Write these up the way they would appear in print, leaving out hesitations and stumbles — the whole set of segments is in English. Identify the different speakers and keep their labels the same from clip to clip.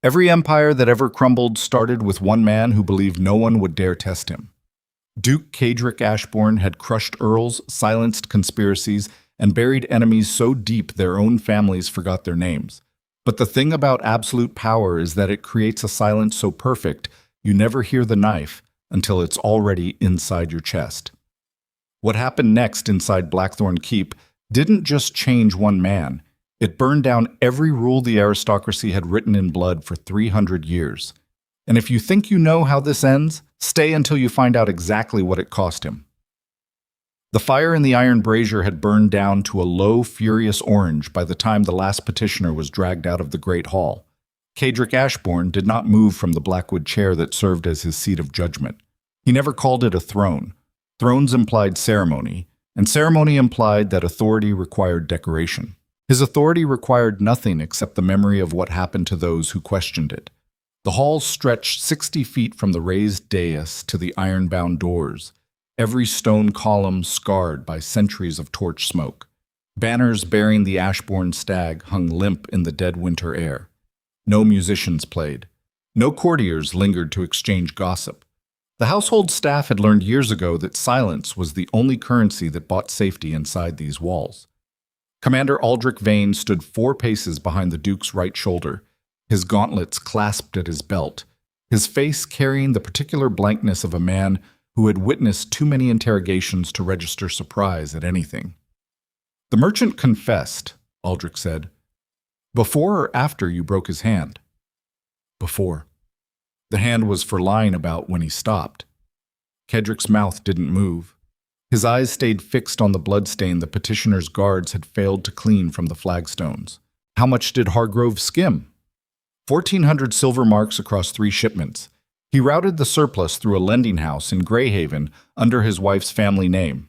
Speaker 1: Every empire that ever crumbled started with one man who believed no one would dare test him. Duke Cedric Ashbourne had crushed earls, silenced conspiracies, and buried enemies so deep their own families forgot their names. But the thing about absolute power is that it creates a silence so perfect you never hear the knife until it's already inside your chest. What happened next inside Blackthorn Keep didn't just change one man. It burned down every rule the aristocracy had written in blood for 300 years. And if you think you know how this ends, stay until you find out exactly what it cost him. The fire in the iron brazier had burned down to a low, furious orange by the time the last petitioner was dragged out of the great hall. Cedric Ashbourne did not move from the blackwood chair that served as his seat of judgment. He never called it a throne. Thrones implied ceremony, and ceremony implied that authority required decoration. His authority required nothing except the memory of what happened to those who questioned it. The hall stretched 60 feet from the raised dais to the iron-bound doors, every stone column scarred by centuries of torch smoke. Banners bearing the Ashbourne stag hung limp in the dead winter air. No musicians played. No courtiers lingered to exchange gossip. The household staff had learned years ago that silence was the only currency that bought safety inside these walls. Commander Aldrich Vane stood 4 paces behind the Duke's right shoulder, his gauntlets clasped at his belt, his face carrying the particular blankness of a man who had witnessed too many interrogations to register surprise at anything. "The merchant confessed," Aldrich said. "Before or after you broke his hand?" "Before." The hand was for lying about when he stopped. Cedric's mouth didn't move. His eyes stayed fixed on the bloodstain the petitioner's guards had failed to clean from the flagstones. How much did Hargrove skim? 1,400 silver marks across 3 shipments. He routed the surplus through a lending house in Greyhaven under his wife's family name.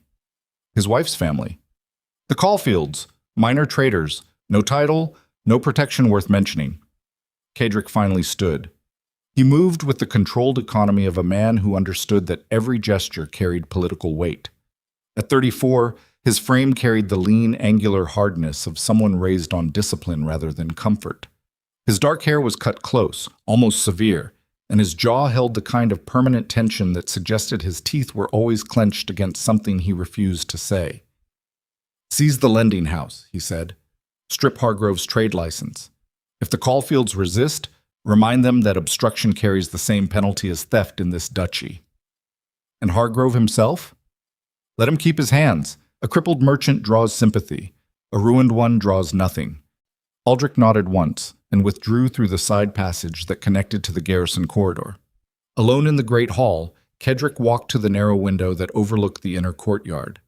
Speaker 1: His wife's family? The Caulfields, minor traders, no title, no protection worth mentioning. Cedric finally stood. He moved with the controlled economy of a man who understood that every gesture carried political weight. At 34, his frame carried the lean, angular hardness of someone raised on discipline rather than comfort. His dark hair was cut close, almost severe, and his jaw held the kind of permanent tension that suggested his teeth were always clenched against something he refused to say. "Seize the lending house," he said. "Strip Hargrove's trade license. If the Caulfields resist, remind them that obstruction carries the same penalty as theft in this duchy." "And Hargrove himself?" "Let him keep his hands. A crippled merchant draws sympathy. A ruined one draws nothing." Aldrich nodded once and withdrew through the side passage that connected to the garrison corridor. Alone in the great hall, Cedric walked to the narrow window that overlooked the inner courtyard.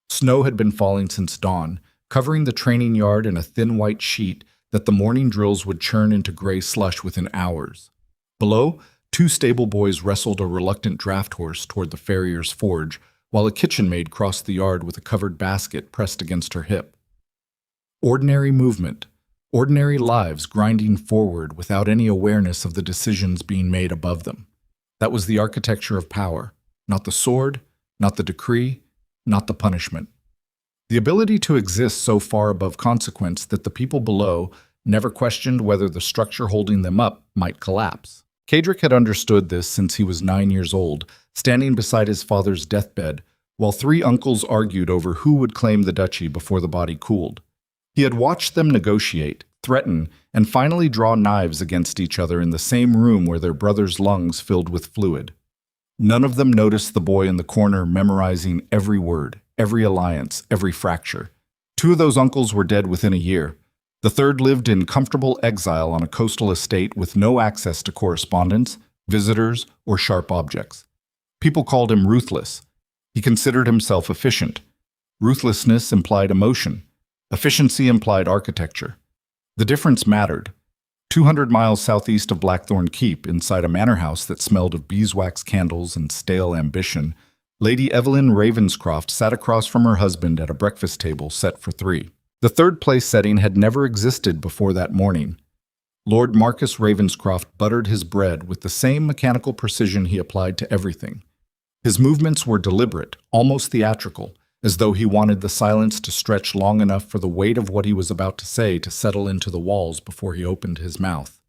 Speaker 1: Snow had been falling since dawn, covering the training yard in a thin white sheet that the morning drills would churn into gray slush within hours. Below, 2 stable boys wrestled a reluctant draft horse toward the farrier's forge, while a kitchen maid crossed the yard with a covered basket pressed against her hip. Ordinary movement, ordinary lives grinding forward without any awareness of the decisions being made above them. That was the architecture of power, not the sword, not the decree, not the punishment. The ability to exist so far above consequence that the people below never questioned whether the structure holding them up might collapse. Cedric had understood this since he was 9 years old, standing beside his father's deathbed, while 3 uncles argued over who would claim the duchy before the body cooled. He had watched them negotiate, threaten, and finally draw knives against each other in the same room where their brother's lungs filled with fluid. None of them noticed the boy in the corner memorizing every word, every alliance, every fracture. 2 of those uncles were dead within a year. The third lived in comfortable exile on a coastal estate with no access to correspondence, visitors, or sharp objects. People called him ruthless. He considered himself efficient. Ruthlessness implied emotion. Efficiency implied architecture. The difference mattered. 200 miles southeast of Blackthorn Keep, inside a manor house that smelled of beeswax candles and stale ambition, Lady Evelyn Ravenscroft sat across from her husband at a breakfast table set for 3. The third-place setting had never existed before that morning. Lord Marcus Ravenscroft buttered his bread with the same mechanical precision he applied to everything. His movements were deliberate, almost theatrical, as though he wanted the silence to stretch long enough for the weight of what he was about to say to settle into the walls before he opened his mouth.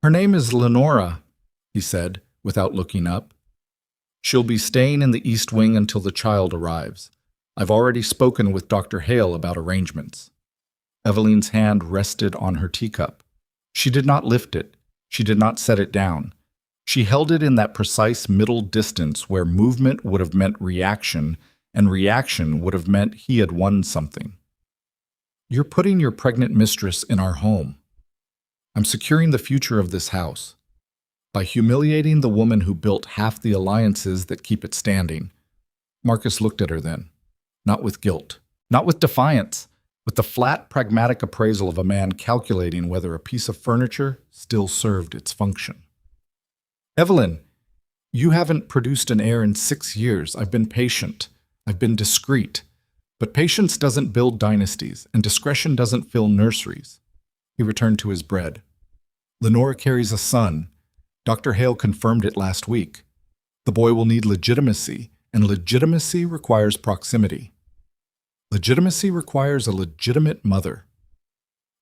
Speaker 1: Her name is Lenora, he said, without looking up. She'll be staying in the East Wing until the child arrives. I've already spoken with Dr. Hale about arrangements. Eveline's hand rested on her teacup. She did not lift it. She did not set it down. She held it in that precise middle distance where movement would have meant reaction, and reaction would have meant he had won something. You're putting your pregnant mistress in our home. I'm securing the future of this house. By humiliating the woman who built half the alliances that keep it standing. Marcus looked at her then, not with guilt, not with defiance, with the flat, pragmatic appraisal of a man calculating whether a piece of furniture still served its function. Evelyn, you haven't produced an heir in 6 years. I've been patient. I've been discreet. But patience doesn't build dynasties, and discretion doesn't fill nurseries. He returned to his bread. Lenora carries a son. Dr. Hale confirmed it last week. The boy will need legitimacy, and legitimacy requires proximity. Legitimacy requires a legitimate mother.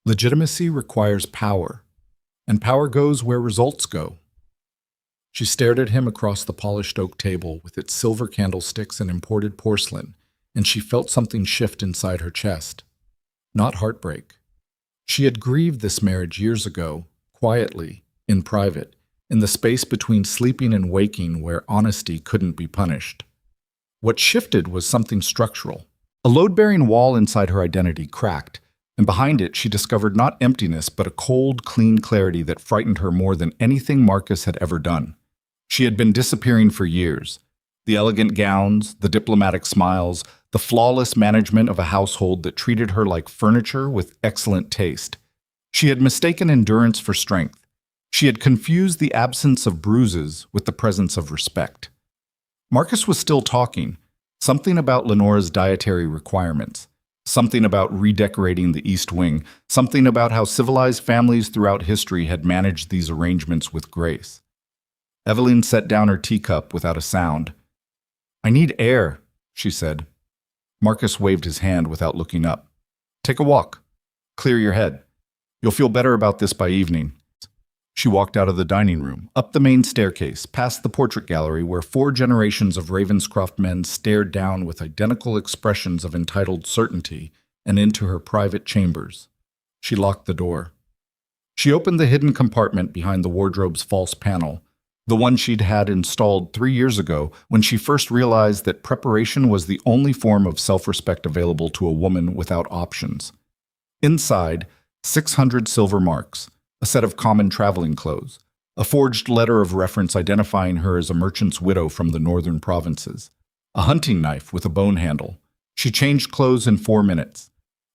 Speaker 1: Legitimacy requires power, and power goes where results go. She stared at him across the polished oak table with its silver candlesticks and imported porcelain, and she felt something shift inside her chest. Not heartbreak. She had grieved this marriage years ago, quietly, in private, in the space between sleeping and waking where honesty couldn't be punished. What shifted was something structural. A load-bearing wall inside her identity cracked, and behind it she discovered not emptiness but a cold, clean clarity that frightened her more than anything Marcus had ever done. She had been disappearing for years. The elegant gowns, the diplomatic smiles, the flawless management of a household that treated her like furniture with excellent taste. She had mistaken endurance for strength. She had confused the absence of bruises with the presence of respect. Marcus was still talking, something about Lenora's dietary requirements, something about redecorating the East Wing, something about how civilized families throughout history had managed these arrangements with grace. Eveline set down her teacup without a sound. "I need air," she said. Marcus waved his hand without looking up. "Take a walk. Clear your head. You'll feel better about this by evening." She walked out of the dining room, up the main staircase, past the portrait gallery where 4 generations of Ravenscroft men stared down with identical expressions of entitled certainty, and into her private chambers. She locked the door. She opened the hidden compartment behind the wardrobe's false panel, the one she'd had installed 3 years ago when she first realized that preparation was the only form of self-respect available to a woman without options. Inside, 600 silver marks, a set of common traveling clothes, a forged letter of reference identifying her as a merchant's widow from the northern provinces, a hunting knife with a bone handle. She changed clothes in 4 minutes.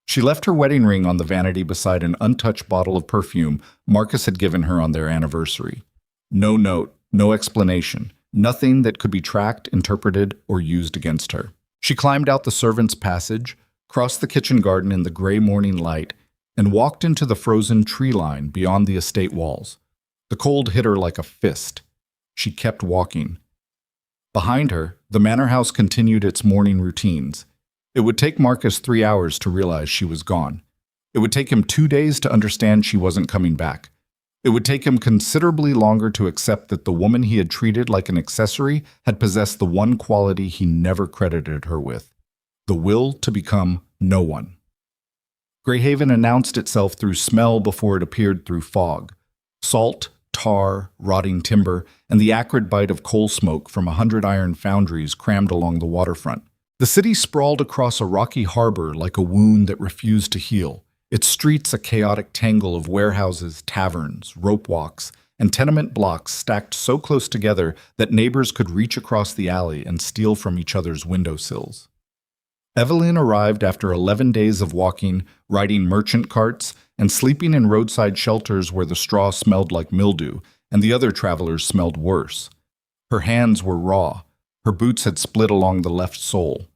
Speaker 1: She left her wedding ring on the vanity beside an untouched bottle of perfume Marcus had given her on their anniversary. No note, no explanation, nothing that could be tracked, interpreted, or used against her. She climbed out the servants' passage, crossed the kitchen garden in the gray morning light, and walked into the frozen tree line beyond the estate walls. The cold hit her like a fist. She kept walking. Behind her, the manor house continued its morning routines. It would take Marcus 3 hours to realize she was gone. It would take him 2 days to understand she wasn't coming back. It would take him considerably longer to accept that the woman he had treated like an accessory had possessed the one quality he never credited her with, the will to become no one. Greyhaven announced itself through smell before it appeared through fog. Salt, tar, rotting timber, and the acrid bite of coal smoke from 100 iron foundries crammed along the waterfront. The city sprawled across a rocky harbor like a wound that refused to heal, its streets a chaotic tangle of warehouses, taverns, rope walks, and tenement blocks stacked so close together that neighbors could reach across the alley and steal from each other's windowsills. Eveline arrived after 11 days of walking, riding merchant carts, and sleeping in roadside shelters where the straw smelled like mildew, and the other travelers smelled worse. Her hands were raw. Her boots had split along the left sole.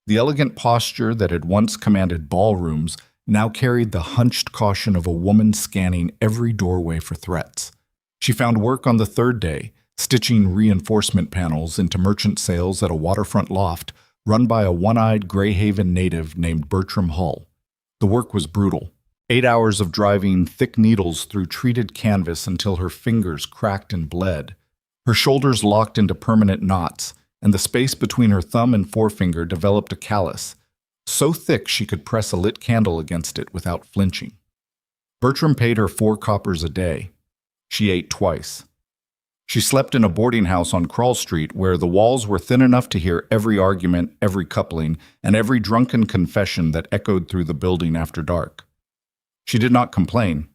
Speaker 1: The elegant posture that had once commanded ballrooms now carried the hunched caution of a woman scanning every doorway for threats. She found work on the 3rd day, stitching reinforcement panels into merchant sails at a waterfront loft run by a one-eyed Greyhaven native named Bertram Hull. The work was brutal. 8 hours of driving thick needles through treated canvas until her fingers cracked and bled. Her shoulders locked into permanent knots, and the space between her thumb and forefinger developed a callus, so thick she could press a lit candle against it without flinching. Bertram paid her 4 coppers a day. She ate twice. She slept in a boarding house on Crawl Street where the walls were thin enough to hear every argument, every coupling, and every drunken confession that echoed through the building after dark. She did not complain.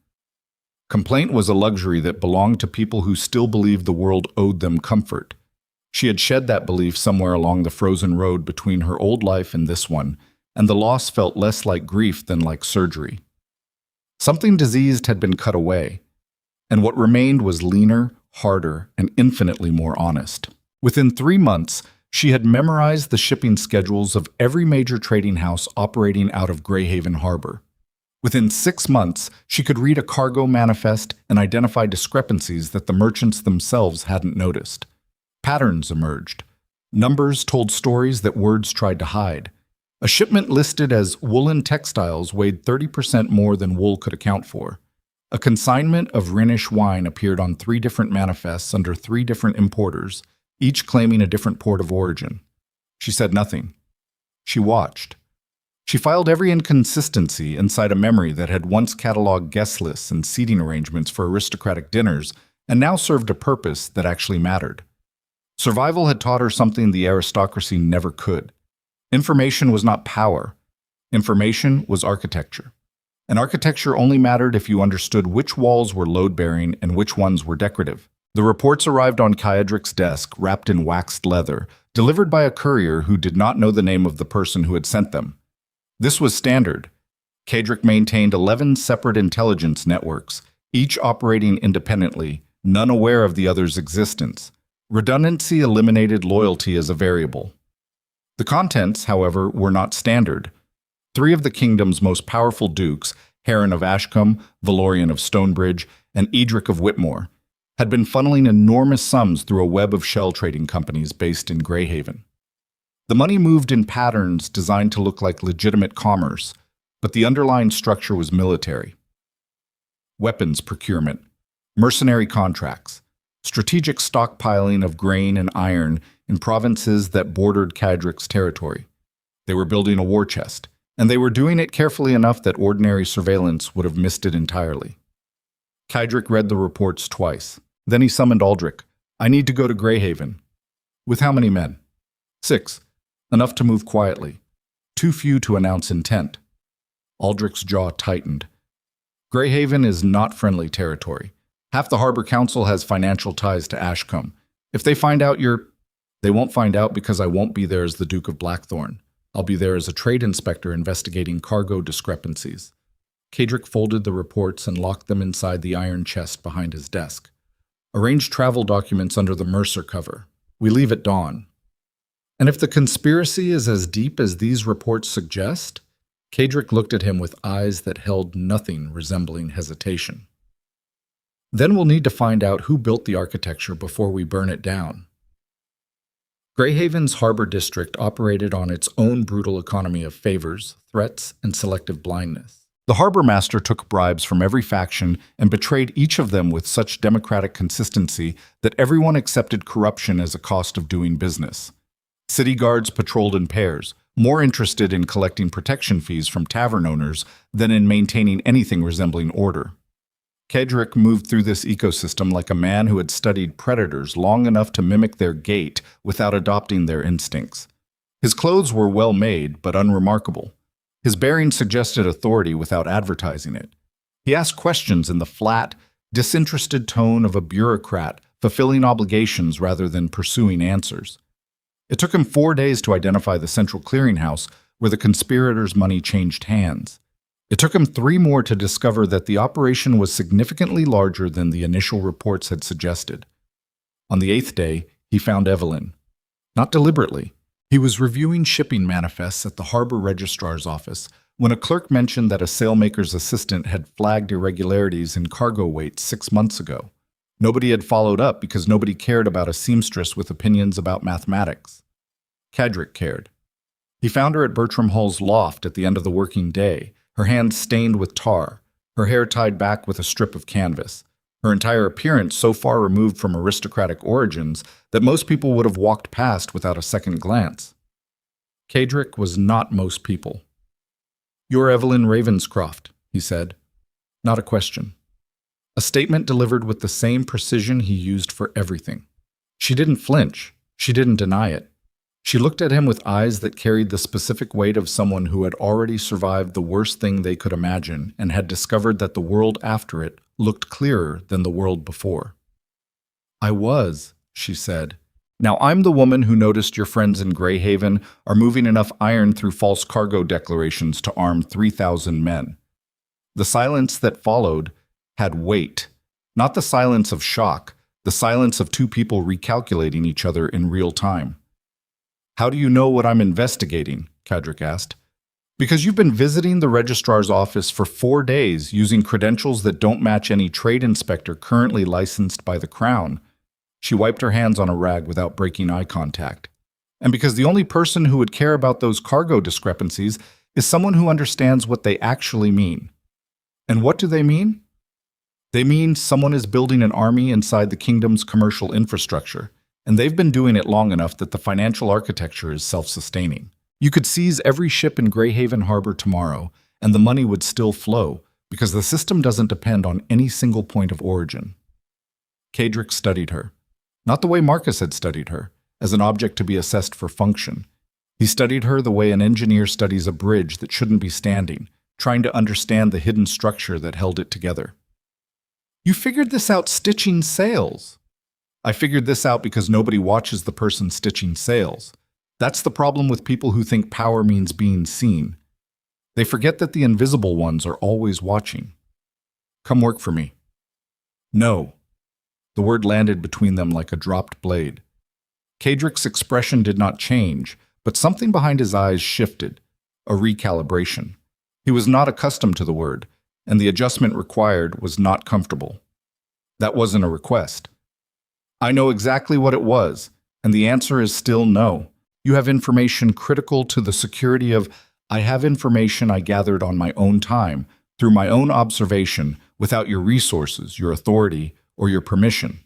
Speaker 1: Complaint was a luxury that belonged to people who still believed the world owed them comfort. She had shed that belief somewhere along the frozen road between her old life and this one, and the loss felt less like grief than like surgery. Something diseased had been cut away, and what remained was leaner, harder, and infinitely more honest. Within 3 months, she had memorized the shipping schedules of every major trading house operating out of Greyhaven Harbor. Within 6 months, she could read a cargo manifest and identify discrepancies that the merchants themselves hadn't noticed. Patterns emerged. Numbers told stories that words tried to hide. A shipment listed as woolen textiles weighed 30% more than wool could account for. A consignment of Rhenish wine appeared on 3 different manifests under 3 different importers, each claiming a different port of origin. She said nothing. She watched. She filed every inconsistency inside a memory that had once cataloged guest lists and seating arrangements for aristocratic dinners and now served a purpose that actually mattered. Survival had taught her something the aristocracy never could. Information was not power. Information was architecture. And architecture only mattered if you understood which walls were load-bearing and which ones were decorative. The reports arrived on Kaedric's desk, wrapped in waxed leather, delivered by a courier who did not know the name of the person who had sent them. This was standard. Kaedric maintained 11 separate intelligence networks, each operating independently, none aware of the other's existence. Redundancy eliminated loyalty as a variable. The contents, however, were not standard. 3 of the kingdom's most powerful dukes, Heron of Ashcombe, Valorian of Stonebridge, and Edric of Whitmore, had been funneling enormous sums through a web of shell trading companies based in Greyhaven. The money moved in patterns designed to look like legitimate commerce, but the underlying structure was military. Weapons procurement, mercenary contracts, strategic stockpiling of grain and iron in provinces that bordered Kaedric's territory. They were building a war chest, and they were doing it carefully enough that ordinary surveillance would have missed it entirely. Kaedric read the reports twice. Then he summoned Aldrich. "I need to go to Greyhaven." "With how many men?" 6. Enough to move quietly. Too few to announce intent. Aldrich's jaw tightened. Greyhaven is not friendly territory. Half the Harbor Council has financial ties to Ashcombe. If they find out They won't find out because I won't be there as the Duke of Blackthorn. I'll be there as a trade inspector investigating cargo discrepancies. Kaedric folded the reports and locked them inside the iron chest behind his desk. Arrange travel documents under the Mercer cover. We leave at dawn. And if the conspiracy is as deep as these reports suggest? Kaedric looked at him with eyes that held nothing resembling hesitation. Then we'll need to find out who built the architecture before we burn it down. Greyhaven's harbor district operated on its own brutal economy of favors, threats, and selective blindness. The harbor master took bribes from every faction and betrayed each of them with such democratic consistency that everyone accepted corruption as a cost of doing business. City guards patrolled in pairs, more interested in collecting protection fees from tavern owners than in maintaining anything resembling order. Kaedric moved through this ecosystem like a man who had studied predators long enough to mimic their gait without adopting their instincts. His clothes were well made but unremarkable. His bearing suggested authority without advertising it. He asked questions in the flat, disinterested tone of a bureaucrat fulfilling obligations rather than pursuing answers. It took him 4 days to identify the central clearinghouse where the conspirators' money changed hands. It took him 3 more to discover that the operation was significantly larger than the initial reports had suggested. On the 8th day, he found Evelyn. Not deliberately. He was reviewing shipping manifests at the harbor registrar's office when a clerk mentioned that a sailmaker's assistant had flagged irregularities in cargo weights 6 months ago. Nobody had followed up because nobody cared about a seamstress with opinions about mathematics. Kaedric cared. He found her at Bertram Hall's loft at the end of the working day, her hands stained with tar, her hair tied back with a strip of canvas, her entire appearance so far removed from aristocratic origins that most people would have walked past without a second glance. Cadric was not most people. "You're Evelyn Ravenscroft," he said. Not a question. A statement delivered with the same precision he used for everything. She didn't flinch. She didn't deny it. She looked at him with eyes that carried the specific weight of someone who had already survived the worst thing they could imagine and had discovered that the world after it looked clearer than the world before. "I was," she said. "Now I'm the woman who noticed your friends in Greyhaven are moving enough iron through false cargo declarations to arm 3,000 men." The silence that followed had weight, not the silence of shock, the silence of two people recalculating each other in real time. "How do you know what I'm investigating?" Cadric asked. "Because you've been visiting the registrar's office for 4 days using credentials that don't match any trade inspector currently licensed by the Crown." She wiped her hands on a rag without breaking eye contact. "And because the only person who would care about those cargo discrepancies is someone who understands what they actually mean." "And what do they mean?" "They mean someone is building an army inside the kingdom's commercial infrastructure, and they've been doing it long enough that the financial architecture is self-sustaining. You could seize every ship in Greyhaven Harbor tomorrow, and the money would still flow, because the system doesn't depend on any single point of origin." Cadric studied her. Not the way Marcus had studied her, as an object to be assessed for function. He studied her the way an engineer studies a bridge that shouldn't be standing, trying to understand the hidden structure that held it together. "You figured this out stitching sails." "I figured this out because nobody watches the person stitching sails. That's the problem with people who think power means being seen. They forget that the invisible ones are always watching. Come work for me." "No." The word landed between them like a dropped blade. Cadric's expression did not change, but something behind his eyes shifted, a recalibration. He was not accustomed to the word, and the adjustment required was not comfortable. That wasn't a request. "I know exactly what it was, and the answer is still no. You have information critical to the security of—" "I have information I gathered on my own time, through my own observation, without your resources, your authority, or your permission.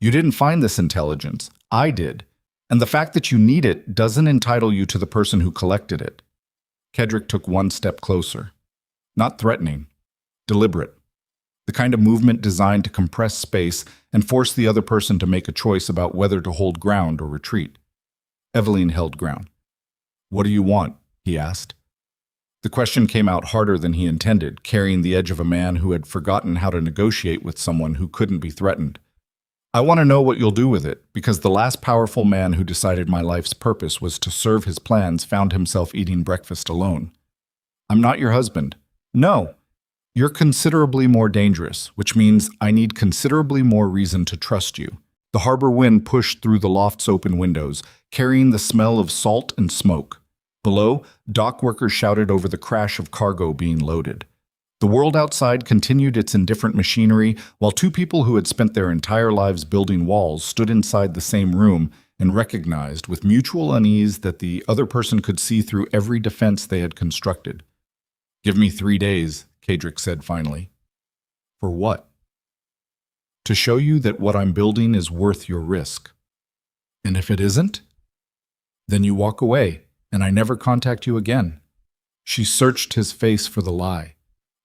Speaker 1: You didn't find this intelligence. I did. And the fact that you need it doesn't entitle you to the person who collected it." Cadric took one step closer. Not threatening. Deliberate. The kind of movement designed to compress space and force the other person to make a choice about whether to hold ground or retreat. Evelyn held ground. "What do you want?" he asked. The question came out harder than he intended, carrying the edge of a man who had forgotten how to negotiate with someone who couldn't be threatened. "I want to know what you'll do with it, because the last powerful man who decided my life's purpose was to serve his plans found himself eating breakfast alone." "I'm not your husband." "No. You're considerably more dangerous, which means I need considerably more reason to trust you." The harbor wind pushed through the loft's open windows, carrying the smell of salt and smoke. Below, dock workers shouted over the crash of cargo being loaded. The world outside continued its indifferent machinery, while two people who had spent their entire lives building walls stood inside the same room and recognized with mutual unease that the other person could see through every defense they had constructed. "Give me 3 days," Cadric said finally. "For what?" "To show you that what I'm building is worth your risk." "And if it isn't?" "Then you walk away, and I never contact you again." She searched his face for the lie.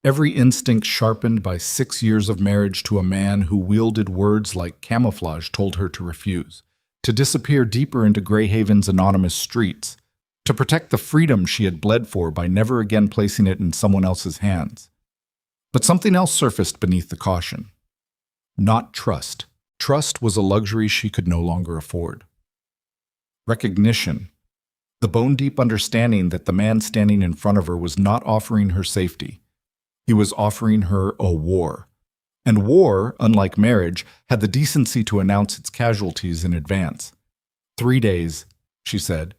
Speaker 1: Every instinct sharpened by 6 years of marriage to a man who wielded words like camouflage told her to refuse, to disappear deeper into Greyhaven's anonymous streets, to protect the freedom she had bled for by never again placing it in someone else's hands. But something else surfaced beneath the caution. Not trust. Trust was a luxury she could no longer afford. Recognition. The bone-deep understanding that the man standing in front of her was not offering her safety. He was offering her a war. And war, unlike marriage, had the decency to announce its casualties in advance. 3 days, she said.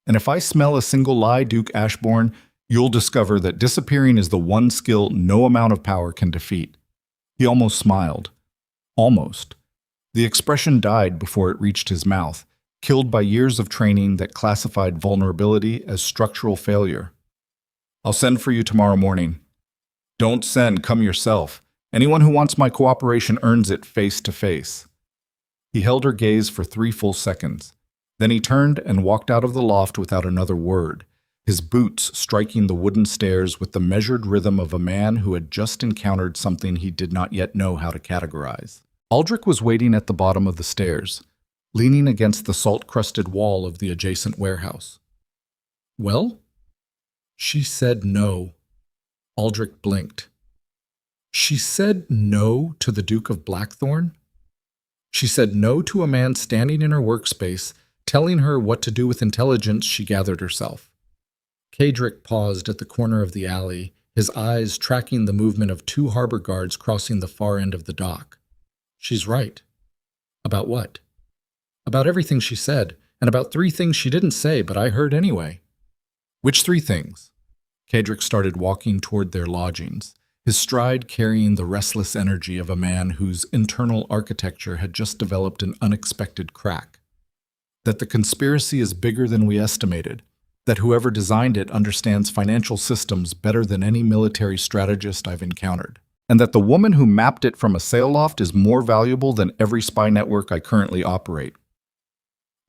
Speaker 1: And if I smell a single lie, Duke Ashbourne, you'll discover that disappearing is the one skill no amount of power can defeat. He almost smiled. Almost. The expression died before it reached his mouth, killed by years of training that classified vulnerability as structural failure. I'll send for you tomorrow morning. Don't send, come yourself. Anyone who wants my cooperation earns it face to face. He held her gaze for 3 full seconds. Then he turned and walked out of the loft without another word, his boots striking the wooden stairs with the measured rhythm of a man who had just encountered something he did not yet know how to categorize. Aldrich was waiting at the bottom of the stairs, leaning against the salt-crusted wall of the adjacent warehouse. "Well?" She said no. Aldrich blinked. She said no to the Duke of Blackthorn? She said no to a man standing in her workspace, telling her what to do with intelligence she gathered herself. Cadric paused at the corner of the alley, his eyes tracking the movement of 2 harbor guards crossing the far end of the dock. She's right. About what? About everything she said, and about 3 things she didn't say, but I heard anyway. Which 3 things? Cadric started walking toward their lodgings, his stride carrying the restless energy of a man whose internal architecture had just developed an unexpected crack. That the conspiracy is bigger than we estimated, that whoever designed it understands financial systems better than any military strategist I've encountered, and that the woman who mapped it from a sail loft is more valuable than every spy network I currently operate.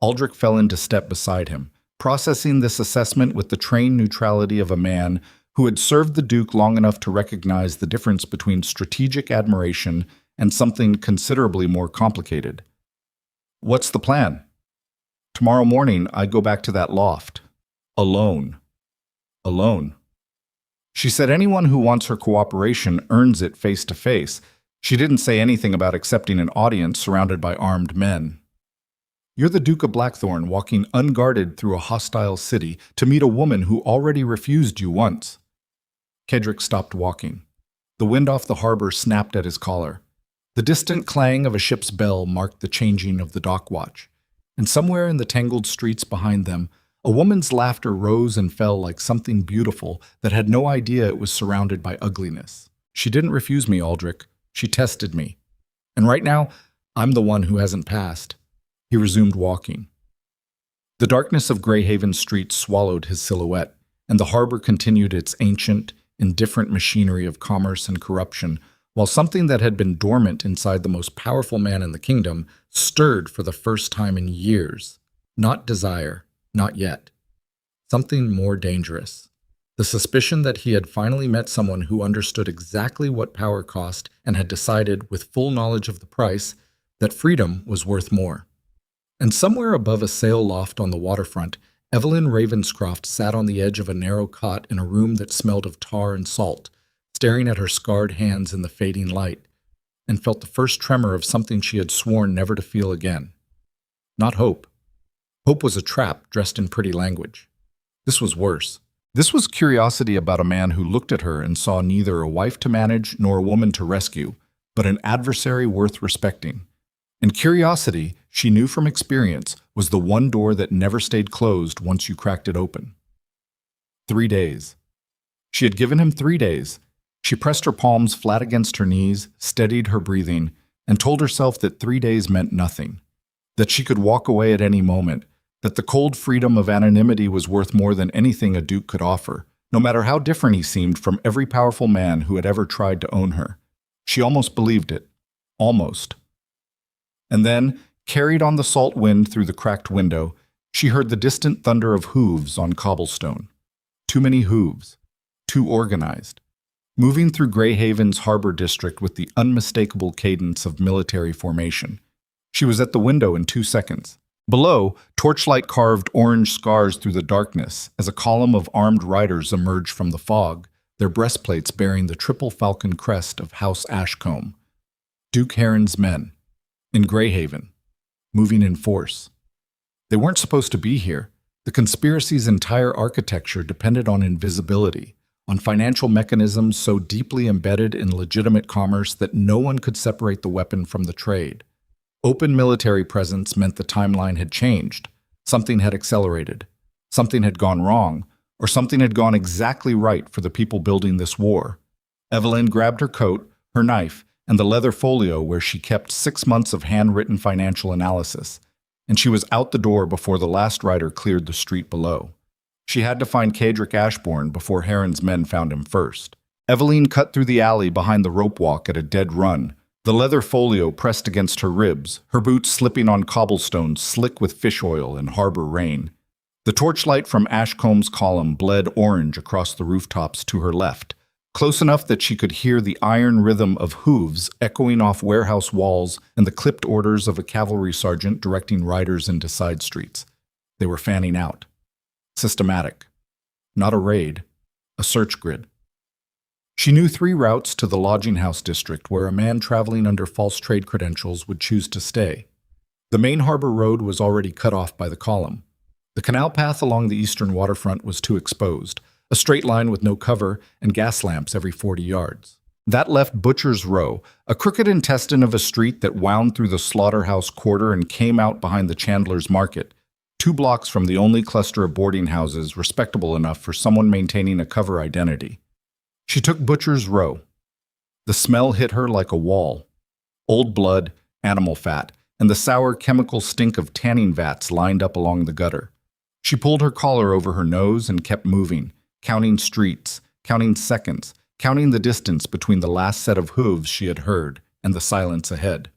Speaker 1: Aldrich fell into step beside him, processing this assessment with the trained neutrality of a man who had served the Duke long enough to recognize the difference between strategic admiration and something considerably more complicated. What's the plan? Tomorrow morning, I go back to that loft. Alone. Alone. She said anyone who wants her cooperation earns it face to face. She didn't say anything about accepting an audience surrounded by armed men. You're the Duke of Blackthorn walking unguarded through a hostile city to meet a woman who already refused you once. Cadric stopped walking. The wind off the harbor snapped at his collar. The distant clang of a ship's bell marked the changing of the dock watch. And somewhere in the tangled streets behind them, a woman's laughter rose and fell like something beautiful that had no idea it was surrounded by ugliness. She didn't refuse me, Aldrich. She tested me. And right now, I'm the one who hasn't passed. He resumed walking. The darkness of Greyhaven Street swallowed his silhouette, and the harbor continued its ancient, indifferent machinery of commerce and corruption, while something that had been dormant inside the most powerful man in the kingdom stirred for the first time in years. Not desire, not yet. Something more dangerous. The suspicion that he had finally met someone who understood exactly what power cost and had decided, with full knowledge of the price, that freedom was worth more. And somewhere above a sail loft on the waterfront, Evelyn Ravenscroft sat on the edge of a narrow cot in a room that smelled of tar and salt, staring at her scarred hands in the fading light, and felt the first tremor of something she had sworn never to feel again. Not hope. Hope was a trap dressed in pretty language. This was worse. This was curiosity about a man who looked at her and saw neither a wife to manage nor a woman to rescue, but an adversary worth respecting. And curiosity, she knew from experience, was the one door that never stayed closed once you cracked it open. 3 days. She had given him 3 days. She pressed her palms flat against her knees, steadied her breathing, and told herself that 3 days meant nothing, that she could walk away at any moment, that the cold freedom of anonymity was worth more than anything a duke could offer, no matter how different he seemed from every powerful man who had ever tried to own her. She almost believed it. Almost. And then, carried on the salt wind through the cracked window, she heard the distant thunder of hooves on cobblestone. Too many hooves. Too organized. Moving through Greyhaven's harbor district with the unmistakable cadence of military formation. She was at the window in 2 seconds. Below, torchlight carved orange scars through the darkness as a column of armed riders emerged from the fog, their breastplates bearing the triple falcon crest of House Ashcombe. Duke Heron's men. In Greyhaven. Moving in force. They weren't supposed to be here. The conspiracy's entire architecture depended on invisibility, on financial mechanisms so deeply embedded in legitimate commerce that no one could separate the weapon from the trade. Open military presence meant the timeline had changed. Something had accelerated. Something had gone wrong, or something had gone exactly right for the people building this war. Evelyn grabbed her coat, her knife, and the leather folio where she kept 6 months of handwritten financial analysis, and she was out the door before the last rider cleared the street below. She had to find Cadric Ashbourne before Heron's men found him first. Eveline cut through the alley behind the rope walk at a dead run, the leather folio pressed against her ribs, her boots slipping on cobblestones slick with fish oil and harbor rain. The torchlight from Ashcomb's column bled orange across the rooftops to her left, close enough that she could hear the iron rhythm of hooves echoing off warehouse walls and the clipped orders of a cavalry sergeant directing riders into side streets. They were fanning out. Systematic. Not a raid, a search grid. She knew 3 routes to the lodging house district where a man traveling under false trade credentials would choose to stay. The main harbor road was already cut off by the column. The canal path along the eastern waterfront was too exposed, a straight line with no cover and gas lamps every 40 yards. That left Butcher's Row, a crooked intestine of a street that wound through the slaughterhouse quarter and came out behind the Chandler's Market, 2 blocks from the only cluster of boarding houses respectable enough for someone maintaining a cover identity. She took Butcher's Row. The smell hit her like a wall. Old blood, animal fat, and the sour chemical stink of tanning vats lined up along the gutter. She pulled her collar over her nose and kept moving, counting streets, counting seconds, counting the distance between the last set of hooves she had heard and the silence ahead.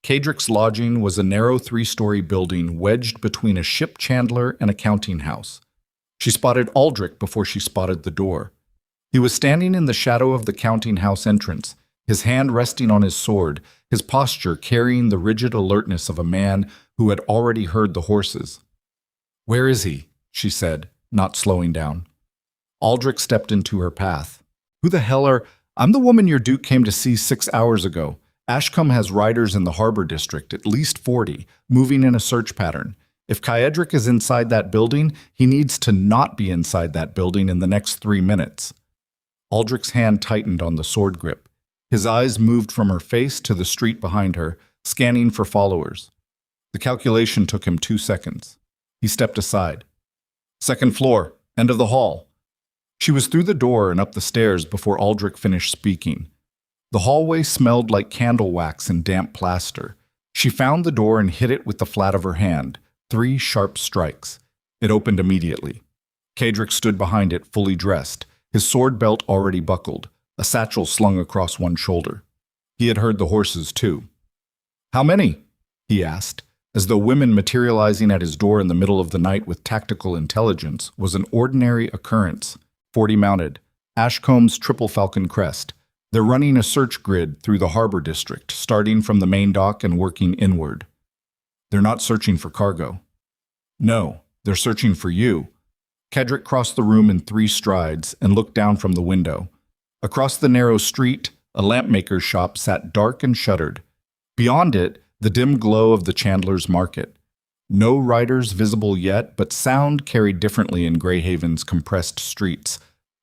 Speaker 1: Cadrick's lodging was a narrow 3-story building wedged between a ship chandler and a counting house. She spotted Aldrich before she spotted the door. He was standing in the shadow of the counting house entrance, his hand resting on his sword, his posture carrying the rigid alertness of a man who had already heard the horses. "Where is he?" she said, not slowing down. Aldrich stepped into her path. "Who the hell are— I'm the woman your Duke came to see 6 hours ago. Ashcombe has riders in the harbor district, at least 40, moving in a search pattern. If Kaedric is inside that building, he needs to not be inside that building in the next 3 minutes." Aldrich's hand tightened on the sword grip. His eyes moved from her face to the street behind her, scanning for followers. The calculation took him 2 seconds. He stepped aside. "Second floor, end of the hall." She was through the door and up the stairs before Aldrich finished speaking. The hallway smelled like candle wax and damp plaster. She found the door and hit it with the flat of her hand. 3 sharp strikes. It opened immediately. Kaedric stood behind it, fully dressed, his sword belt already buckled, a satchel slung across one shoulder. He had heard the horses, too. "How many?" he asked, as though women materializing at his door in the middle of the night with tactical intelligence was an ordinary occurrence. 40 mounted. Ashcomb's Triple Falcon crest. They're running a search grid through the harbor district, starting from the main dock and working inward. They're not searching for cargo. No, they're searching for you. Kaedric crossed the room in 3 strides and looked down from the window. Across the narrow street, a lampmaker's shop sat dark and shuttered. Beyond it, the dim glow of the Chandler's Market. No riders visible yet, but sound carried differently in Greyhaven's compressed streets.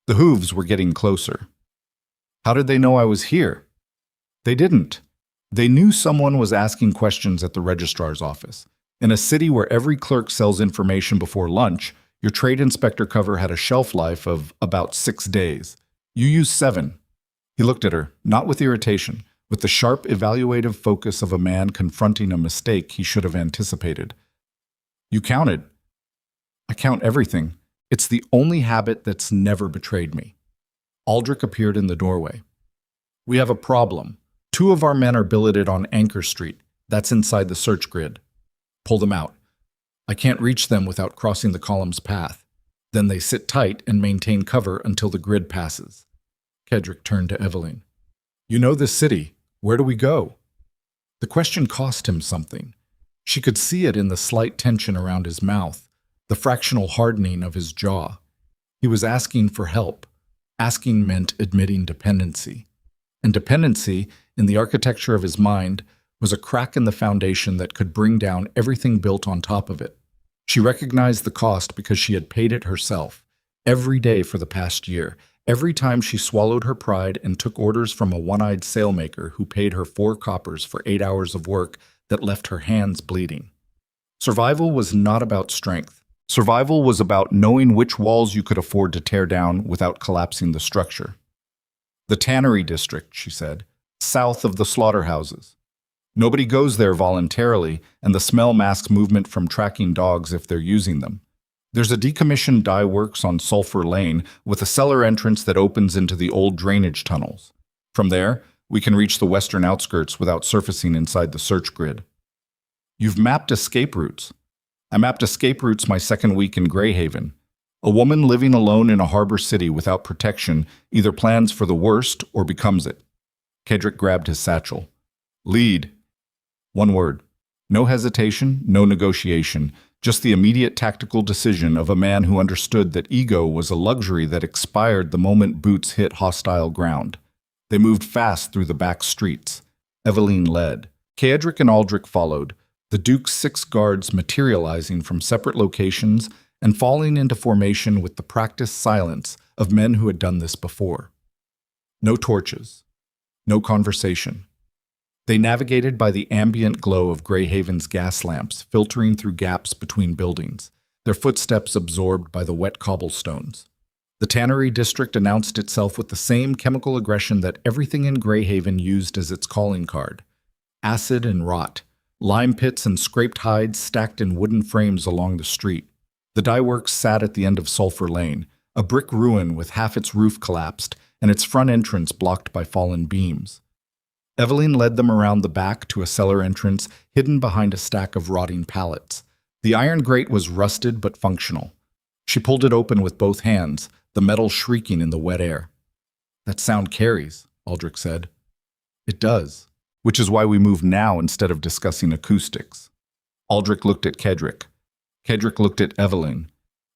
Speaker 1: The hooves were getting closer. How did they know I was here? They didn't. They knew someone was asking questions at the registrar's office. In a city where every clerk sells information before lunch, your trade inspector cover had a shelf life of about 6 days. You used 7. He looked at her, not with irritation, with the sharp, evaluative focus of a man confronting a mistake he should have anticipated. You counted. I count everything. It's the only habit that's never betrayed me. Aldrich appeared in the doorway. We have a problem. 2 of our men are billeted on Anchor Street. That's inside the search grid. Pull them out. I can't reach them without crossing the column's path. Then they sit tight and maintain cover until the grid passes. Kaedric turned to Eveline. You know this city. Where do we go? The question cost him something. She could see it in the slight tension around his mouth, the fractional hardening of his jaw. He was asking for help. Asking meant admitting dependency. And dependency, in the architecture of his mind, was a crack in the foundation that could bring down everything built on top of it. She recognized the cost because she had paid it herself, every day for the past year, every time she swallowed her pride and took orders from a one-eyed sailmaker who paid her 4 coppers for 8 hours of work that left her hands bleeding. Survival was not about strength. Survival was about knowing which walls you could afford to tear down without collapsing the structure. The tannery district, she said, south of the slaughterhouses. Nobody goes there voluntarily, and the smell masks movement from tracking dogs if they're using them. There's a decommissioned dye works on Sulphur Lane with a cellar entrance that opens into the old drainage tunnels. From there, we can reach the western outskirts without surfacing inside the search grid. You've mapped escape routes. I mapped escape routes my second week in Greyhaven. A woman living alone in a harbor city without protection either plans for the worst or becomes it. Kedrick grabbed his satchel. Lead. One word. No hesitation, no negotiation, just the immediate tactical decision of a man who understood that ego was a luxury that expired the moment boots hit hostile ground. They moved fast through the back streets. Eveline led. Kedrick and Aldrich followed, the Duke's 6 guards materializing from separate locations and falling into formation with the practiced silence of men who had done this before. No torches. No conversation. They navigated by the ambient glow of Greyhaven's gas lamps filtering through gaps between buildings, their footsteps absorbed by the wet cobblestones. The tannery district announced itself with the same chemical aggression that everything in Greyhaven used as its calling card. Acid and rot, lime pits and scraped hides stacked in wooden frames along the street. The dye works sat at the end of Sulphur Lane, a brick ruin with half its roof collapsed and its front entrance blocked by fallen beams. Eveline led them around the back to a cellar entrance hidden behind a stack of rotting pallets. The iron grate was rusted but functional. She pulled it open with both hands, the metal shrieking in the wet air. That sound carries, Aldrich said. It does, which is why we move now instead of discussing acoustics. Aldrich looked at Kedrick. Kedrick looked at Eveline.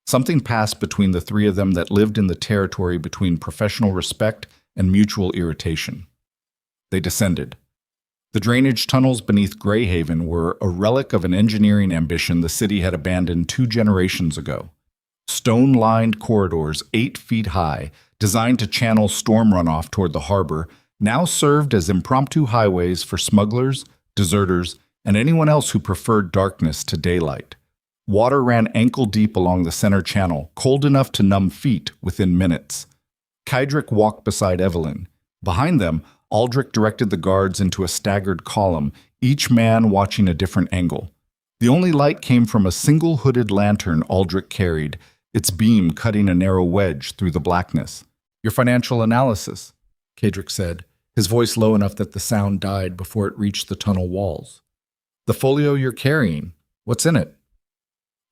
Speaker 1: Something passed between the three of them that lived in the territory between professional respect and mutual irritation. They descended. The drainage tunnels beneath Greyhaven were a relic of an engineering ambition the city had abandoned 2 generations ago. Stone-lined corridors 8 feet high, designed to channel storm runoff toward the harbor, now served as impromptu highways for smugglers, deserters, and anyone else who preferred darkness to daylight. Water ran ankle-deep along the center channel, cold enough to numb feet within minutes. Kedrick walked beside Eveline. Behind them, Aldrich directed the guards into a staggered column, each man watching a different angle. The only light came from a single hooded lantern Aldrich carried, its beam cutting a narrow wedge through the blackness. Your financial analysis, Kedrick said, his voice low enough that the sound died before it reached the tunnel walls. The folio you're carrying, what's in it?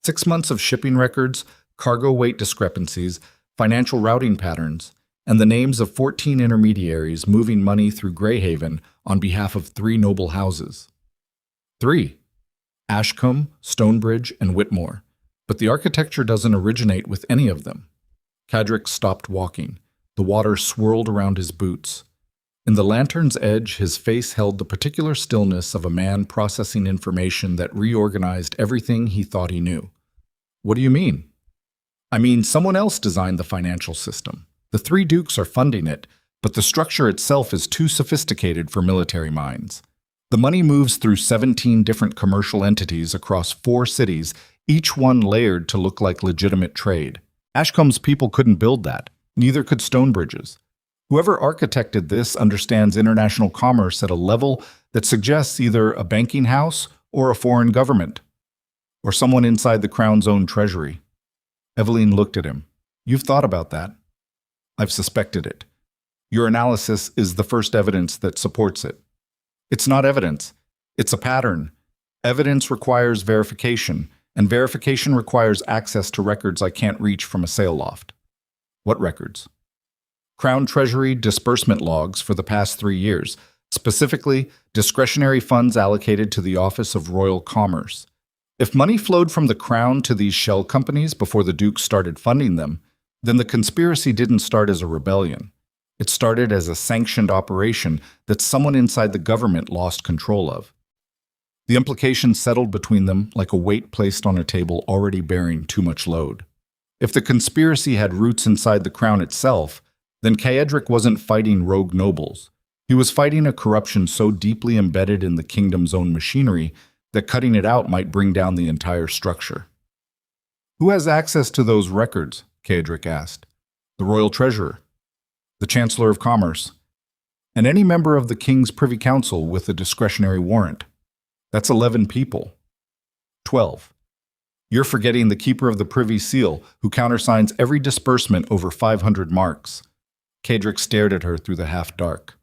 Speaker 1: 6 months of shipping records, cargo weight discrepancies, financial routing patterns, and the names of 14 intermediaries moving money through Greyhaven on behalf of 3 noble houses. 3. Ashcombe, Stonebridge, and Whitmore. But the architecture doesn't originate with any of them. Kedrick stopped walking. The water swirled around his boots. In the lantern's edge, his face held the particular stillness of a man processing information that reorganized everything he thought he knew. What do you mean? I mean, someone else designed the financial system. The 3 dukes are funding it, but the structure itself is too sophisticated for military minds. The money moves through 17 different commercial entities across 4 cities, each one layered to look like legitimate trade. Ashcombe's people couldn't build that, neither could Stonebridge's. Whoever architected this understands international commerce at a level that suggests either a banking house or a foreign government, or someone inside the Crown's own treasury. Eveline looked at him. You've thought about that. I've suspected it. Your analysis is the first evidence that supports it. It's not evidence. It's a pattern. Evidence requires verification, and verification requires access to records I can't reach from a sale loft. What records? Crown Treasury disbursement logs for the past 3 years, specifically discretionary funds allocated to the Office of Royal Commerce. If money flowed from the Crown to these shell companies before the Duke started funding them, then the conspiracy didn't start as a rebellion. It started as a sanctioned operation that someone inside the government lost control of. The implications settled between them like a weight placed on a table already bearing too much load. If the conspiracy had roots inside the Crown itself, then Kedrick wasn't fighting rogue nobles. He was fighting a corruption so deeply embedded in the kingdom's own machinery that cutting it out might bring down the entire structure. Who has access to those records? Kedrick asked. The Royal Treasurer, the Chancellor of Commerce, and any member of the King's Privy Council with a discretionary warrant. That's 11 people. 12. You're forgetting the keeper of the Privy Seal, who countersigns every disbursement over 500 marks. Cadric stared at her through the half-dark.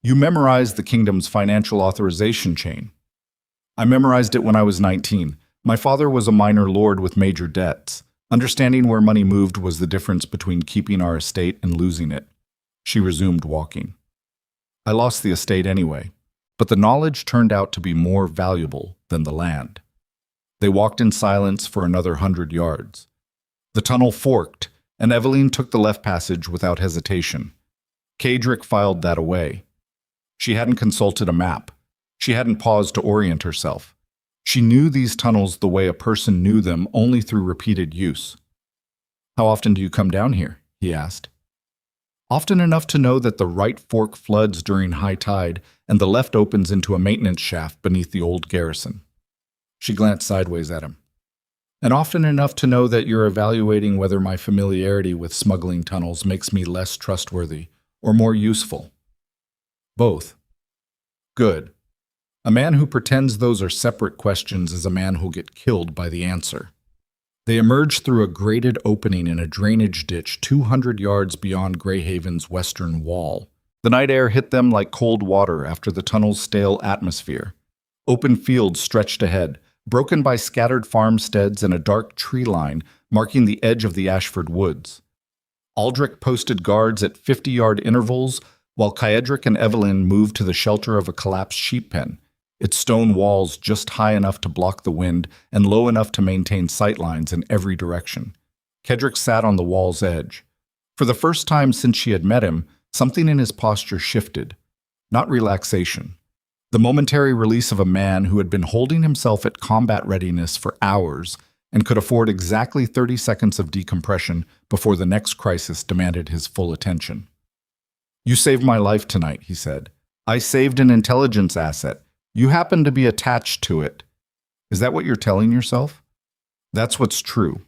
Speaker 1: You memorized the kingdom's financial authorization chain. I memorized it when I was 19. My father was a minor lord with major debts. Understanding where money moved was the difference between keeping our estate and losing it. She resumed walking. I lost the estate anyway, but the knowledge turned out to be more valuable than the land. They walked in silence for another 100 yards. The tunnel forked, and Eveline took the left passage without hesitation. Cadric filed that away. She hadn't consulted a map. She hadn't paused to orient herself. She knew these tunnels the way a person knew them only through repeated use. How often do you come down here? He asked. Often enough to know that the right fork floods during high tide and the left opens into a maintenance shaft beneath the old garrison. She glanced sideways at him. And often enough to know that you're evaluating whether my familiarity with smuggling tunnels makes me less trustworthy or more useful. Both. Good. A man who pretends those are separate questions is a man who'll get killed by the answer. They emerged through a grated opening in a drainage ditch 200 yards beyond Greyhaven's western wall. The night air hit them like cold water after the tunnel's stale atmosphere. Open fields stretched ahead, broken by scattered farmsteads and a dark tree line marking the edge of the Ashford Woods. Aldrich posted guards at 50-yard intervals, while Caedric and Eveline moved to the shelter of a collapsed sheep pen, its stone walls just high enough to block the wind and low enough to maintain sightlines in every direction. Cedric sat on the wall's edge. For the first time since she had met him, something in his posture shifted. Not relaxation. The momentary release of a man who had been holding himself at combat readiness for hours and could afford exactly 30 seconds of decompression before the next crisis demanded his full attention. You saved my life tonight, he said. I saved an intelligence asset. You happen to be attached to it. Is that what you're telling yourself? That's what's true.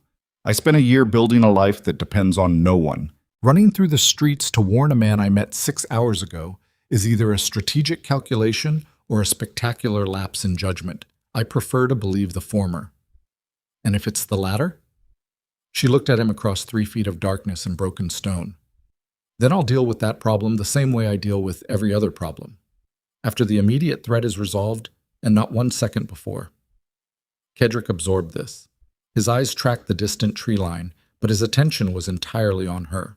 Speaker 1: I spent a year building a life that depends on no one. Running through the streets to warn a man I met 6 hours ago is either a strategic calculation or a spectacular lapse in judgment. I prefer to believe the former. And if it's the latter? She looked at him across 3 feet of darkness and broken stone. Then I'll deal with that problem the same way I deal with every other problem. After the immediate threat is resolved, and not 1 second before. Cedric absorbed this. His eyes tracked the distant tree line, but his attention was entirely on her.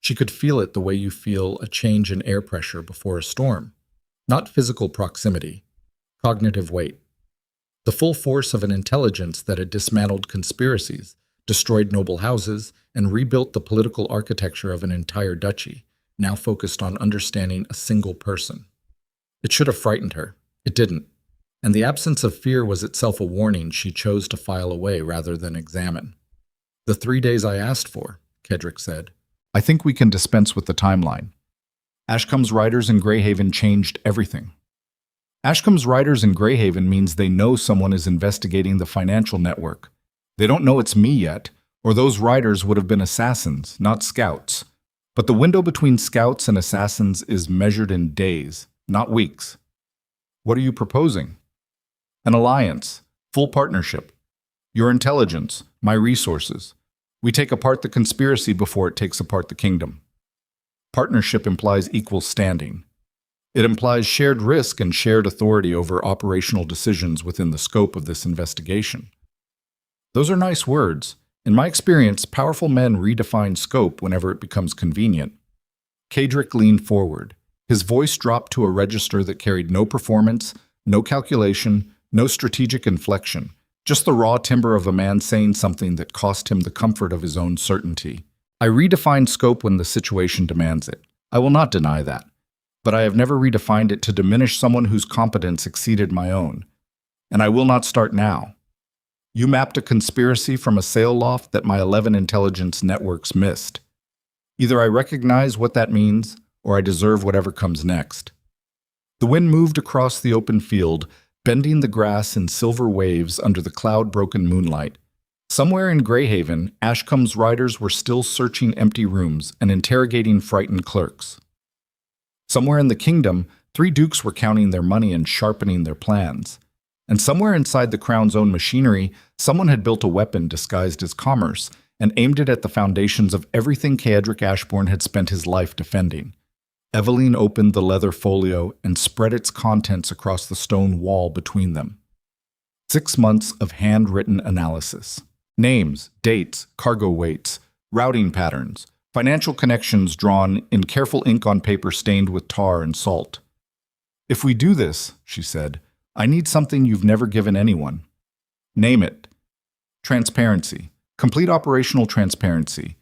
Speaker 1: She could feel it the way you feel a change in air pressure before a storm. Not physical proximity, cognitive weight. The full force of an intelligence that had dismantled conspiracies, destroyed noble houses, and rebuilt the political architecture of an entire duchy, now focused on understanding a single person. It should have frightened her. It didn't. And the absence of fear was itself a warning she chose to file away rather than examine. The 3 days I asked for, Cedric said. I think we can dispense with the timeline. Ashcombe's riders in Greyhaven changed everything. Ashcombe's riders in Greyhaven means they know someone is investigating the financial network. They don't know it's me yet, or those riders would have been assassins, not scouts. But the window between scouts and assassins is measured in days, not weeks. What are you proposing? An alliance, full partnership. Your intelligence, my resources. We take apart the conspiracy before it takes apart the kingdom. Partnership implies equal standing. It implies shared risk and shared authority over operational decisions within the scope of this investigation. Those are nice words. In my experience, powerful men redefine scope whenever it becomes convenient. Cadric leaned forward. His voice dropped to a register that carried no performance, no calculation, no strategic inflection, just the raw timbre of a man saying something that cost him the comfort of his own certainty. I redefine scope when the situation demands it. I will not deny that. But I have never redefined it to diminish someone whose competence exceeded my own. And I will not start now. You mapped a conspiracy from a sail loft that my 11 intelligence networks missed. Either I recognize what that means, or I deserve whatever comes next. The wind moved across the open field, bending the grass in silver waves under the cloud-broken moonlight. Somewhere in Greyhaven, Ashcombe's riders were still searching empty rooms and interrogating frightened clerks. Somewhere in the kingdom, 3 dukes were counting their money and sharpening their plans. And somewhere inside the crown's own machinery, someone had built a weapon disguised as commerce and aimed it at the foundations of everything Cedric Ashbourne had spent his life defending. Eveline opened the leather folio and spread its contents across the stone wall between them. 6 months of handwritten analysis. Names, dates, cargo weights, routing patterns, financial connections drawn in careful ink on paper stained with tar and salt. "If we do this," she said, "I need something you've never given anyone." "Name it." "Transparency. Complete operational transparency.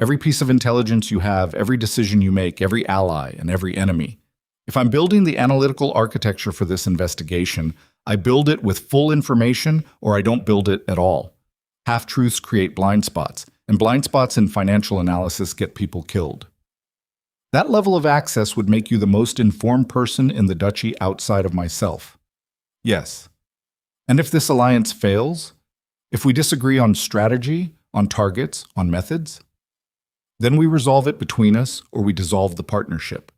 Speaker 1: Every piece of intelligence you have, every decision you make, every ally and every enemy. If I'm building the analytical architecture for this investigation, I build it with full information or I don't build it at all. Half-truths create blind spots, and blind spots in financial analysis get people killed. That level of access would make you the most informed person in the duchy outside of myself." "Yes." "And if this alliance fails? If we disagree on strategy, on targets, on methods? Then we resolve it between us or we dissolve the partnership.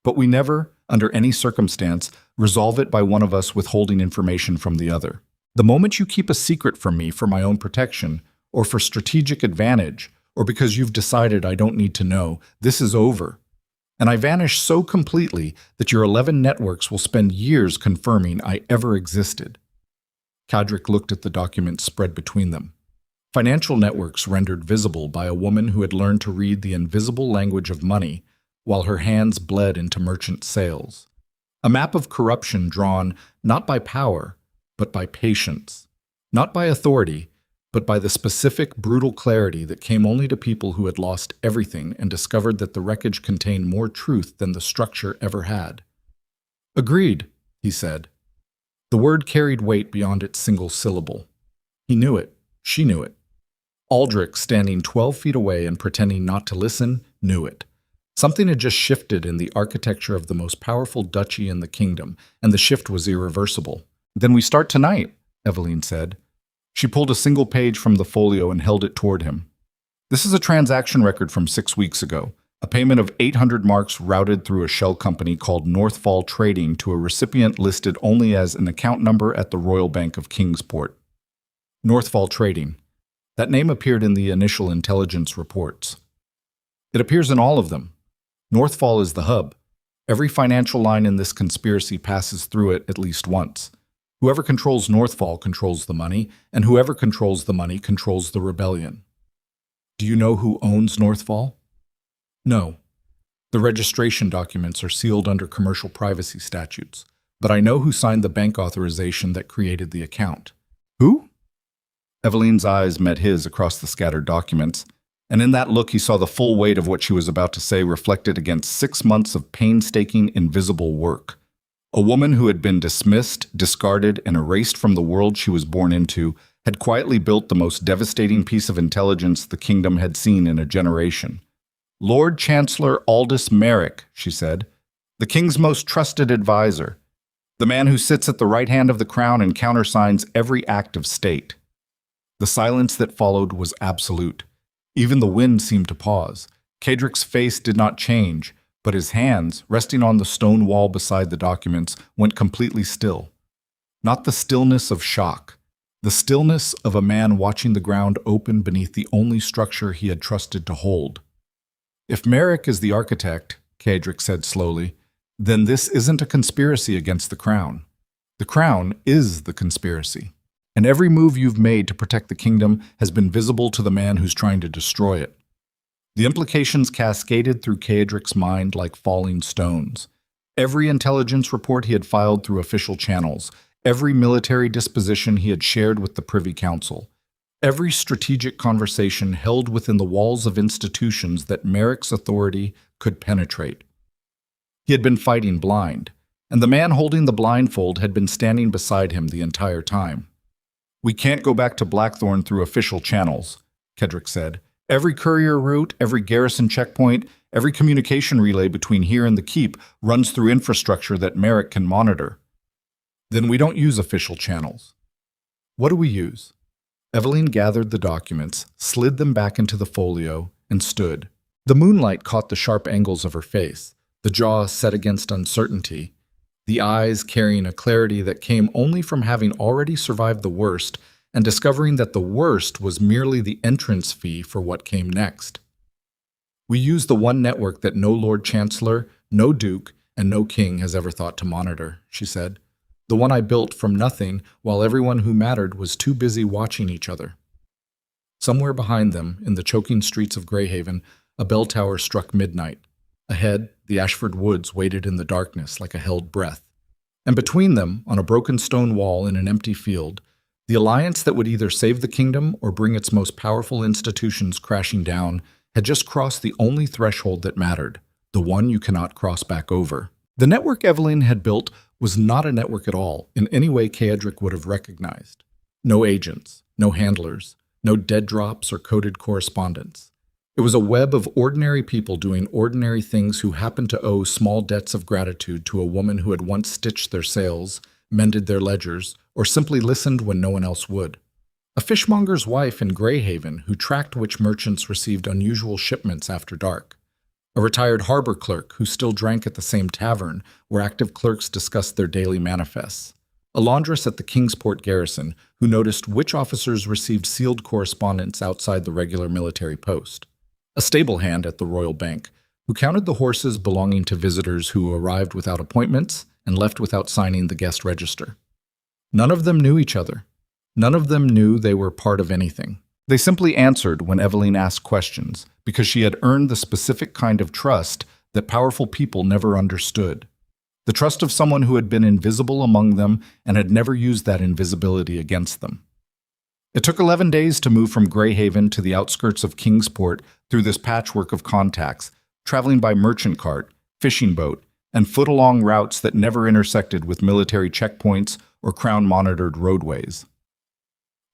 Speaker 1: But we never, under any circumstance, resolve it by one of us withholding information from the other. The moment you keep a secret from me for my own protection, or for strategic advantage, or because you've decided I don't need to know, this is over. And I vanish so completely that your 11 networks will spend years confirming I ever existed." Cedric looked at the documents spread between them. Financial networks rendered visible by a woman who had learned to read the invisible language of money while her hands bled into merchant sales. A map of corruption drawn not by power, but by patience. Not by authority, but by the specific, brutal clarity that came only to people who had lost everything and discovered that the wreckage contained more truth than the structure ever had. "Agreed," he said. The word carried weight beyond its single syllable. He knew it. She knew it. Aldrich, standing 12 feet away and pretending not to listen, knew it. Something had just shifted in the architecture of the most powerful duchy in the kingdom, and the shift was irreversible. "Then we start tonight," Eveline said. She pulled a single page from the folio and held it toward him. "This is a transaction record from 6 weeks ago. A payment of 800 marks routed through a shell company called Northfall Trading to a recipient listed only as an account number at the Royal Bank of Kingsport." Northfall Trading. That name appeared in the initial intelligence reports. It appears in all of them. Northfall is the hub. Every financial line in this conspiracy passes through it at least once. Whoever controls Northfall controls the money, and whoever controls the money controls the rebellion. "Do you know who owns Northfall?" "No. The registration documents are sealed under commercial privacy statutes, but I know who signed the bank authorization that created the account." "Who?" Eveline's eyes met his across the scattered documents, and in that look he saw the full weight of what she was about to say reflected against 6 months of painstaking, invisible work. A woman who had been dismissed, discarded, and erased from the world she was born into had quietly built the most devastating piece of intelligence the kingdom had seen in a generation. "Lord Chancellor Aldous Merrick," she said, "the king's most trusted advisor, the man who sits at the right hand of the crown and countersigns every act of state." The silence that followed was absolute. Even the wind seemed to pause. Cedric's face did not change, but his hands, resting on the stone wall beside the documents, went completely still. Not the stillness of shock, the stillness of a man watching the ground open beneath the only structure he had trusted to hold. "If Merrick is the architect," Cedric said slowly, "then this isn't a conspiracy against the crown. The crown is the conspiracy. And every move you've made to protect the kingdom has been visible to the man who's trying to destroy it." The implications cascaded through Cedric's mind like falling stones. Every intelligence report he had filed through official channels, every military disposition he had shared with the Privy Council, every strategic conversation held within the walls of institutions that Merrick's authority could penetrate. He had been fighting blind, and the man holding the blindfold had been standing beside him the entire time. "We can't go back to Blackthorn through official channels," Cedric said. "Every courier route, every garrison checkpoint, every communication relay between here and the keep runs through infrastructure that Merrick can monitor." "Then we don't use official channels." "What do we use?" Eveline gathered the documents, slid them back into the folio, and stood. The moonlight caught the sharp angles of her face, the jaw set against uncertainty, the eyes carrying a clarity that came only from having already survived the worst and discovering that the worst was merely the entrance fee for what came next. We use the one network that no Lord Chancellor, no Duke, and no King has ever thought to monitor, she said. The one I built from nothing while everyone who mattered was too busy watching each other. Somewhere behind them, in the choking streets of Greyhaven, a bell tower struck midnight. Ahead, the Ashford Woods waited in the darkness like a held breath. And between them, on a broken stone wall in an empty field, the alliance that would either save the kingdom or bring its most powerful institutions crashing down had just crossed the only threshold that mattered, the one you cannot cross back over. The network Evelyn had built was not a network at all, in any way Kaedric would have recognized. No agents, no handlers, no dead drops or coded correspondence. It was a web of ordinary people doing ordinary things who happened to owe small debts of gratitude to a woman who had once stitched their sails, mended their ledgers, or simply listened when no one else would. A fishmonger's wife in Greyhaven who tracked which merchants received unusual shipments after dark. A retired harbor clerk who still drank at the same tavern where active clerks discussed their daily manifests. A laundress at the Kingsport garrison who noticed which officers received sealed correspondence outside the regular military post. A stable hand at the Royal Bank who counted the horses belonging to visitors who arrived without appointments and left without signing the guest register. None of them knew each other. None of them knew they were part of anything. They simply answered when Evelyn asked questions because she had earned the specific kind of trust that powerful people never understood. The trust of someone who had been invisible among them and had never used that invisibility against them. It took 11 days to move from Greyhaven to the outskirts of Kingsport through this patchwork of contacts, traveling by merchant cart, fishing boat, and foot-along routes that never intersected with military checkpoints or crown-monitored roadways.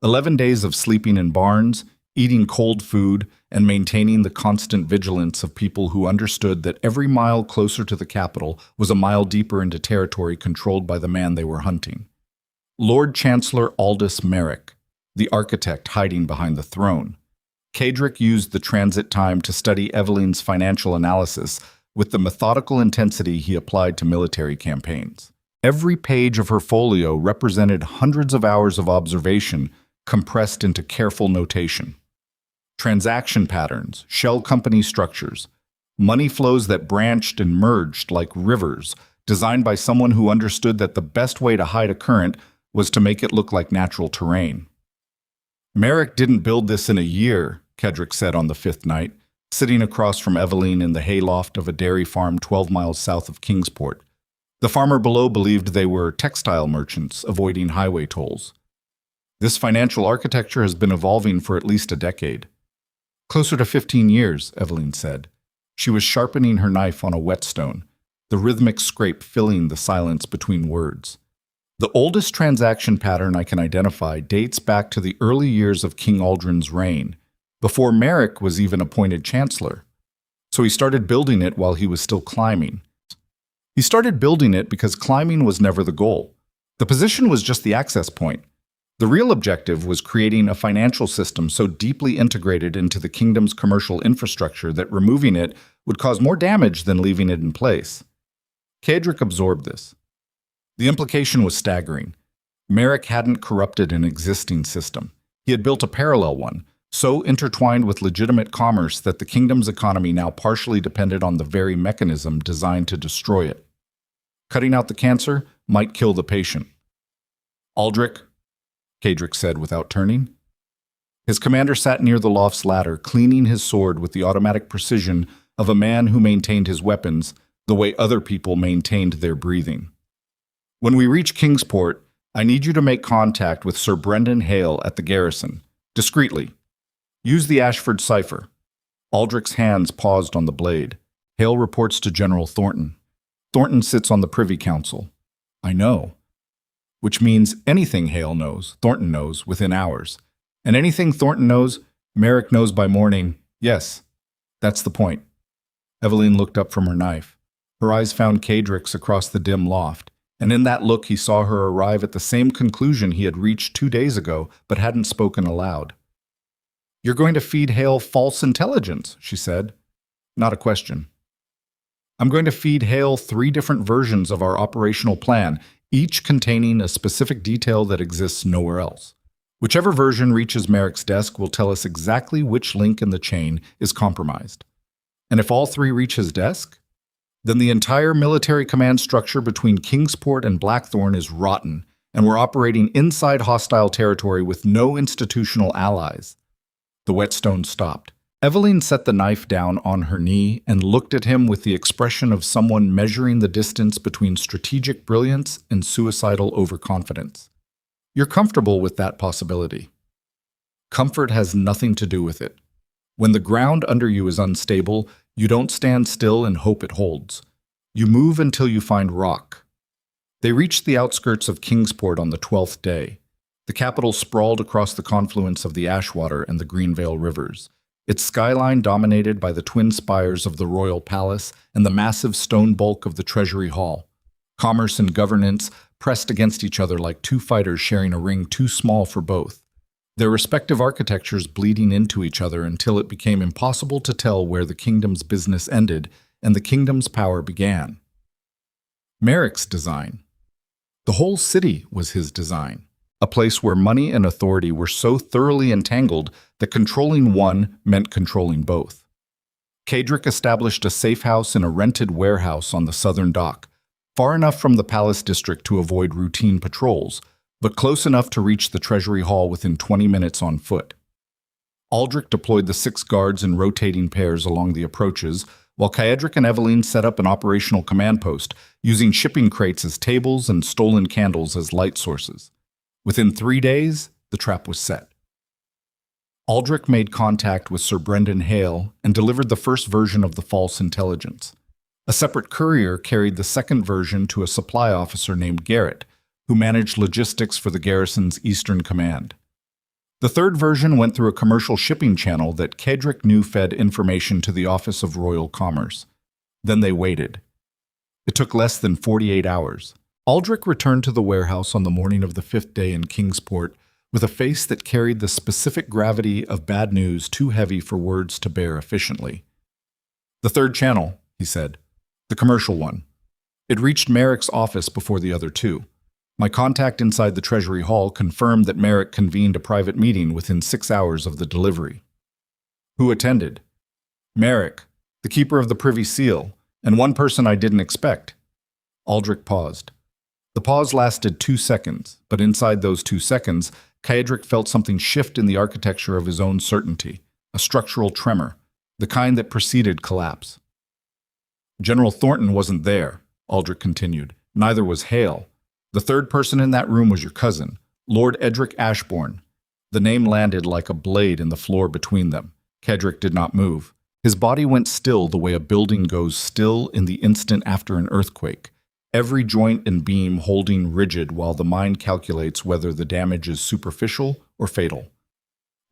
Speaker 1: 11 days of sleeping in barns, eating cold food, and maintaining the constant vigilance of people who understood that every mile closer to the capital was a mile deeper into territory controlled by the man they were hunting. Lord Chancellor Aldous Merrick, the architect hiding behind the throne. Kaedric used the transit time to study Evelyn's financial analysis with the methodical intensity he applied to military campaigns. Every page of her folio represented hundreds of hours of observation compressed into careful notation. Transaction patterns, shell company structures, money flows that branched and merged like rivers, designed by someone who understood that the best way to hide a current was to make it look like natural terrain. Merrick didn't build this in a year, Kaedric said on the fifth night, sitting across from Evelyn in the hayloft of a dairy farm 12 miles south of Kingsport. The farmer below believed they were textile merchants avoiding highway tolls. This financial architecture has been evolving for at least a decade. Closer to 15 years, Evelyn said. She was sharpening her knife on a whetstone, the rhythmic scrape filling the silence between words. The oldest transaction pattern I can identify dates back to the early years of King Aldrin's reign, before Merrick was even appointed chancellor. So he started building it while he was still climbing. He started building it because climbing was never the goal. The position was just the access point. The real objective was creating a financial system so deeply integrated into the kingdom's commercial infrastructure that removing it would cause more damage than leaving it in place. Kaedric absorbed this. The implication was staggering. Merrick hadn't corrupted an existing system. He had built a parallel one, so intertwined with legitimate commerce that the kingdom's economy now partially depended on the very mechanism designed to destroy it. Cutting out the cancer might kill the patient. Aldrich, Kaedric said without turning. His commander sat near the loft's ladder, cleaning his sword with the automatic precision of a man who maintained his weapons the way other people maintained their breathing. When we reach Kingsport, I need you to make contact with Sir Brendan Hale at the garrison, discreetly. Use the Ashford cipher. Aldrich's hands paused on the blade. Hale reports to General Thornton. Thornton sits on the Privy Council. I know. Which means anything Hale knows, Thornton knows within hours. And anything Thornton knows, Merrick knows by morning. Yes, that's the point. Evelyn looked up from her knife. Her eyes found Kaedric's across the dim loft, and in that look he saw her arrive at the same conclusion he had reached 2 days ago but hadn't spoken aloud. You're going to feed Hale false intelligence, she said. Not a question. I'm going to feed Hale 3 different versions of our operational plan, each containing a specific detail that exists nowhere else. Whichever version reaches Merrick's desk will tell us exactly which link in the chain is compromised. And if all 3 reach his desk, then the entire military command structure between Kingsport and Blackthorn is rotten, and we're operating inside hostile territory with no institutional allies. The whetstone stopped. Eveline set the knife down on her knee and looked at him with the expression of someone measuring the distance between strategic brilliance and suicidal overconfidence. You're comfortable with that possibility. Comfort has nothing to do with it. When the ground under you is unstable, you don't stand still and hope it holds. You move until you find rock. They reached the outskirts of Kingsport on the 12th day. The capital sprawled across the confluence of the Ashwater and the Greenvale rivers, its skyline dominated by the twin spires of the royal palace and the massive stone bulk of the Treasury Hall. Commerce and governance pressed against each other like 2 fighters sharing a ring too small for both, their respective architectures bleeding into each other until it became impossible to tell where the kingdom's business ended and the kingdom's power began. Merrick's design. The whole city was his design. A place where money and authority were so thoroughly entangled that controlling one meant controlling both. Kadrick established a safe house in a rented warehouse on the southern dock, far enough from the palace district to avoid routine patrols, but close enough to reach the Treasury Hall within 20 minutes on foot. Aldrich deployed the 6 guards in rotating pairs along the approaches, while Kaedric and Eveline set up an operational command post, using shipping crates as tables and stolen candles as light sources. Within 3 days, the trap was set. Aldrich made contact with Sir Brendan Hale and delivered the first version of the false intelligence. A separate courier carried the second version to a supply officer named Garrett, who managed logistics for the garrison's Eastern Command. The third version went through a commercial shipping channel that Kadrick knew fed information to the Office of Royal Commerce. Then they waited. It took less than 48 hours. Aldrich returned to the warehouse on the morning of the 5th day in Kingsport with a face that carried the specific gravity of bad news too heavy for words to bear efficiently. "The third channel," he said. "The commercial one. It reached Merrick's office before the other 2. My contact inside the Treasury Hall confirmed that Merrick convened a private meeting within 6 hours of the delivery." "Who attended?" "Merrick, the keeper of the Privy Seal, and one person I didn't expect." Aldrich paused. The pause lasted 2 seconds, but inside those 2 seconds, Kaedric felt something shift in the architecture of his own certainty, a structural tremor, the kind that preceded collapse. "General Thornton wasn't there," Aldrich continued. "Neither was Hale. The third person in that room was your cousin, Lord Edric Ashbourne." The name landed like a blade in the floor between them. Kaedric did not move. His body went still the way a building goes still in the instant after an earthquake, every joint and beam holding rigid while the mind calculates whether the damage is superficial or fatal.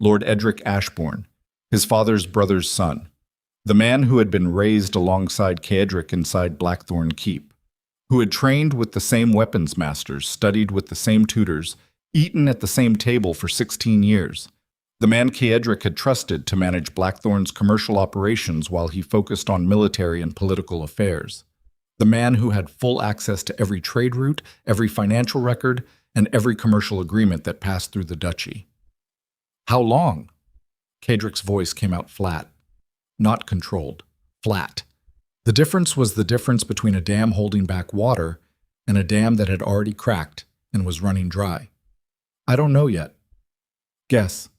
Speaker 1: Lord Edric Ashbourne, his father's brother's son, the man who had been raised alongside Kaedric inside Blackthorn Keep, who had trained with the same weapons masters, studied with the same tutors, eaten at the same table for 16 years. The man Kaedric had trusted to manage Blackthorn's commercial operations while he focused on military and political affairs. The man who had full access to every trade route, every financial record, and every commercial agreement that passed through the duchy. "How long?" Kaedric's voice came out flat. Not controlled. Flat. The difference was the difference between a dam holding back water and a dam that had already cracked and was running dry. "I don't know yet." "Guess."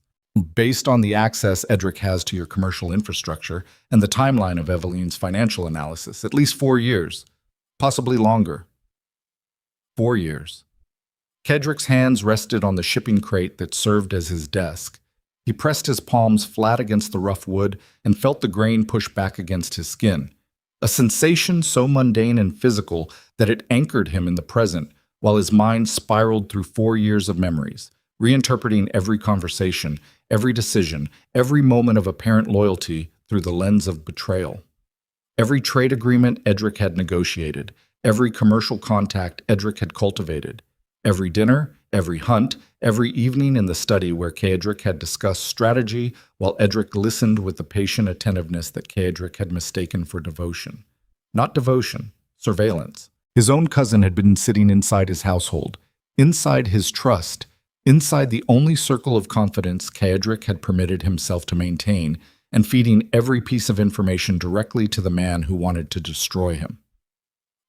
Speaker 1: "Based on the access Edric has to your commercial infrastructure and the timeline of Eveline's financial analysis, at least 4 years. Possibly longer." 4 years. Kaedric's hands rested on the shipping crate that served as his desk. He pressed his palms flat against the rough wood and felt the grain push back against his skin, a sensation so mundane and physical that it anchored him in the present while his mind spiraled through 4 years of memories, reinterpreting every conversation, every decision, every moment of apparent loyalty through the lens of betrayal. Every trade agreement Edric had negotiated, every commercial contact Edric had cultivated, every dinner, every hunt, every evening in the study where Kaedric had discussed strategy while Edric listened with the patient attentiveness that Kaedric had mistaken for devotion. Not devotion, surveillance. His own cousin had been sitting inside his household, inside his trust, inside the only circle of confidence Kaedric had permitted himself to maintain, and feeding every piece of information directly to the man who wanted to destroy him.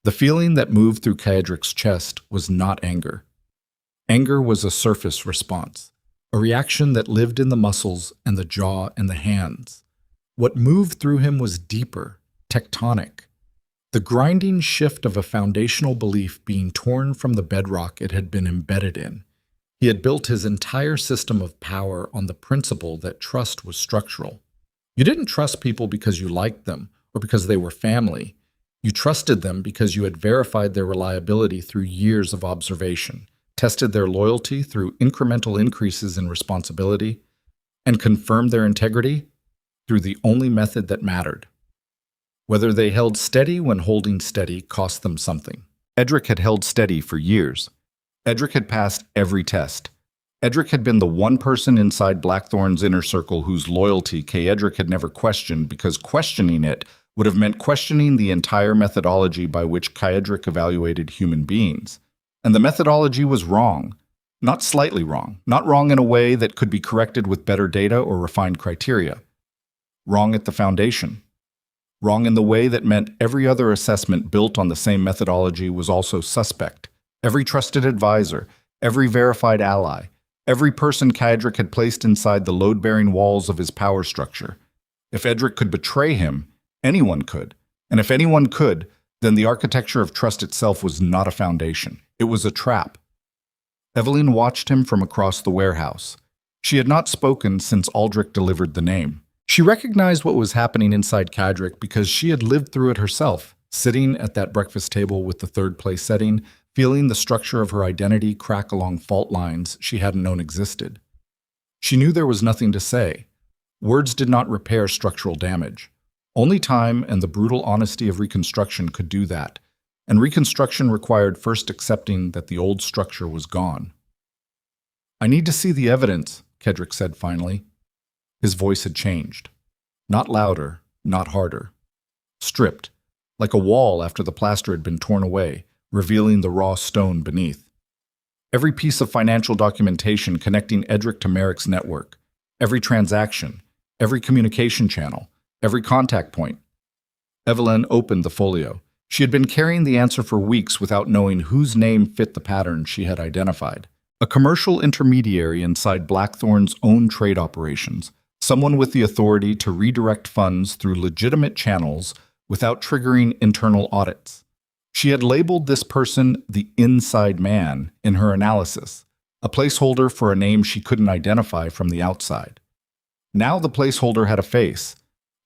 Speaker 1: The feeling that moved through Kaedric's chest was not anger. Anger was a surface response, a reaction that lived in the muscles and the jaw and the hands. What moved through him was deeper, tectonic. The grinding shift of a foundational belief being torn from the bedrock it had been embedded in. He had built his entire system of power on the principle that trust was structural. You didn't trust people because you liked them or because they were family. You trusted them because you had verified their reliability through years of observation, tested their loyalty through incremental increases in responsibility, and confirmed their integrity through the only method that mattered. Whether they held steady when holding steady cost them something. Edric had held steady for years. Edric had passed every test. Edric had been the one person inside Blackthorn's inner circle whose loyalty Kaedric had never questioned, because questioning it would have meant questioning the entire methodology by which Kaedric evaluated human beings. And the methodology was wrong. Not slightly wrong. Not wrong in a way that could be corrected with better data or refined criteria. Wrong at the foundation. Wrong in the way that meant every other assessment built on the same methodology was also suspect. Every trusted advisor, every verified ally, every person Kaedric had placed inside the load-bearing walls of his power structure. If Edric could betray him, anyone could. And if anyone could, then the architecture of trust itself was not a foundation. It was a trap. Evelyn watched him from across the warehouse. She had not spoken since Aldrich delivered the name. She recognized what was happening inside Kaedric because she had lived through it herself, sitting at that breakfast table with the third-place setting, feeling the structure of her identity crack along fault lines she hadn't known existed. She knew there was nothing to say. Words did not repair structural damage. Only time and the brutal honesty of reconstruction could do that, and reconstruction required first accepting that the old structure was gone. "I need to see the evidence," Kaedric said finally. His voice had changed. Not louder, not harder. Stripped, like a wall after the plaster had been torn away, revealing the raw stone beneath. Every piece of financial documentation connecting Edric to Merrick's network, every transaction, every communication channel, every contact point. Evelyn opened the folio. She had been carrying the answer for weeks without knowing whose name fit the pattern she had identified. A commercial intermediary inside Blackthorn's own trade operations, someone with the authority to redirect funds through legitimate channels without triggering internal audits. She had labeled this person the inside man in her analysis, a placeholder for a name she couldn't identify from the outside. Now the placeholder had a face,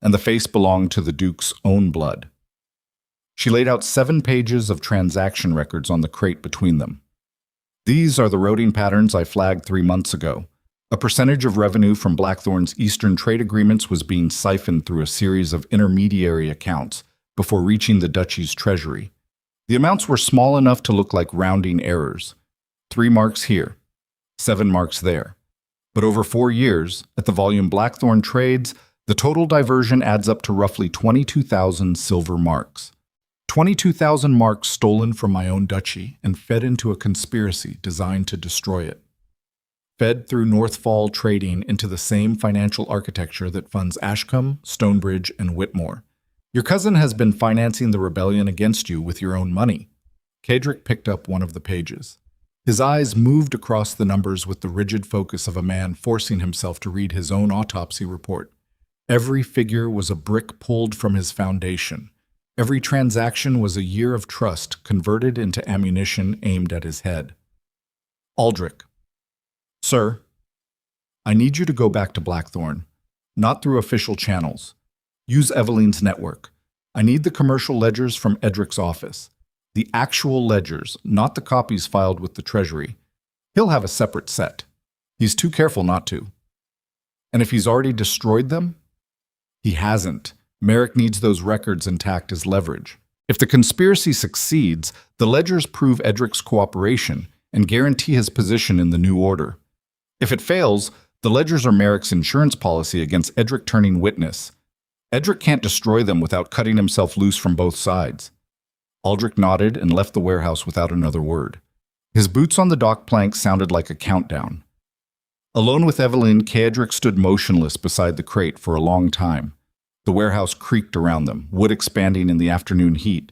Speaker 1: and the face belonged to the Duke's own blood. She laid out 7 pages of transaction records on the crate between them. "These are the routing patterns I flagged 3 months ago. A percentage of revenue from Blackthorn's Eastern trade agreements was being siphoned through a series of intermediary accounts before reaching the Duchy's treasury. The amounts were small enough to look like rounding errors. 3 marks here, 7 marks there. But over 4 years, at the volume Blackthorn trades, the total diversion adds up to roughly 22,000 silver marks. 22,000 marks stolen from my own duchy and fed into a conspiracy designed to destroy it. Fed through Northfall trading into the same financial architecture that funds Ashcombe, Stonebridge, and Whitmore. Your cousin has been financing the rebellion against you with your own money." Kaedric picked up one of the pages. His eyes moved across the numbers with the rigid focus of a man forcing himself to read his own autopsy report. Every figure was a brick pulled from his foundation. Every transaction was a year of trust converted into ammunition aimed at his head. "Aldrich. Sir, I need you to go back to Blackthorn, not through official channels. Use Evelyn's network. I need the commercial ledgers from Edric's office. The actual ledgers, not the copies filed with the Treasury. He'll have a separate set. He's too careful not to. And if he's already destroyed them? He hasn't. Merrick needs those records intact as leverage. If the conspiracy succeeds, the ledgers prove Edric's cooperation and guarantee his position in the new order. If it fails, the ledgers are Merrick's insurance policy against Edric turning witness. Edric can't destroy them without cutting himself loose from both sides. Aldrich nodded and left the warehouse without another word. His boots on the dock plank sounded like a countdown. Alone with Evelyn, Kaedric stood motionless beside the crate for a long time. The warehouse creaked around them, wood expanding in the afternoon heat.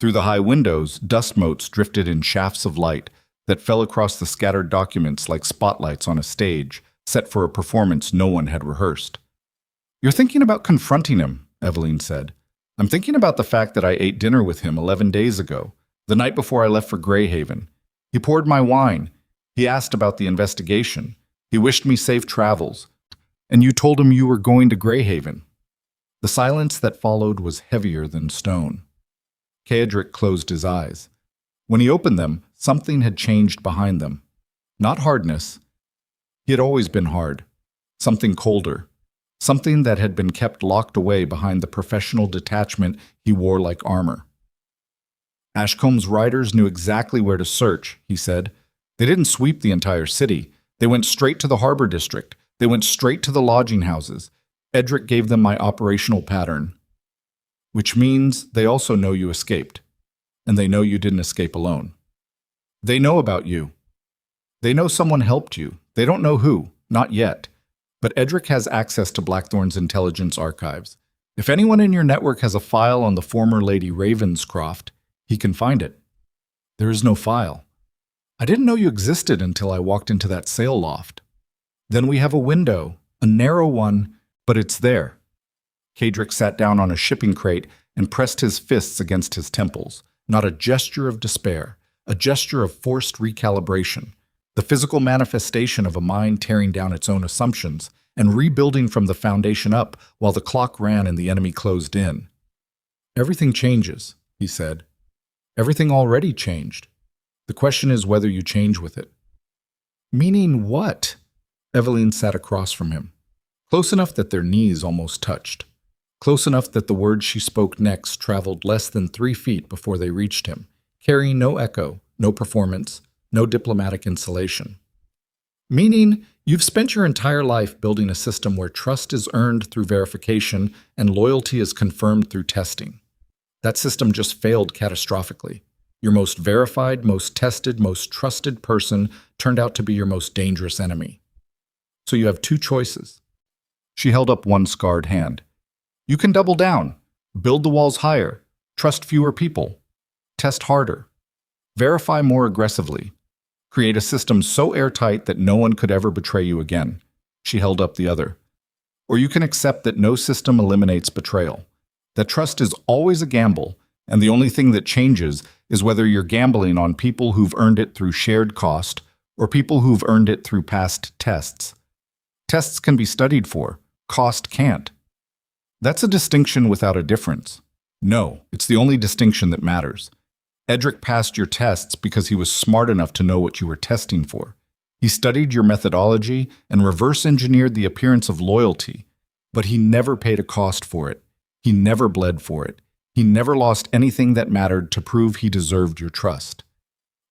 Speaker 1: Through the high windows, dust motes drifted in shafts of light that fell across the scattered documents like spotlights on a stage, set for a performance no one had rehearsed. "You're thinking about confronting him," Evelyn said. "I'm thinking about the fact that I ate dinner with him 11 days ago, the night before I left for Greyhaven. He poured my wine. He asked about the investigation. He wished me safe travels. And you told him you were going to Greyhaven." The silence that followed was heavier than stone. Kaedric closed his eyes. When he opened them, something had changed behind them. Not hardness. He had always been hard. Something colder. Something that had been kept locked away behind the professional detachment he wore like armor. "Ashcomb's riders knew exactly where to search," he said. "They didn't sweep the entire city. They went straight to the harbor district. They went straight to the lodging houses. Edric gave them my operational pattern." "Which means they also know you escaped. And they know you didn't escape alone. They know about you. They know someone helped you. They don't know who, not yet. But Edric has access to Blackthorn's intelligence archives. If anyone in your network has a file on the former Lady Ravenscroft, he can find it." "There is no file. I didn't know you existed until I walked into that sail loft." "Then we have a window, a narrow one, but it's there." Kaedric sat down on a shipping crate and pressed his fists against his temples. Not a gesture of despair, a gesture of forced recalibration, the physical manifestation of a mind tearing down its own assumptions and rebuilding from the foundation up while the clock ran and the enemy closed in. "Everything changes," he said. "Everything already changed. The question is whether you change with it." "Meaning what?" Evelyn sat across from him, close enough that their knees almost touched, close enough that the words she spoke next traveled less than 3 feet before they reached him, carrying no echo, no performance, no diplomatic insulation. "Meaning, you've spent your entire life building a system where trust is earned through verification and loyalty is confirmed through testing. That system just failed catastrophically. Your most verified, most tested, most trusted person turned out to be your most dangerous enemy. So you have 2 choices." She held up one scarred hand. "You can double down, build the walls higher, trust fewer people, test harder, verify more aggressively, create a system so airtight that no one could ever betray you again." She held up the other. "Or you can accept that no system eliminates betrayal, that trust is always a gamble, and the only thing that changes is whether you're gambling on people who've earned it through shared cost or people who've earned it through past tests. Tests can be studied for, cost can't. That's a distinction without a difference. No, it's the only distinction that matters. Edric passed your tests because he was smart enough to know what you were testing for. He studied your methodology and reverse-engineered the appearance of loyalty, but he never paid a cost for it. He never bled for it. He never lost anything that mattered to prove he deserved your trust."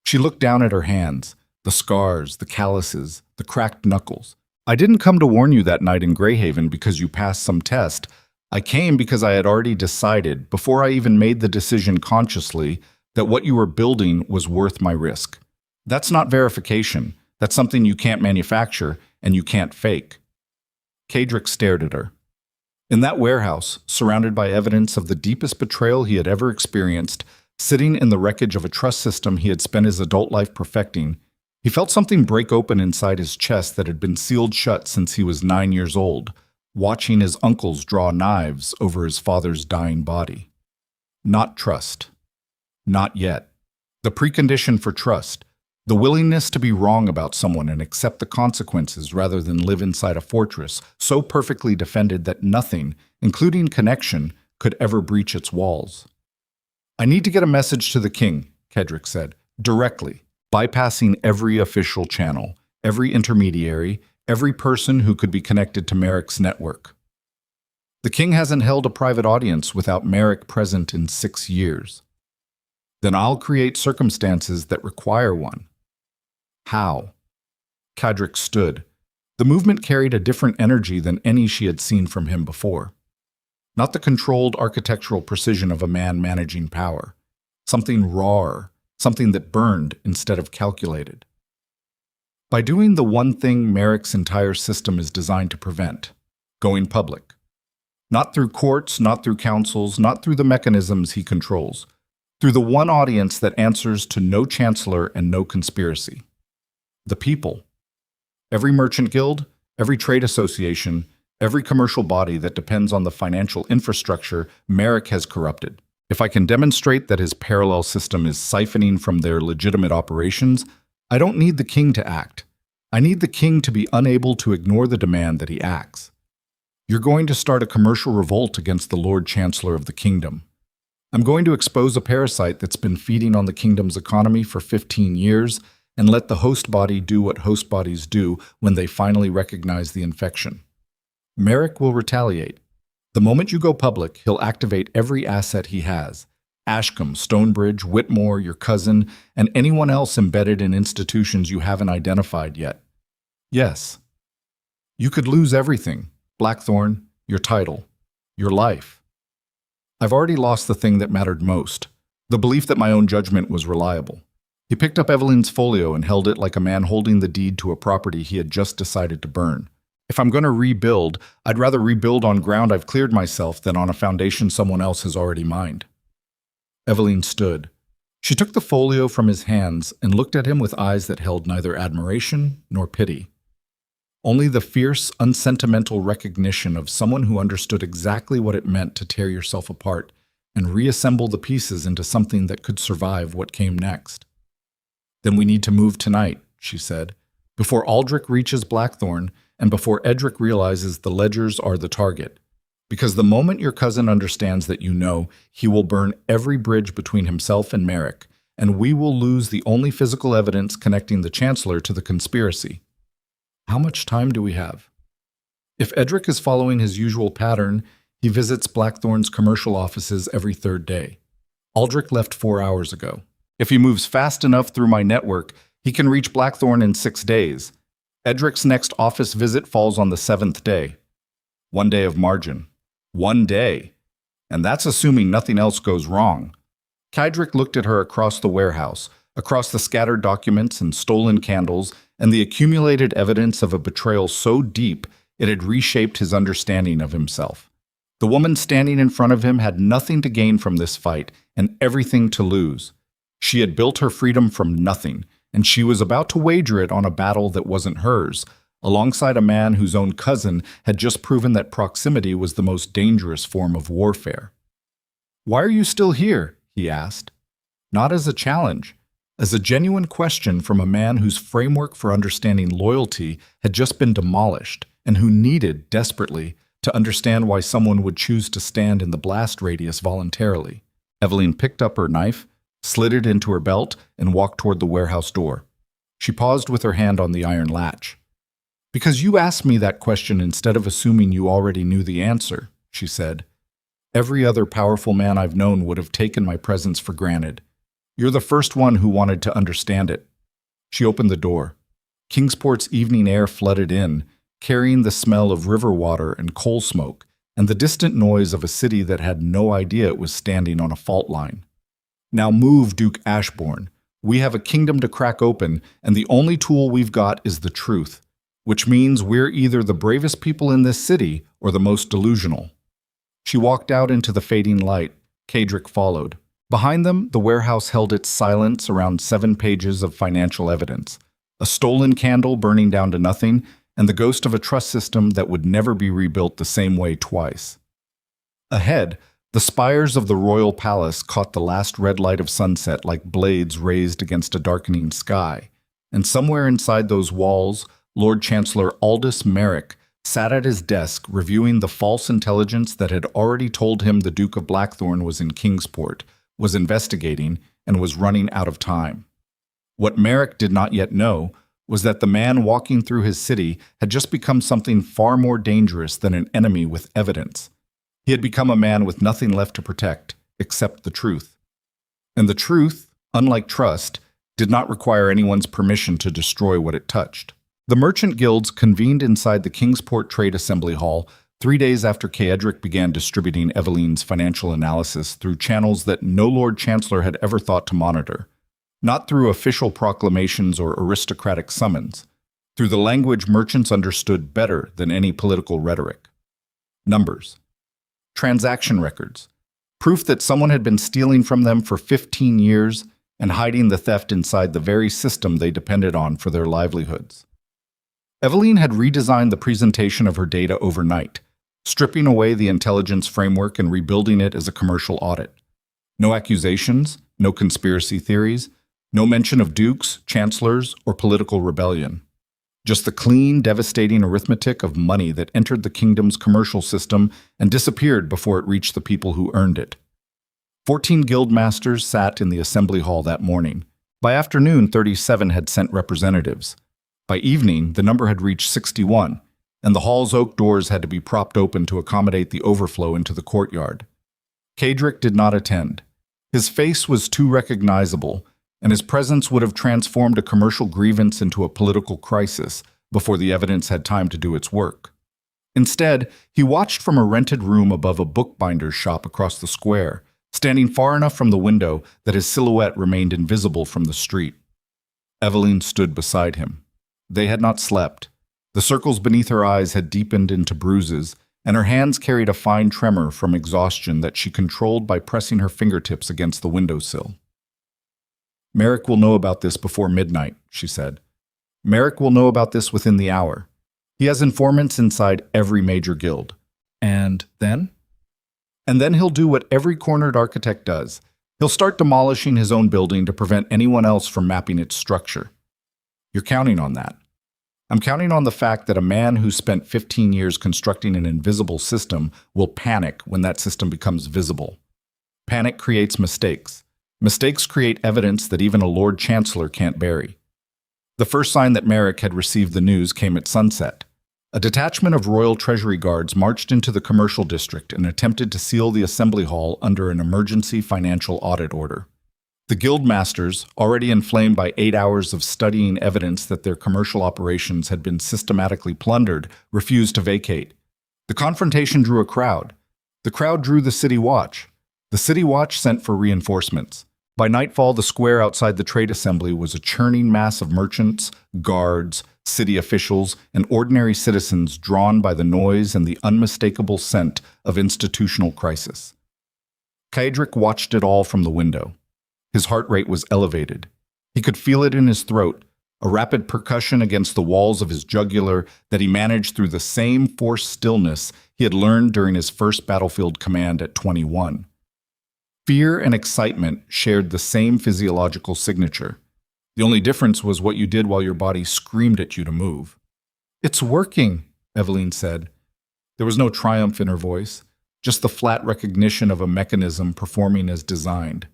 Speaker 1: She looked down at her hands, the scars, the calluses, the cracked knuckles. "I didn't come to warn you that night in Greyhaven because you passed some test. I came because I had already decided, before I even made the decision consciously, that what you were building was worth my risk. That's not verification. That's something you can't manufacture and you can't fake." Kaedric stared at her. In that warehouse, surrounded by evidence of the deepest betrayal he had ever experienced, sitting in the wreckage of a trust system he had spent his adult life perfecting, he felt something break open inside his chest that had been sealed shut since he was 9 years old, watching his uncles draw knives over his father's dying body. Not trust. Not yet. The precondition for trust, the willingness to be wrong about someone and accept the consequences rather than live inside a fortress so perfectly defended that nothing, including connection, could ever breach its walls. "I need to get a message to the king," Kaedric said, directly, bypassing every official channel, every intermediary, every person who could be connected to Merrick's network. "The king hasn't held a private audience without Merrick present in 6 years. Then I'll create circumstances that require one." "How?" Kaedric stood. The movement carried a different energy than any she had seen from him before. not the controlled architectural precision of a man managing power. Something rawer, something that burned instead of calculated. By doing the one thing Merrick's entire system is designed to prevent, going public. Not through courts, not through councils, not through the mechanisms he controls, through the one audience that answers to no chancellor and no conspiracy. The people. Every merchant guild, every trade association, every commercial body that depends on the financial infrastructure Merrick has corrupted. If I can demonstrate that his parallel system is siphoning from their legitimate operations, I don't need the king to act. I need the king to be unable to ignore the demand that he acts. You're going to start a commercial revolt against the Lord Chancellor of the kingdom. I'm going to expose a parasite that's been feeding on the kingdom's economy for 15 years and let the host body do what host bodies do when they finally recognize the infection. Merrick will retaliate. The moment you go public, he'll activate every asset he has. Ashcombe, Stonebridge, Whitmore, your cousin, and anyone else embedded in institutions you haven't identified yet. Yes. You could lose everything. Blackthorn, your title, your life. I've already lost the thing that mattered most, the belief that my own judgment was reliable. He picked up Evelyn's folio and held it like a man holding the deed to a property he had just decided to burn. If I'm going to rebuild, I'd rather rebuild on ground I've cleared myself than on a foundation someone else has already mined. Evelyn stood. She took the folio from his hands and looked at him with eyes that held neither admiration nor pity. Only the fierce, unsentimental recognition of someone who understood exactly what it meant to tear yourself apart and reassemble the pieces into something that could survive what came next. Then we need to move tonight, she said, before Aldrich reaches Blackthorn and before Edric realizes the ledgers are the target. Because the moment your cousin understands that you know, he will burn every bridge between himself and Merrick, and we will lose the only physical evidence connecting the Chancellor to the conspiracy. How much time do we have? If Edric is following his usual pattern, he visits Blackthorn's commercial offices every third day. Aldrich left 4 hours ago. If he moves fast enough through my network, he can reach Blackthorn in 6 days. Edric's next office visit falls on the 7th day. 1 day of margin. 1 day. And that's assuming nothing else goes wrong. Kydrick looked at her across the warehouse, across the scattered documents and stolen candles, and the accumulated evidence of a betrayal so deep it had reshaped his understanding of himself. The woman standing in front of him had nothing to gain from this fight and everything to lose. She had built her freedom from nothing, and she was about to wager it on a battle that wasn't hers, alongside a man whose own cousin had just proven that proximity was the most dangerous form of warfare. "Why are you still here?" he asked. Not as a challenge, as a genuine question from a man whose framework for understanding loyalty had just been demolished and who needed, desperately, to understand why someone would choose to stand in the blast radius voluntarily. Evelyn picked up her knife, slid it into her belt, and walked toward the warehouse door. She paused with her hand on the iron latch. "Because you asked me that question instead of assuming you already knew the answer," she said. "Every other powerful man I've known would have taken my presence for granted. You're the first one who wanted to understand it." She opened the door. Kingsport's evening air flooded in, carrying the smell of river water and coal smoke, and the distant noise of a city that had no idea it was standing on a fault line. "Now move, Duke Ashbourne. We have a kingdom to crack open, and the only tool we've got is the truth, which means we're either the bravest people in this city or the most delusional." She walked out into the fading light. Kadrick followed. Behind them, the warehouse held its silence around 7 pages of financial evidence, a stolen candle burning down to nothing, and the ghost of a trust system that would never be rebuilt the same way twice. Ahead, the spires of the royal palace caught the last red light of sunset like blades raised against a darkening sky, and somewhere inside those walls, Lord Chancellor Aldous Merrick sat at his desk reviewing the false intelligence that had already told him the Duke of Blackthorn was in Kingsport, was investigating, and was running out of time. What Merrick did not yet know was that the man walking through his city had just become something far more dangerous than an enemy with evidence. He had become a man with nothing left to protect except the truth. And the truth, unlike trust, did not require anyone's permission to destroy what it touched. The merchant guilds convened inside the Kingsport Trade Assembly Hall 3 days after Kaedric began distributing Eveline's financial analysis through channels that no Lord Chancellor had ever thought to monitor, not through official proclamations or aristocratic summons, through the language merchants understood better than any political rhetoric. Numbers. Transaction records. Proof that someone had been stealing from them for 15 years and hiding the theft inside the very system they depended on for their livelihoods. Eveline had redesigned the presentation of her data overnight, stripping away the intelligence framework and rebuilding it as a commercial audit. No accusations, no conspiracy theories, no mention of dukes, chancellors, or political rebellion. Just the clean, devastating arithmetic of money that entered the kingdom's commercial system and disappeared before it reached the people who earned it. 14 guild masters sat in the assembly hall that morning. By afternoon, 37 had sent representatives. By evening, the number had reached 61, and the hall's oak doors had to be propped open to accommodate the overflow into the courtyard. Kaedric did not attend. His face was too recognizable, and his presence would have transformed a commercial grievance into a political crisis before the evidence had time to do its work. Instead, he watched from a rented room above a bookbinder's shop across the square, standing far enough from the window that his silhouette remained invisible from the street. Eveline stood beside him. They had not slept. The circles beneath her eyes had deepened into bruises, and her hands carried a fine tremor from exhaustion that she controlled by pressing her fingertips against the windowsill. "Merrick will know about this before midnight," she said. "Merrick will know about this within the hour. He has informants inside every major guild. And then? And then he'll do what every cornered architect does. He'll start demolishing his own building to prevent anyone else from mapping its structure. You're counting on that. I'm counting on the fact that a man who spent 15 years constructing an invisible system will panic when that system becomes visible. Panic creates mistakes. Mistakes create evidence that even a Lord Chancellor can't bury." The first sign that Merrick had received the news came at sunset. A detachment of Royal Treasury Guards marched into the commercial district and attempted to seal the assembly hall under an emergency financial audit order. The guild masters, already inflamed by 8 hours of studying evidence that their commercial operations had been systematically plundered, refused to vacate. The confrontation drew a crowd. The crowd drew the City Watch. The City Watch sent for reinforcements. By nightfall, the square outside the trade assembly was a churning mass of merchants, guards, city officials, and ordinary citizens drawn by the noise and the unmistakable scent of institutional crisis. Kaedric watched it all from the window. His heart rate was elevated. He could feel it in his throat, a rapid percussion against the walls of his jugular that he managed through the same forced stillness he had learned during his first battlefield command at 21. Fear and excitement shared the same physiological signature. The only difference was what you did while your body screamed at you to move. "It's working," Eveline said. There was no triumph in her voice, just the flat recognition of a mechanism performing as designed.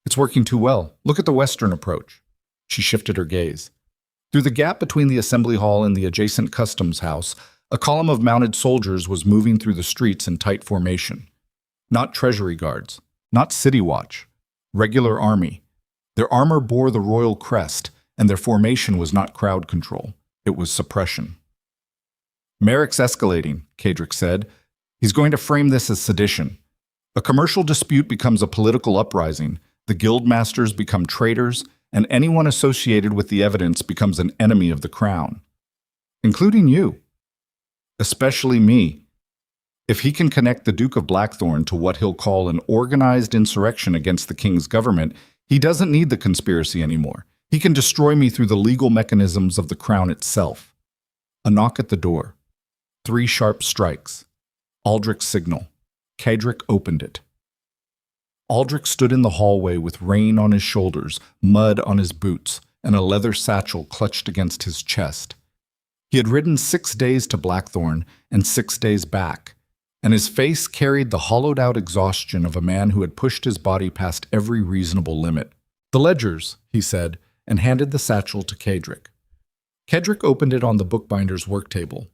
Speaker 1: "It's working too well. Look at the Western approach." She shifted her gaze. Through the gap between the assembly hall and the adjacent customs house, a column of mounted soldiers was moving through the streets in tight formation. Not treasury guards, not city watch, regular army. Their armor bore the royal crest, and their formation was not crowd control. It was suppression. "Merrick's escalating," Kaedric said. "He's going to frame this as sedition. A commercial dispute becomes a political uprising. The guild masters become traitors, and anyone associated with the evidence becomes an enemy of the crown. Including you. Especially me. If he can connect the Duke of Blackthorn to what he'll call an organized insurrection against the king's government, he doesn't need the conspiracy anymore. He can destroy me through the legal mechanisms of the crown itself." A knock at the door. 3 sharp strikes. Aldrich's signal. Kaedric opened it. Aldrich stood in the hallway with rain on his shoulders, mud on his boots, and a leather satchel clutched against his chest. He had ridden 6 days to Blackthorn and 6 days back, and his face carried the hollowed-out exhaustion of a man who had pushed his body past every reasonable limit. "The ledgers," he said, and handed the satchel to Kaedric. Kaedric opened it on the bookbinder's work table.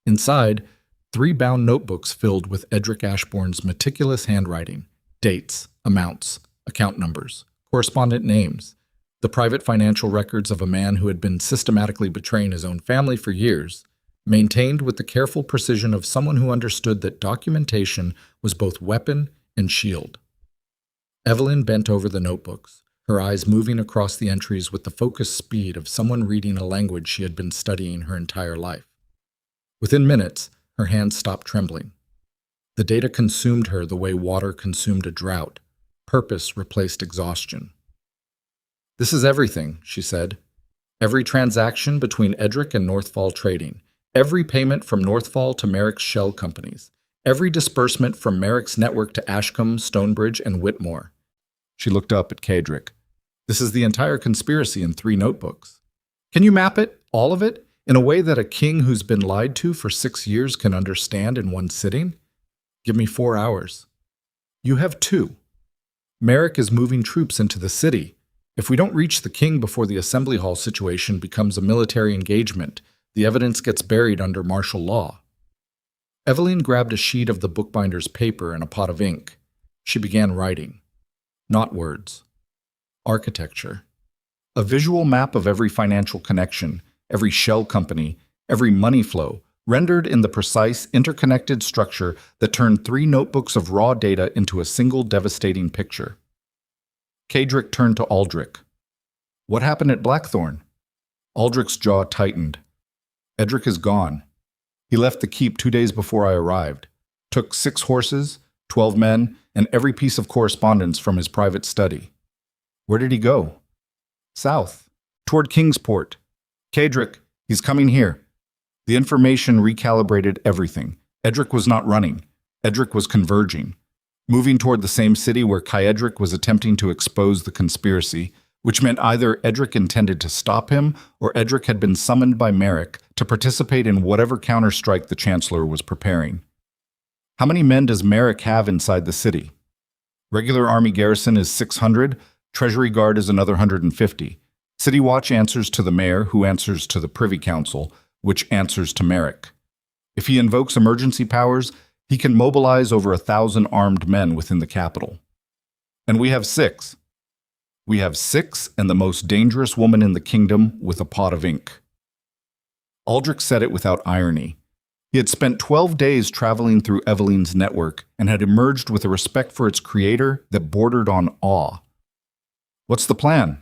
Speaker 1: Inside, 3 bound notebooks filled with Edric Ashbourne's meticulous handwriting, dates, amounts, account numbers, correspondent names, the private financial records of a man who had been systematically betraying his own family for years, maintained with the careful precision of someone who understood that documentation was both weapon and shield. Evelyn bent over the notebooks, her eyes moving across the entries with the focused speed of someone reading a language she had been studying her entire life. Within minutes, her hands stopped trembling. The data consumed her the way water consumed a drought. Purpose replaced exhaustion. "This is everything," she said. "Every transaction between Edric and Northfall Trading. Every payment from Northfall to Merrick's shell companies. Every disbursement from Merrick's network to Ashcombe, Stonebridge, and Whitmore." She looked up at Cadric. "This is the entire conspiracy in 3 notebooks. Can you map it, all of it, in a way that a king who's been lied to for 6 years can understand in one sitting? Give me 4 hours." "You have 2. Merrick is moving troops into the city. If we don't reach the king before the assembly hall situation becomes a military engagement, the evidence gets buried under martial law." Evelyn grabbed a sheet of the bookbinder's paper and a pot of ink. She began writing. Not words. Architecture. A visual map of every financial connection, every shell company, every money flow, rendered in the precise, interconnected structure that turned 3 notebooks of raw data into a single devastating picture. Cadric turned to Aldrich. "What happened at Blackthorn?" Aldrich's jaw tightened. "Edric is gone. He left the keep 2 days before I arrived. Took 6 horses, 12 men, and every piece of correspondence from his private study." "Where did he go?" "South, toward Kingsport. Cadric, he's coming here." The information recalibrated everything. Edric was not running. Edric was converging, moving toward the same city where Caedric was attempting to expose the conspiracy, which meant either Edric intended to stop him or Edric had been summoned by Merrick to participate in whatever counterstrike the Chancellor was preparing. "How many men does Merrick have inside the city?" "Regular army garrison is 600, Treasury Guard is another 150. City Watch answers to the mayor, who answers to the Privy Council, which answers to Merrick. If he invokes emergency powers, he can mobilize over 1,000 armed men within the capital. And we have 6. We have 6 and the most dangerous woman in the kingdom with a pot of ink." Aldrich said it without irony. He had spent 12 days traveling through Evelyn's network and had emerged with a respect for its creator that bordered on awe. "What's the plan?"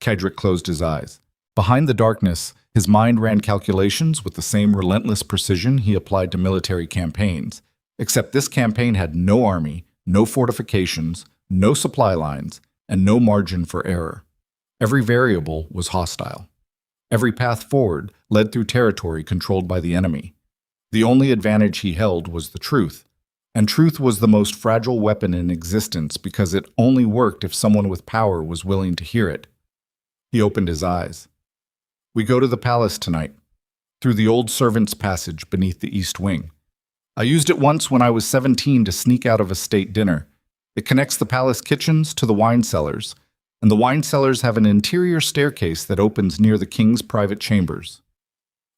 Speaker 1: Cadric closed his eyes. Behind the darkness, his mind ran calculations with the same relentless precision he applied to military campaigns, except this campaign had no army, no fortifications, no supply lines, and no margin for error. Every variable was hostile. Every path forward led through territory controlled by the enemy. The only advantage he held was the truth, and truth was the most fragile weapon in existence because it only worked if someone with power was willing to hear it. He opened his eyes. "We go to the palace tonight, through the old servants' passage beneath the east wing. I used it once when I was 17 to sneak out of a state dinner. It connects the palace kitchens to the wine cellars, and the wine cellars have an interior staircase that opens near the king's private chambers.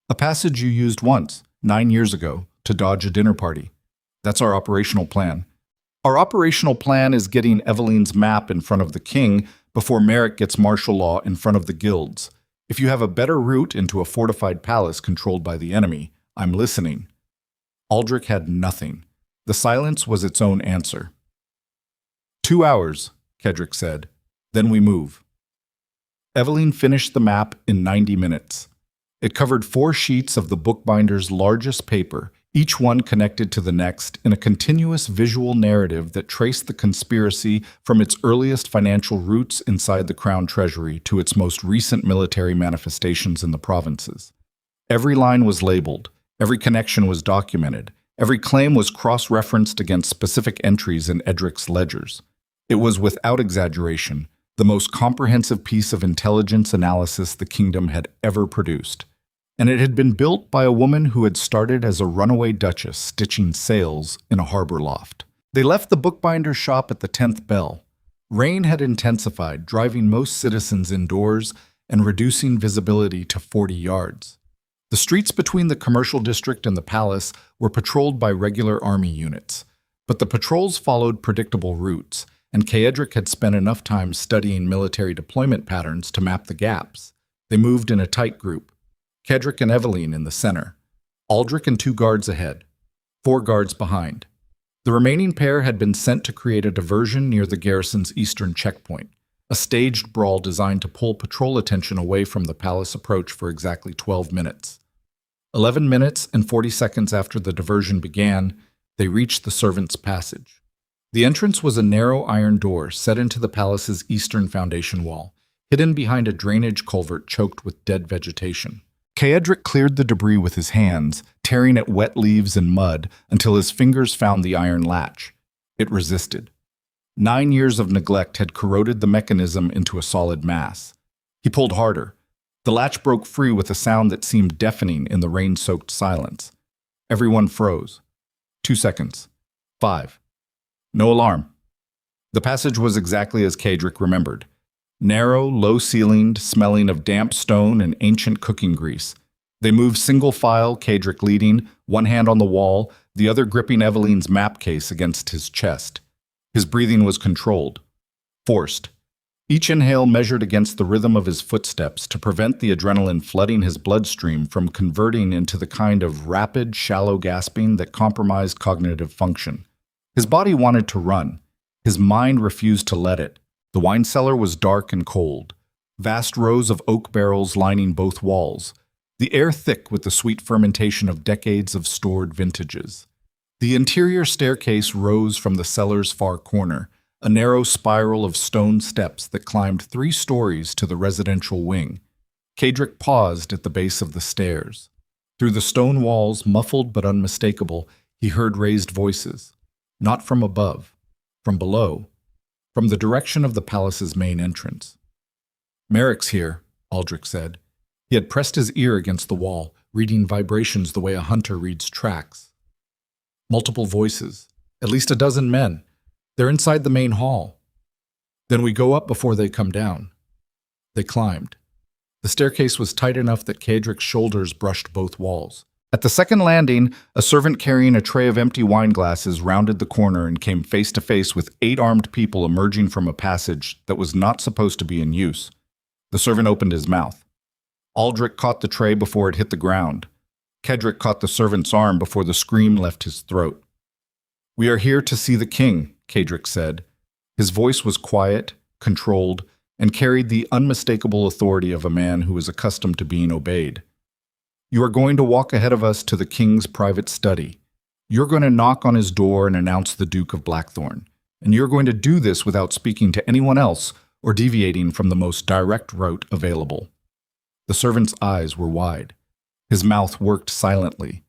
Speaker 1: A passage you used once, 9 years ago, to dodge a dinner party. That's our operational plan. Our operational plan is getting Evelyn's map in front of the king before Merrick gets martial law in front of the guilds. If you have a better route into a fortified palace controlled by the enemy, I'm listening." Aldrich had nothing. The silence was its own answer. 2 hours, Cadric said. Then we move. Evelyn finished the map in 90 minutes. It covered 4 sheets of the bookbinder's largest paper, each one connected to the next in a continuous visual narrative that traced the conspiracy from its earliest financial roots inside the Crown Treasury to its most recent military manifestations in the provinces. Every line was labeled, every connection was documented, every claim was cross-referenced against specific entries in Edric's ledgers. It was, without exaggeration, the most comprehensive piece of intelligence analysis the kingdom had ever produced. And it had been built by a woman who had started as a runaway duchess stitching sails in a harbor loft. They left the bookbinder's shop at the 10th bell. Rain had intensified, driving most citizens indoors and reducing visibility to 40 yards. The streets between the commercial district and the palace were patrolled by regular army units, but the patrols followed predictable routes, and Caedric had spent enough time studying military deployment patterns to map the gaps. They moved in a tight group. Cadric and Evelyn in the center. Aldrich and 2 guards ahead, 4 guards behind. The remaining pair had been sent to create a diversion near the garrison's eastern checkpoint, a staged brawl designed to pull patrol attention away from the palace approach for exactly 12 minutes. 11 minutes and 40 seconds after the diversion began, they reached the servants' passage. The entrance was a narrow iron door set into the palace's eastern foundation wall, hidden behind a drainage culvert choked with dead vegetation. Caedric cleared the debris with his hands, tearing at wet leaves and mud until his fingers found the iron latch. It resisted. 9 years of neglect had corroded the mechanism into a solid mass. He pulled harder. The latch broke free with a sound that seemed deafening in the rain-soaked silence. Everyone froze. 2 seconds. 5. No alarm. The passage was exactly as Caedric remembered. Narrow, low-ceilinged, smelling of damp stone and ancient cooking grease. They moved single file, Caedric leading, one hand on the wall, the other gripping Eveline's map case against his chest. His breathing was controlled, forced. Each inhale measured against the rhythm of his footsteps to prevent the adrenaline flooding his bloodstream from converting into the kind of rapid, shallow gasping that compromised cognitive function. His body wanted to run. His mind refused to let it. The wine cellar was dark and cold. Vast rows of oak barrels lining both walls. The air thick with the sweet fermentation of decades of stored vintages. The interior staircase rose from the cellar's far corner, a narrow spiral of stone steps that climbed 3 stories to the residential wing. Caedric paused at the base of the stairs. Through the stone walls, muffled but unmistakable, he heard raised voices. Not from above, from below, from the direction of the palace's main entrance. "Merrick's here," Aldrich said. He had pressed his ear against the wall, reading vibrations the way a hunter reads tracks. Multiple voices, at least a dozen men. They're inside the main hall. Then we go up before they come down. They climbed. The staircase was tight enough that Caedric's shoulders brushed both walls. At the second landing, a servant carrying a tray of empty wine glasses rounded the corner and came face to face with 8 armed people emerging from a passage that was not supposed to be in use. The servant opened his mouth. Aldrich caught the tray before it hit the ground. Caedric caught the servant's arm before the scream left his throat. "We are here to see the king," Caedric said. His voice was quiet, controlled, and carried the unmistakable authority of a man who is accustomed to being obeyed. "You are going to walk ahead of us to the king's private study. You're going to knock on his door and announce the Duke of Blackthorn. And you're going to do this without speaking to anyone else or deviating from the most direct route available." The servant's eyes were wide. His mouth worked silently.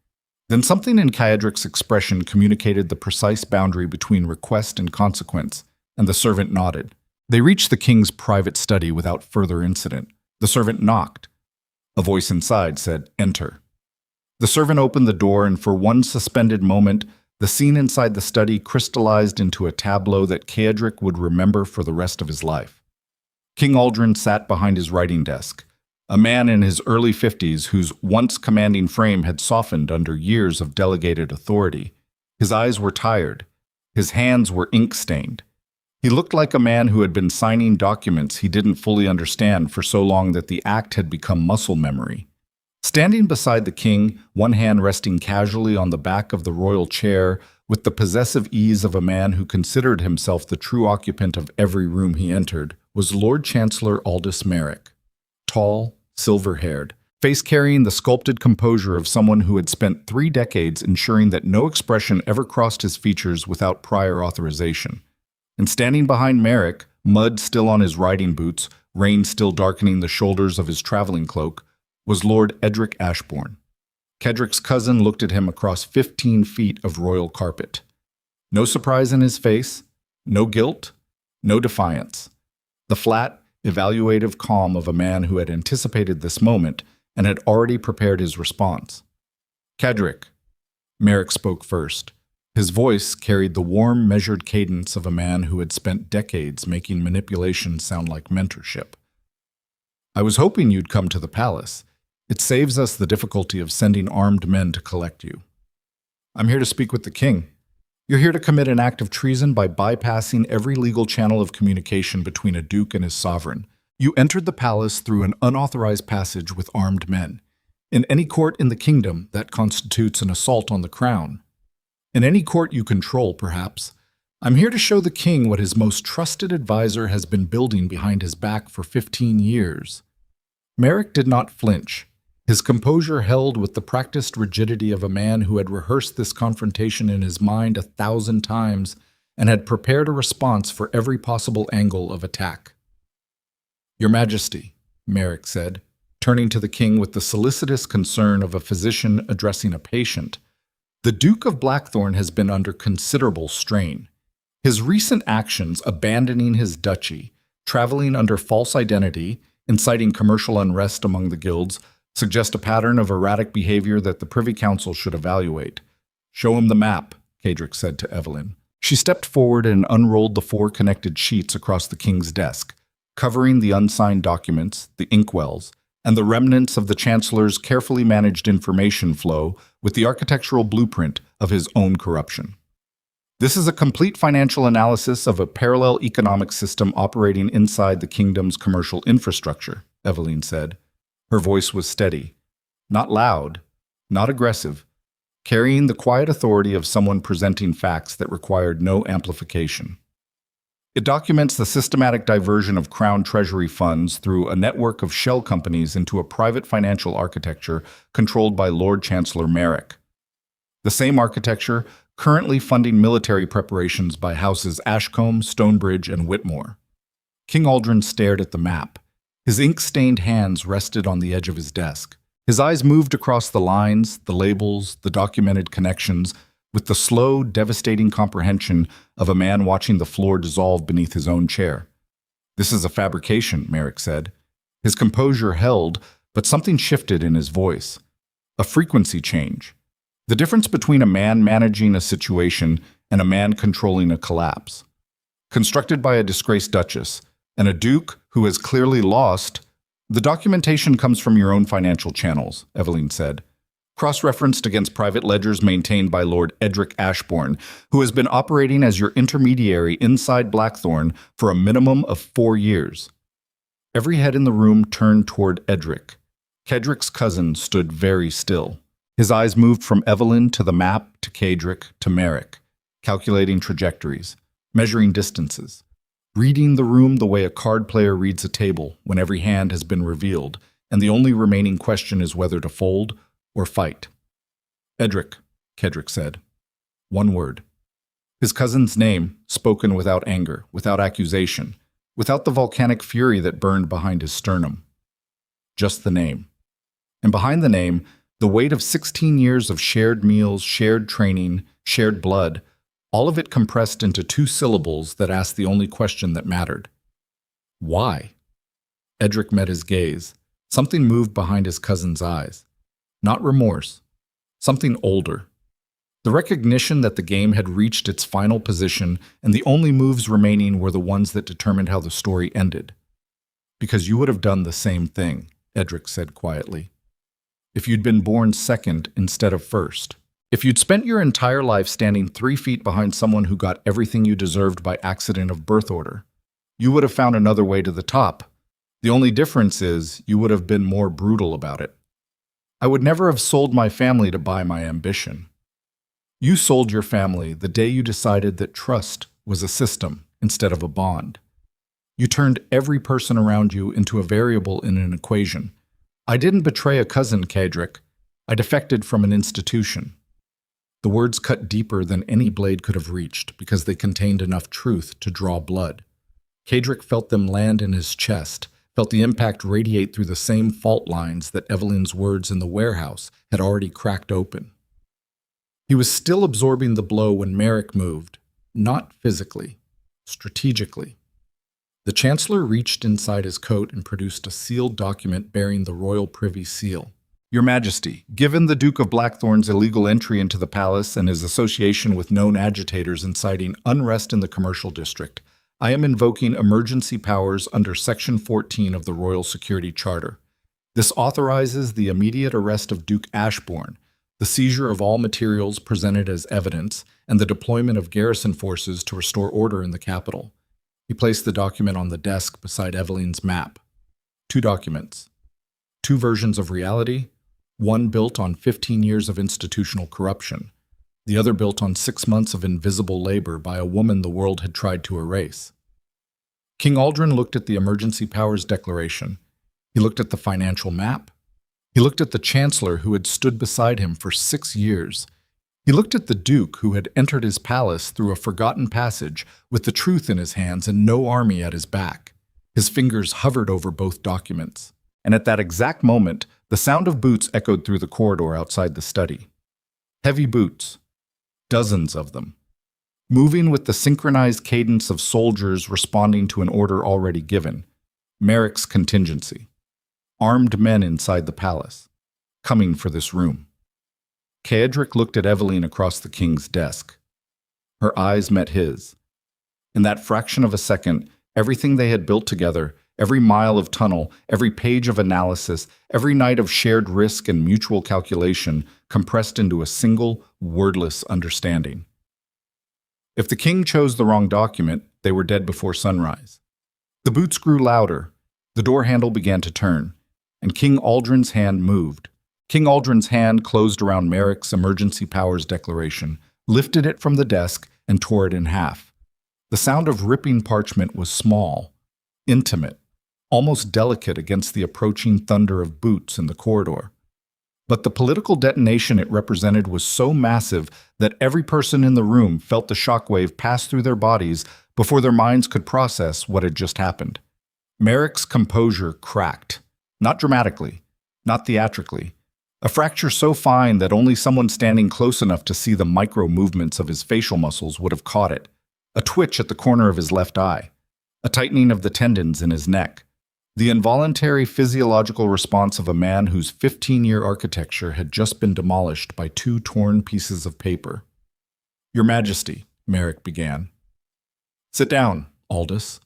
Speaker 1: Then something in Caedric's expression communicated the precise boundary between request and consequence, and the servant nodded. They reached the king's private study without further incident. The servant knocked. A voice inside said, "Enter." The servant opened the door, and for one suspended moment, the scene inside the study crystallized into a tableau that Caedric would remember for the rest of his life. King Aldrin sat behind his writing desk, a man in his early 50s whose once commanding frame had softened under years of delegated authority. His eyes were tired. His hands were ink-stained. He looked like a man who had been signing documents he didn't fully understand for so long that the act had become muscle memory. Standing beside the king, one hand resting casually on the back of the royal chair, with the possessive ease of a man who considered himself the true occupant of every room he entered, was Lord Chancellor Aldous Merrick. Tall, silver-haired, face carrying the sculpted composure of someone who had spent 3 decades ensuring that no expression ever crossed his features without prior authorization. And standing behind Merrick, mud still on his riding boots, rain still darkening the shoulders of his traveling cloak, was Lord Edric Ashbourne. Caedric's cousin looked at him across 15 feet of royal carpet. No surprise in his face, no guilt, no defiance. The flat, evaluative calm of a man who had anticipated this moment and had already prepared his response. "Caedric," Merrick spoke first. His voice carried the warm, measured cadence of a man who had spent decades making manipulation sound like mentorship. "I was hoping you'd come to the palace. It saves us the difficulty of sending armed men to collect you." "I'm here to speak with the king." "You're here to commit an act of treason by bypassing every legal channel of communication between a duke and his sovereign. You entered the palace through an unauthorized passage with armed men. In any court in the kingdom, that constitutes an assault on the crown. In any court you control, perhaps. I'm here to show the king what his most trusted advisor has been building behind his back for 15 years. Merrick did not flinch. His composure held with the practiced rigidity of a man who had rehearsed this confrontation in his mind 1,000 times and had prepared a response for every possible angle of attack. "Your Majesty," Merrick said, turning to the king with the solicitous concern of a physician addressing a patient, "the Duke of Blackthorn has been under considerable strain. His recent actions, abandoning his duchy, traveling under false identity, inciting commercial unrest among the guilds, suggest a pattern of erratic behavior that the Privy Council should evaluate." "Show him the map," Cadric said to Evelyn. She stepped forward and unrolled the 4 connected sheets across the king's desk, covering the unsigned documents, the inkwells, and the remnants of the Chancellor's carefully managed information flow with the architectural blueprint of his own corruption. "This is a complete financial analysis of a parallel economic system operating inside the kingdom's commercial infrastructure," Evelyn said. Her voice was steady, not loud, not aggressive, carrying the quiet authority of someone presenting facts that required no amplification. "It documents the systematic diversion of Crown Treasury funds through a network of shell companies into a private financial architecture controlled by Lord Chancellor Merrick. The same architecture currently funding military preparations by houses Ashcombe, Stonebridge, and Whitmore." King Aldrin stared at the map. His ink-stained hands rested on the edge of his desk. His eyes moved across the lines, the labels, the documented connections, with the slow, devastating comprehension of a man watching the floor dissolve beneath his own chair. "This is a fabrication," Merrick said. His composure held, but something shifted in his voice. A frequency change. The difference between a man managing a situation and a man controlling a collapse. "Constructed by a disgraced Duchess, and a Duke who has clearly lost—" "The documentation comes from your own financial channels," Evelyn said. "Cross-referenced against private ledgers maintained by Lord Edric Ashbourne, who has been operating as your intermediary inside Blackthorn for a minimum of 4 years." Every head in the room turned toward Edric. Kedric's cousin stood very still. His eyes moved from Evelyn to the map to Cadric to Merrick, calculating trajectories, measuring distances, reading the room the way a card player reads a table when every hand has been revealed, and the only remaining question is whether to fold or fight. "Edric," Kedric said. One word. His cousin's name, spoken without anger, without accusation, without the volcanic fury that burned behind his sternum. Just the name. And behind the name, the weight of 16 years of shared meals, shared training, shared blood, all of it compressed into 2 syllables that asked the only question that mattered. Why? Edric met his gaze. Something moved behind his cousin's eyes. Not remorse. Something older. The recognition that the game had reached its final position and the only moves remaining were the ones that determined how the story ended. "Because you would have done the same thing," Edric said quietly. "If you'd been born second instead of first. If you'd spent your entire life standing 3 feet behind someone who got everything you deserved by accident of birth order, you would have found another way to the top. The only difference is you would have been more brutal about it. I would never have sold my family to buy my ambition. You sold your family the day you decided that trust was a system instead of a bond. You turned every person around you into a variable in an equation. I didn't betray a cousin, Cadric. I defected from an institution." The words cut deeper than any blade could have reached because they contained enough truth to draw blood. Cadric felt them land in his chest, felt the impact radiate through the same fault lines that Evelyn's words in the warehouse had already cracked open. He was still absorbing the blow when Merrick moved, not physically, strategically. The Chancellor reached inside his coat and produced a sealed document bearing the royal privy seal. "Your Majesty, given the Duke of Blackthorn's illegal entry into the palace and his association with known agitators inciting unrest in the commercial district, I am invoking emergency powers under Section 14 of the Royal Security Charter. This authorizes the immediate arrest of Duke Ashbourne, the seizure of all materials presented as evidence, and the deployment of garrison forces to restore order in the capital." He placed the document on the desk beside Evelyn's map. 2 documents. 2 versions of reality, one built on 15 years of institutional corruption, the other built on 6 months of invisible labor by a woman the world had tried to erase. King Aldrin looked at the Emergency Powers Declaration. He looked at the financial map. He looked at the Chancellor who had stood beside him for 6 years. He looked at the Duke who had entered his palace through a forgotten passage with the truth in his hands and no army at his back. His fingers hovered over both documents. And at that exact moment, the sound of boots echoed through the corridor outside the study. Heavy boots. Dozens of them. Moving with the synchronized cadence of soldiers responding to an order already given. Merrick's contingency. Armed men inside the palace. Coming for this room. Caedric looked at Eveline across the king's desk. Her eyes met his. In that fraction of a second, everything they had built together, every mile of tunnel, every page of analysis, every night of shared risk and mutual calculation, compressed into a single, wordless understanding. If the king chose the wrong document, they were dead before sunrise. The boots grew louder, the door handle began to turn, and King Aldrin's hand moved. King Aldrin's hand closed around Merrick's Emergency Powers Declaration, lifted it from the desk, and tore it in half. The sound of ripping parchment was small, intimate, almost delicate against the approaching thunder of boots in the corridor. But the political detonation it represented was so massive that every person in the room felt the shockwave pass through their bodies before their minds could process what had just happened. Merrick's composure cracked, not dramatically, not theatrically, a fracture so fine that only someone standing close enough to see the micro movements of his facial muscles would have caught it, a twitch at the corner of his left eye, a tightening of the tendons in his neck, the involuntary physiological response of a man whose 15-year architecture had just been demolished by 2 torn pieces of paper. "Your Majesty," Merrick began. "Sit down, Aldous."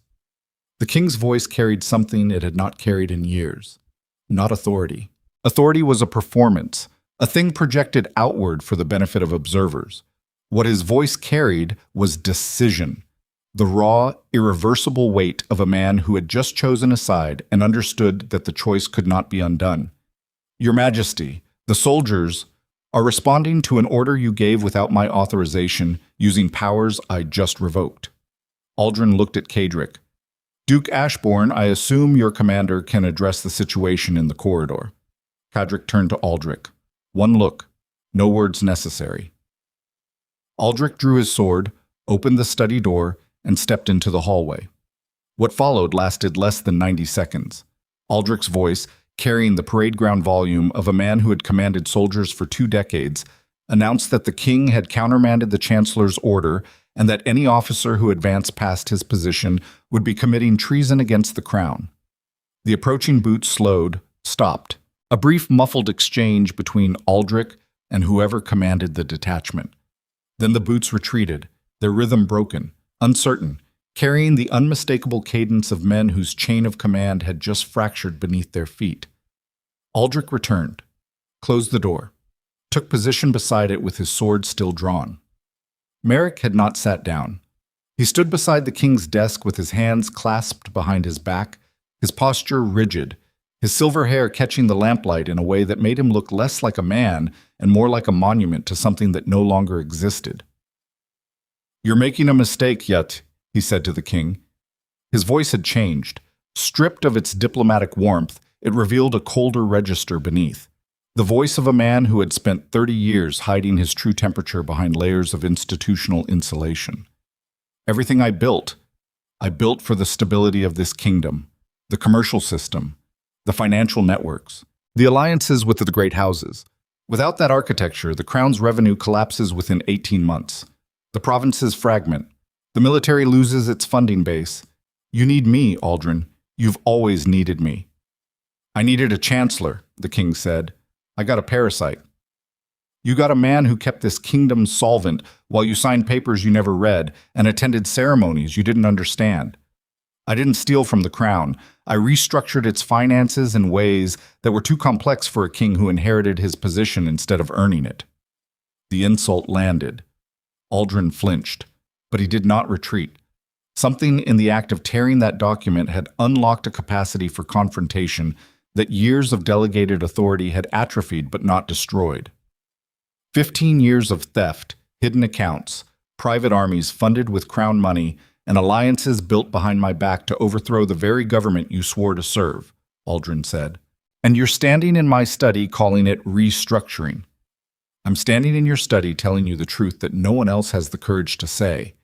Speaker 1: The king's voice carried something it had not carried in years. Not authority. Authority was a performance, a thing projected outward for the benefit of observers. What his voice carried was decision. The raw, irreversible weight of a man who had just chosen a side and understood that the choice could not be undone. "Your Majesty, the soldiers are responding to an order you gave without my authorization, using powers I just revoked." Aldrin looked at Caedric. "Duke Ashbourne, I assume your commander can address the situation in the corridor." Caedric turned to Aldrich. One look, no words necessary. Aldrich drew his sword, opened the study door, and stepped into the hallway. What followed lasted less than 90 seconds. Aldrich's voice, carrying the parade ground volume of a man who had commanded soldiers for 2 decades, announced that the king had countermanded the chancellor's order and that any officer who advanced past his position would be committing treason against the crown. The approaching boots slowed, stopped. A brief muffled exchange between Aldrich and whoever commanded the detachment. Then the boots retreated, their rhythm broken, uncertain, carrying the unmistakable cadence of men whose chain of command had just fractured beneath their feet. Aldrich returned, closed the door, took position beside it with his sword still drawn. Merrick had not sat down. He stood beside the king's desk with his hands clasped behind his back, his posture rigid, his silver hair catching the lamplight in a way that made him look less like a man and more like a monument to something that no longer existed. "You're making a mistake yet," he said to the king. His voice had changed. Stripped of its diplomatic warmth, it revealed a colder register beneath. The voice of a man who had spent 30 years hiding his true temperature behind layers of institutional insulation. "Everything I built for the stability of this kingdom, the commercial system, the financial networks, the alliances with the great houses. Without that architecture, the crown's revenue collapses within 18 months. The provinces fragment. The military loses its funding base. You need me, Aldrin. You've always needed me." "I needed a chancellor," the king said. "I got a parasite. You got a man who kept this kingdom solvent while you signed papers you never read and attended ceremonies you didn't understand. I didn't steal from the crown. I restructured its finances in ways that were too complex for a king who inherited his position instead of earning it." The insult landed. Aldrin flinched, but he did not retreat. Something in the act of tearing that document had unlocked a capacity for confrontation that years of delegated authority had atrophied but not destroyed. 15 years of theft, hidden accounts, private armies funded with crown money, and alliances built behind my back to overthrow the very government you swore to serve, Aldrin said. And you're standing in my study calling it restructuring. I'm standing in your study telling you the truth that no one else has the courage to say.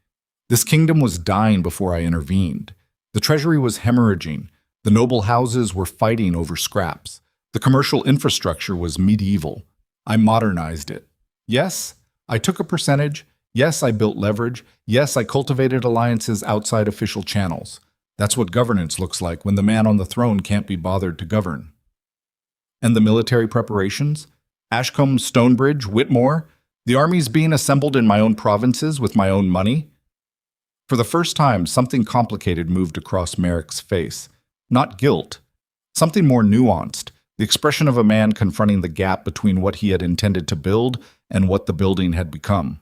Speaker 1: This kingdom was dying before I intervened. The treasury was hemorrhaging. The noble houses were fighting over scraps. The commercial infrastructure was medieval. I modernized it. Yes, I took a percentage. Yes, I built leverage. Yes, I cultivated alliances outside official channels. That's what governance looks like when the man on the throne can't be bothered to govern. And the military preparations? Ashcombe, Stonebridge, Whitmore? The armies being assembled in my own provinces with my own money? For the first time, something complicated moved across Merrick's face. Not guilt. Something more nuanced, the expression of a man confronting the gap between what he had intended to build and what the building had become.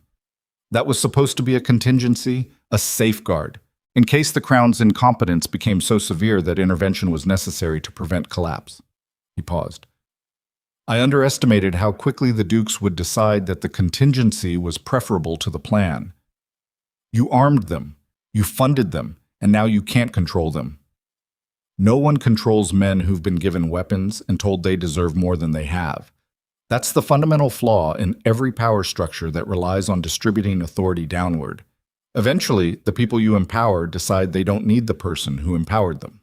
Speaker 1: That was supposed to be a contingency, a safeguard, in case the Crown's incompetence became so severe that intervention was necessary to prevent collapse. He paused. I underestimated how quickly the Dukes would decide that the contingency was preferable to the plan. You armed them, you funded them, and now you can't control them. No one controls men who've been given weapons and told they deserve more than they have. That's the fundamental flaw in every power structure that relies on distributing authority downward. Eventually, the people you empower decide they don't need the person who empowered them.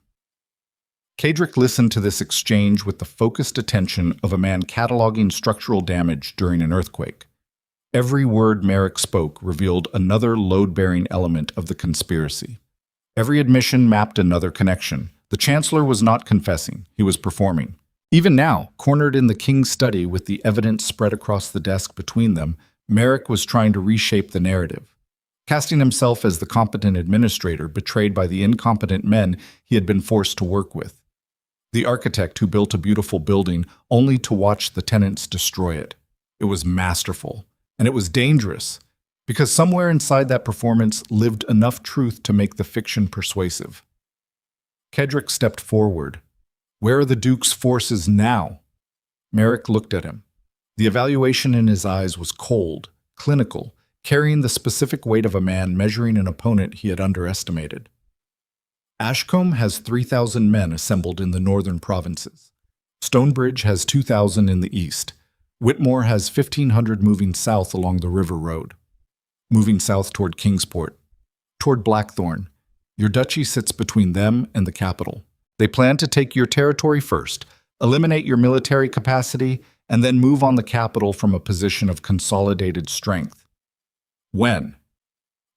Speaker 1: Kadrick listened to this exchange with the focused attention of a man cataloging structural damage during an earthquake. Every word Merrick spoke revealed another load-bearing element of the conspiracy. Every admission mapped another connection. The Chancellor was not confessing, he was performing. Even now, cornered in the king's study with the evidence spread across the desk between them, Merrick was trying to reshape the narrative, casting himself as the competent administrator betrayed by the incompetent men he had been forced to work with. The architect who built a beautiful building only to watch the tenants destroy it. It was masterful, and it was dangerous, because somewhere inside that performance lived enough truth to make the fiction persuasive. Kedrick stepped forward. Where are the Duke's forces now? Merrick looked at him. The evaluation in his eyes was cold, clinical, carrying the specific weight of a man measuring an opponent he had underestimated. Ashcombe has 3,000 men assembled in the northern provinces. Stonebridge has 2,000 in the east. Whitmore has 1,500 moving south along the river road. Moving south toward Kingsport. Toward Blackthorn. Your duchy sits between them and the capital. They plan to take your territory first, eliminate your military capacity, and then move on the capital from a position of consolidated strength. When?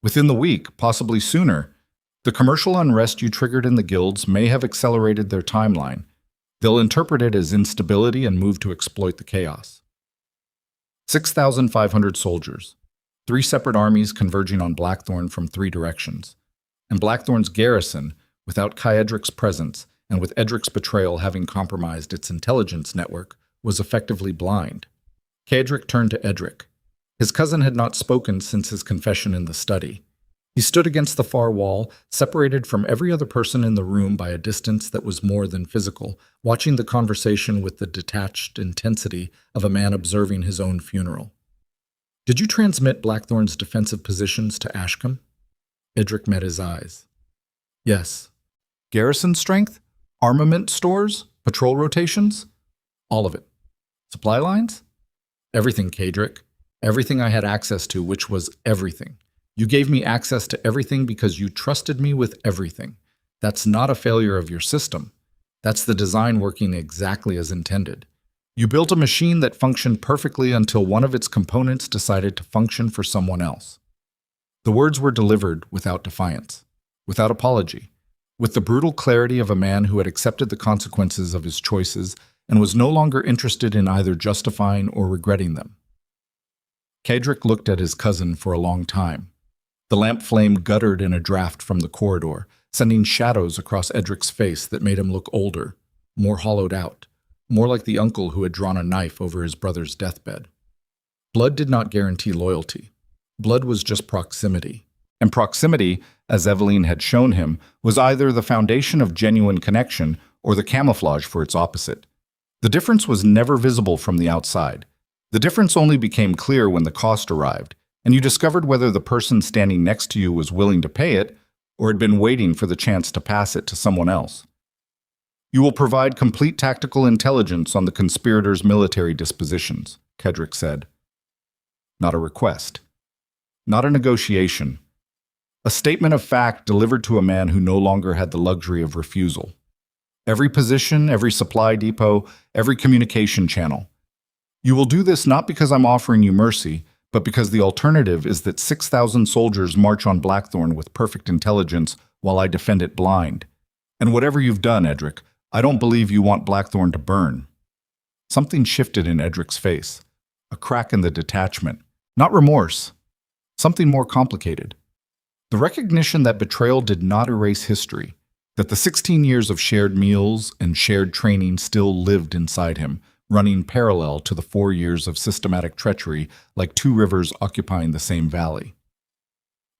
Speaker 1: Within the week, possibly sooner. The commercial unrest you triggered in the guilds may have accelerated their timeline. They'll interpret it as instability and move to exploit the chaos. 6,500 soldiers. 3 separate armies converging on Blackthorn from 3 directions. And Blackthorn's garrison, without Kaedric's presence and with Edric's betrayal having compromised its intelligence network, was effectively blind. Kaedric turned to Edric. His cousin had not spoken since his confession in the study. He stood against the far wall, separated from every other person in the room by a distance that was more than physical, watching the conversation with the detached intensity of a man observing his own funeral. Did you transmit Blackthorn's defensive positions to Ashcombe? Edric met his eyes. Yes. Garrison strength? Armament stores? Patrol rotations? All of it. Supply lines? Everything, Kadric. Everything I had access to, which was everything. You gave me access to everything because you trusted me with everything. That's not a failure of your system. That's the design working exactly as intended. You built a machine that functioned perfectly until one of its components decided to function for someone else. The words were delivered without defiance, without apology, with the brutal clarity of a man who had accepted the consequences of his choices and was no longer interested in either justifying or regretting them. Kadric looked at his cousin for a long time. The lamp flame guttered in a draft from the corridor, sending shadows across Edric's face that made him look older, more hollowed out, more like the uncle who had drawn a knife over his brother's deathbed. Blood did not guarantee loyalty. Blood was just proximity. And proximity, as Eveline had shown him, was either the foundation of genuine connection or the camouflage for its opposite. The difference was never visible from the outside. The difference only became clear when the cost arrived, and you discovered whether the person standing next to you was willing to pay it or had been waiting for the chance to pass it to someone else. You will provide complete tactical intelligence on the conspirators' military dispositions, Kedrick said. Not a request. Not a negotiation. A statement of fact delivered to a man who no longer had the luxury of refusal. Every position, every supply depot, every communication channel. You will do this not because I'm offering you mercy, but because the alternative is that 6,000 soldiers march on Blackthorn with perfect intelligence while I defend it blind. And whatever you've done, Edric, I don't believe you want Blackthorn to burn. Something shifted in Edric's face. A crack in the detachment. Not remorse. Something more complicated. The recognition that betrayal did not erase history, that the 16 years of shared meals and shared training still lived inside him, running parallel to the 4 years of systematic treachery like two rivers occupying the same valley.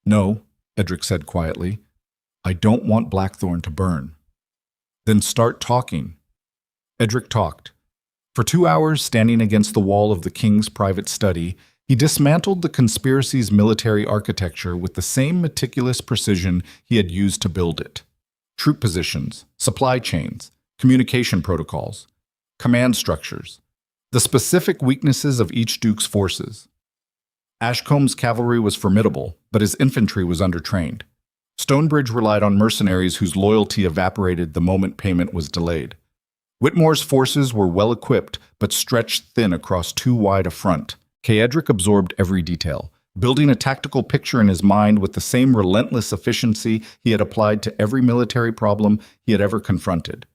Speaker 1: No, Edric said quietly, I don't want Blackthorn to burn. Then start talking. Edric talked. For 2 hours, standing against the wall of the king's private study, he dismantled the conspiracy's military architecture with the same meticulous precision he had used to build it. Troop positions, supply chains, communication protocols, command structures, the specific weaknesses of each duke's forces. Ashcomb's cavalry was formidable, but his infantry was undertrained. Stonebridge relied on mercenaries whose loyalty evaporated the moment payment was delayed. Whitmore's forces were well-equipped, but stretched thin across too wide a front. Edric absorbed every detail, building a tactical picture in his mind with the same relentless efficiency he had applied to every military problem he had ever confronted.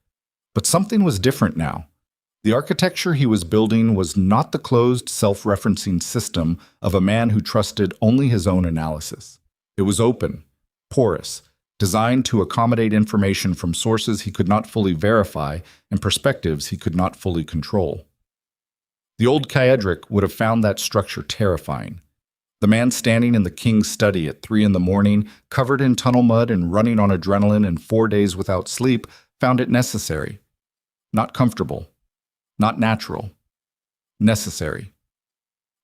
Speaker 1: But something was different now. The architecture he was building was not the closed, self-referencing system of a man who trusted only his own analysis. It was open, porous, designed to accommodate information from sources he could not fully verify and perspectives he could not fully control. The old Caedric would have found that structure terrifying. The man standing in the king's study at 3 a.m, covered in tunnel mud and running on adrenaline and 4 days without sleep, found it necessary. Not comfortable. Not natural. Necessary.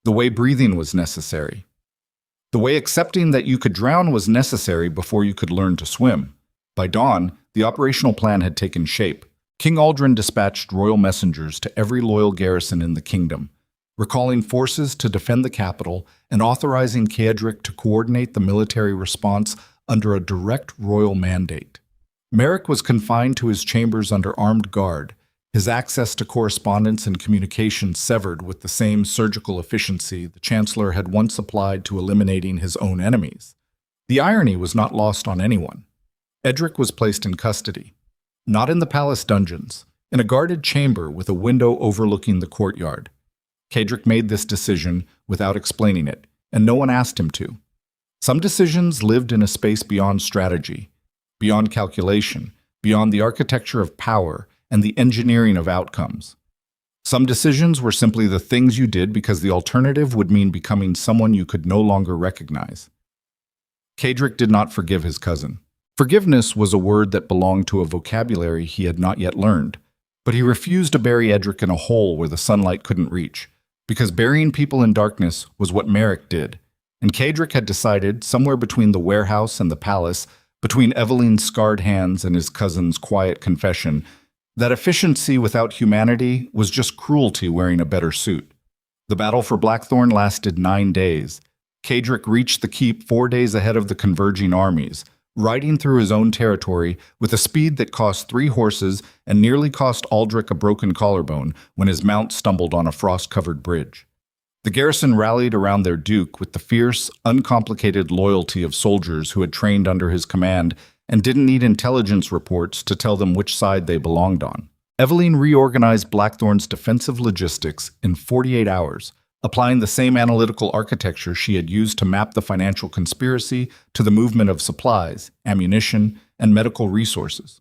Speaker 1: The way breathing was necessary. The way accepting that you could drown was necessary before you could learn to swim. By dawn, the operational plan had taken shape. King Aldrin dispatched royal messengers to every loyal garrison in the kingdom, recalling forces to defend the capital and authorizing Caedric to coordinate the military response under a direct royal mandate. Merrick was confined to his chambers under armed guard, his access to correspondence and communication severed with the same surgical efficiency the Chancellor had once applied to eliminating his own enemies. The irony was not lost on anyone. Edric was placed in custody. Not in the palace dungeons, in a guarded chamber with a window overlooking the courtyard. Caedric made this decision without explaining it, and no one asked him to. Some decisions lived in a space beyond strategy, beyond calculation, beyond the architecture of power and the engineering of outcomes. Some decisions were simply the things you did because the alternative would mean becoming someone you could no longer recognize. Caedric did not forgive his cousin. Forgiveness was a word that belonged to a vocabulary he had not yet learned, but he refused to bury Edric in a hole where the sunlight couldn't reach, because burying people in darkness was what Merrick did, and Caedric had decided, somewhere between the warehouse and the palace, between Evelyn's scarred hands and his cousin's quiet confession, that efficiency without humanity was just cruelty wearing a better suit. The battle for Blackthorn lasted 9 days. Caedric reached the keep 4 days ahead of the converging armies, riding through his own territory with a speed that cost 3 horses and nearly cost Aldrich a broken collarbone when his mount stumbled on a frost-covered bridge. The garrison rallied around their duke with the fierce, uncomplicated loyalty of soldiers who had trained under his command and didn't need intelligence reports to tell them which side they belonged on. Evelyn reorganized Blackthorn's defensive logistics in 48 hours, applying the same analytical architecture she had used to map the financial conspiracy to the movement of supplies, ammunition, and medical resources.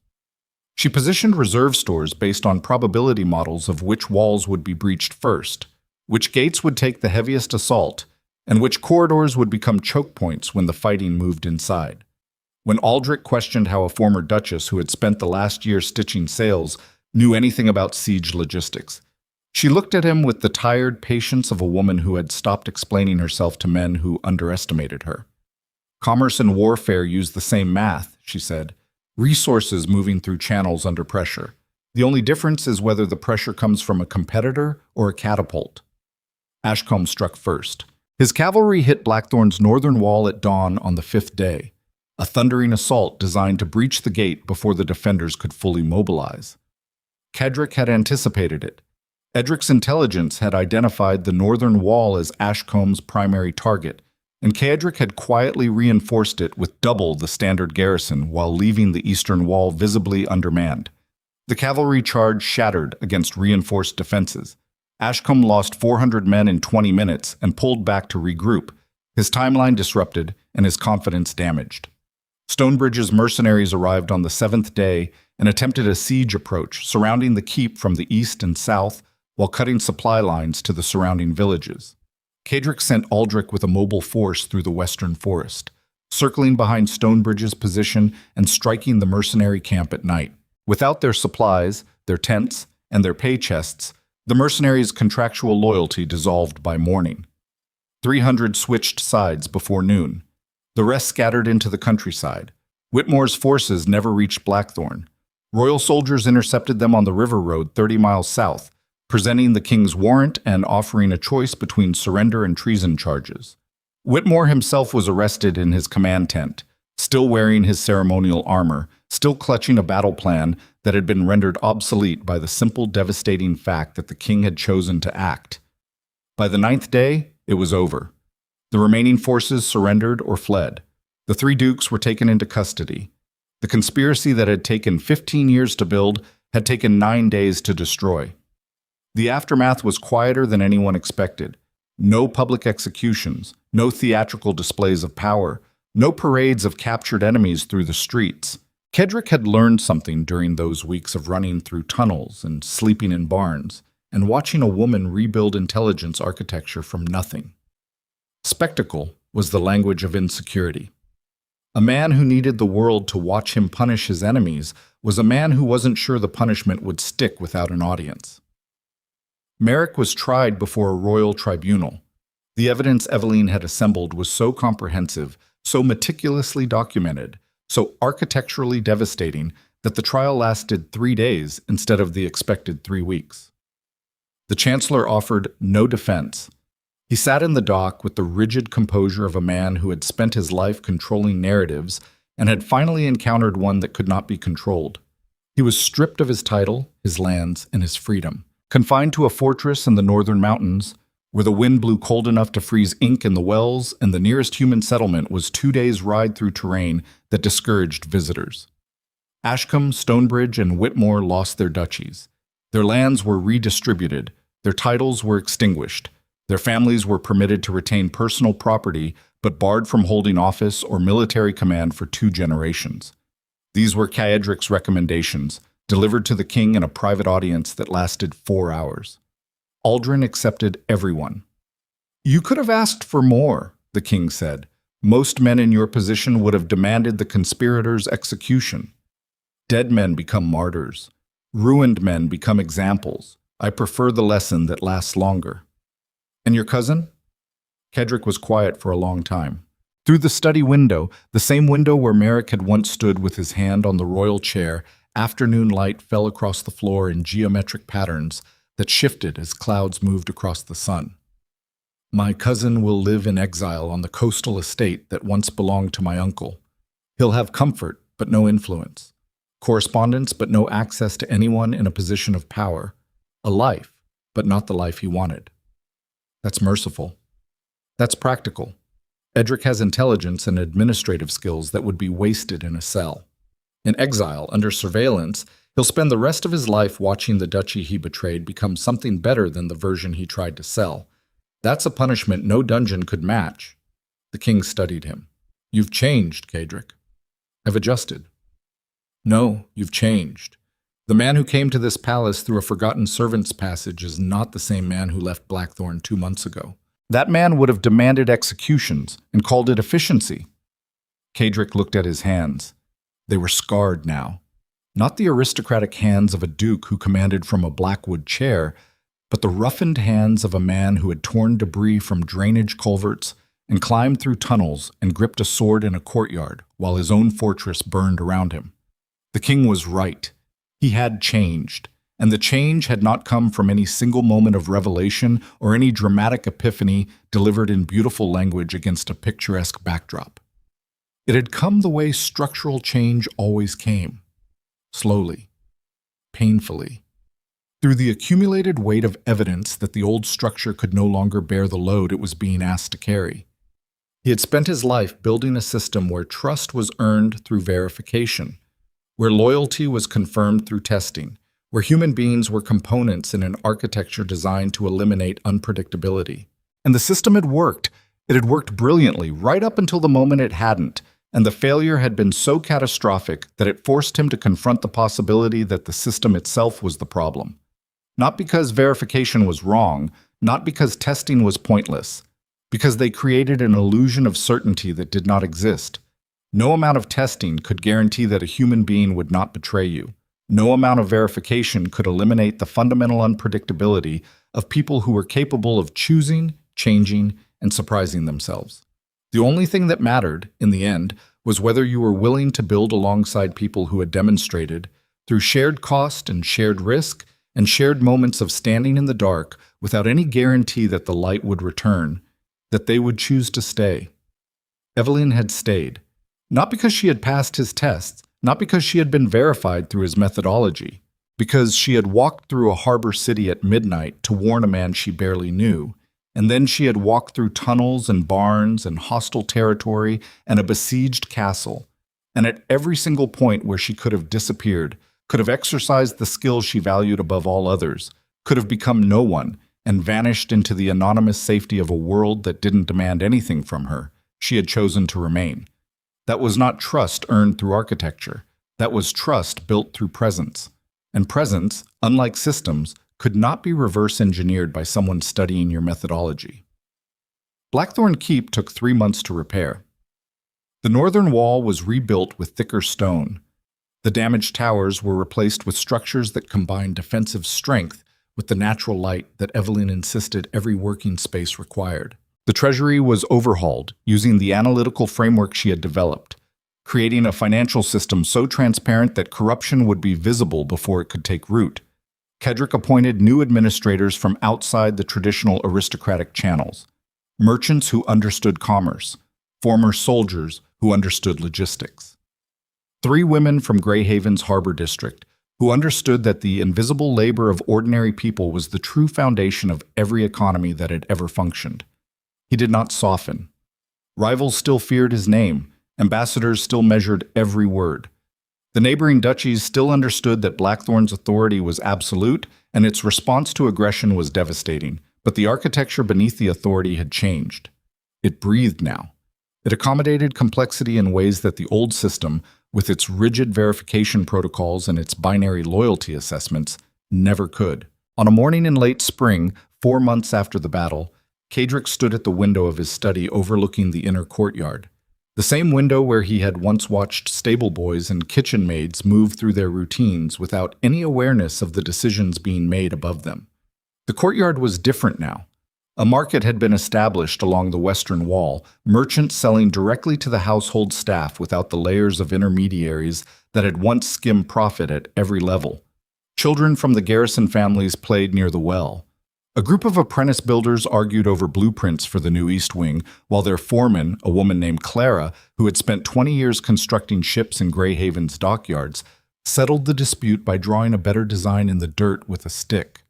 Speaker 1: She positioned reserve stores based on probability models of which walls would be breached first, which gates would take the heaviest assault, and which corridors would become choke points when the fighting moved inside. When Aldrich questioned how a former Duchess who had spent the last year stitching sails knew anything about siege logistics, she looked at him with the tired patience of a woman who had stopped explaining herself to men who underestimated her. Commerce and warfare use the same math, she said. Resources moving through channels under pressure. The only difference is whether the pressure comes from a competitor or a catapult. Ashcombe struck first. His cavalry hit Blackthorn's northern wall at dawn on the 5th day, a thundering assault designed to breach the gate before the defenders could fully mobilize. Cedric had anticipated it. Edric's intelligence had identified the northern wall as Ashcombe's primary target, and Cedric had quietly reinforced it with double the standard garrison while leaving the eastern wall visibly undermanned. The cavalry charge shattered against reinforced defenses. Ashcombe lost 400 men in 20 minutes and pulled back to regroup, his timeline disrupted and his confidence damaged. Stonebridge's mercenaries arrived on the 7th day and attempted a siege approach, surrounding the keep from the east and south while cutting supply lines to the surrounding villages. Cedric sent Aldrich with a mobile force through the western forest, circling behind Stonebridge's position and striking the mercenary camp at night. Without their supplies, their tents, and their pay chests, the mercenaries' contractual loyalty dissolved by morning. 300 switched sides before noon. The rest scattered into the countryside. Whitmore's forces never reached Blackthorn. Royal soldiers intercepted them on the river road 30 miles south, presenting the king's warrant and offering a choice between surrender and treason charges. Whitmore himself was arrested in his command tent, still wearing his ceremonial armor, still clutching a battle plan that had been rendered obsolete by the simple, devastating fact that the king had chosen to act. By the 9th day, it was over. The remaining forces surrendered or fled. The 3 dukes were taken into custody. The conspiracy that had taken 15 years to build had taken 9 days to destroy. The aftermath was quieter than anyone expected. No public executions, no theatrical displays of power, no parades of captured enemies through the streets. Cedric had learned something during those weeks of running through tunnels and sleeping in barns, and watching a woman rebuild intelligence architecture from nothing. Spectacle was the language of insecurity. A man who needed the world to watch him punish his enemies was a man who wasn't sure the punishment would stick without an audience. Merrick was tried before a royal tribunal. The evidence Eveline had assembled was so comprehensive, so meticulously documented, so architecturally devastating that the trial lasted 3 days instead of the expected 3 weeks. The chancellor offered no defense. He sat in the dock with the rigid composure of a man who had spent his life controlling narratives and had finally encountered one that could not be controlled. He was stripped of his title, his lands, and his freedom, confined to a fortress in the northern mountains, where the wind blew cold enough to freeze ink in the wells, and the nearest human settlement was 2 days' ride through terrain that discouraged visitors. Ashcombe, Stonebridge, and Whitmore lost their duchies. Their lands were redistributed, their titles were extinguished, their families were permitted to retain personal property, but barred from holding office or military command for 2 generations. These were Cedric's recommendations, delivered to the king in a private audience that lasted 4 hours. Aldrin accepted everyone. "You could have asked for more," the king said. "Most men in your position would have demanded the conspirators' execution. Dead men become martyrs. Ruined men become examples. I prefer the lesson that lasts longer." "And your cousin?" Cedric was quiet for a long time. Through the study window, the same window where Merrick had once stood with his hand on the royal chair, afternoon light fell across the floor in geometric patterns that shifted as clouds moved across the sun. "My cousin will live in exile on the coastal estate that once belonged to my uncle. He'll have comfort, but no influence. Correspondence, but no access to anyone in a position of power. A life, but not the life he wanted." That's merciful. That's practical. Edric has intelligence and administrative skills that would be wasted in a cell. In exile, under surveillance, he'll spend the rest of his life watching the duchy he betrayed become something better than the version he tried to sell. That's a punishment no dungeon could match. The king studied him. "You've changed, Cedric." "I've adjusted." "No, you've changed. The man who came to this palace through a forgotten servant's passage is not the same man who left Blackthorn 2 months ago. That man would have demanded executions and called it efficiency. Kadric looked at his hands. They were scarred now. Not the aristocratic hands of a duke who commanded from a blackwood chair, but the roughened hands of a man who had torn debris from drainage culverts and climbed through tunnels and gripped a sword in a courtyard while his own fortress burned around him. The king was right. He had changed, and the change had not come from any single moment of revelation or any dramatic epiphany delivered in beautiful language against a picturesque backdrop. It had come the way structural change always came, slowly, painfully, through the accumulated weight of evidence that the old structure could no longer bear the load it was being asked to carry. He had spent his life building a system where trust was earned through verification, where loyalty was confirmed through testing, where human beings were components in an architecture designed to eliminate unpredictability. And the system had worked. It had worked brilliantly, right up until the moment it hadn't, and the failure had been so catastrophic that it forced him to confront the possibility that the system itself was the problem. Not because verification was wrong, not because testing was pointless, because they created an illusion of certainty that did not exist. No amount of testing could guarantee that a human being would not betray you. No amount of verification could eliminate the fundamental unpredictability of people who were capable of choosing, changing, and surprising themselves. The only thing that mattered, in the end, was whether you were willing to build alongside people who had demonstrated, through shared cost and shared risk, and shared moments of standing in the dark without any guarantee that the light would return, that they would choose to stay. Evelyn had stayed, not because she had passed his tests, not because she had been verified through his methodology, because she had walked through a harbor city at midnight to warn a man she barely knew, and then she had walked through tunnels and barns and hostile territory and a besieged castle, and at every single point where she could have disappeared, could have exercised the skills she valued above all others, could have become no one, and vanished into the anonymous safety of a world that didn't demand anything from her, she had chosen to remain. That was not trust earned through architecture. That was trust built through presence. And presence, unlike systems, could not be reverse-engineered by someone studying your methodology. Blackthorn Keep took 3 months to repair. The northern wall was rebuilt with thicker stone. The damaged towers were replaced with structures that combined defensive strength with the natural light that Evelyn insisted every working space required. The treasury was overhauled using the analytical framework she had developed, creating a financial system so transparent that corruption would be visible before it could take root. Kedrick appointed new administrators from outside the traditional aristocratic channels, merchants who understood commerce, former soldiers who understood logistics. 3 women from Greyhaven's harbor district who understood that the invisible labor of ordinary people was the true foundation of every economy that had ever functioned. He did not soften. Rivals still feared his name. Ambassadors still measured every word. The neighboring duchies still understood that Blackthorn's authority was absolute and its response to aggression was devastating, but the architecture beneath the authority had changed. It breathed now. It accommodated complexity in ways that the old system, with its rigid verification protocols and its binary loyalty assessments, never could. On a morning in late spring, 4 months after the battle, Kadrick stood at the window of his study overlooking the inner courtyard. The same window where he had once watched stable boys and kitchen maids move through their routines without any awareness of the decisions being made above them. The courtyard was different now. A market had been established along the western wall, merchants selling directly to the household staff without the layers of intermediaries that had once skimmed profit at every level. Children from the garrison families played near the well. A group of apprentice builders argued over blueprints for the new East Wing, while their foreman, a woman named Clara, who had spent 20 years constructing ships in Greyhaven's dockyards, settled the dispute by drawing a better design in the dirt with a stick.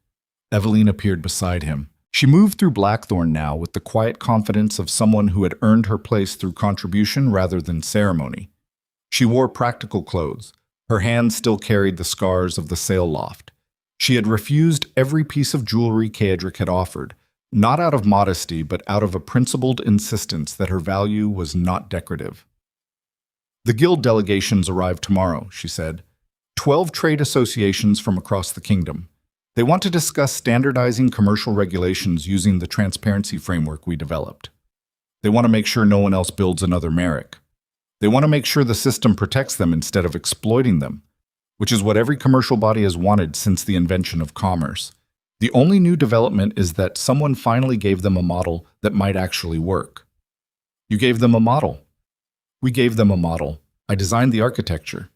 Speaker 1: Evelyn appeared beside him. She moved through Blackthorn now with the quiet confidence of someone who had earned her place through contribution rather than ceremony. She wore practical clothes. Her hands still carried the scars of the sail loft. She had refused every piece of jewelry Kadrick had offered, not out of modesty but out of a principled insistence that her value was not decorative. "The guild delegations arrive tomorrow," she said. 12 trade associations from across the kingdom. They want to discuss standardizing commercial regulations using the transparency framework we developed. They want to make sure no one else builds another Merrick. They want to make sure the system protects them instead of exploiting them, which is what every commercial body has wanted since the invention of commerce. The only new development is that someone finally gave them a model that might actually work. You gave them a model. We gave them a model. I designed the architecture.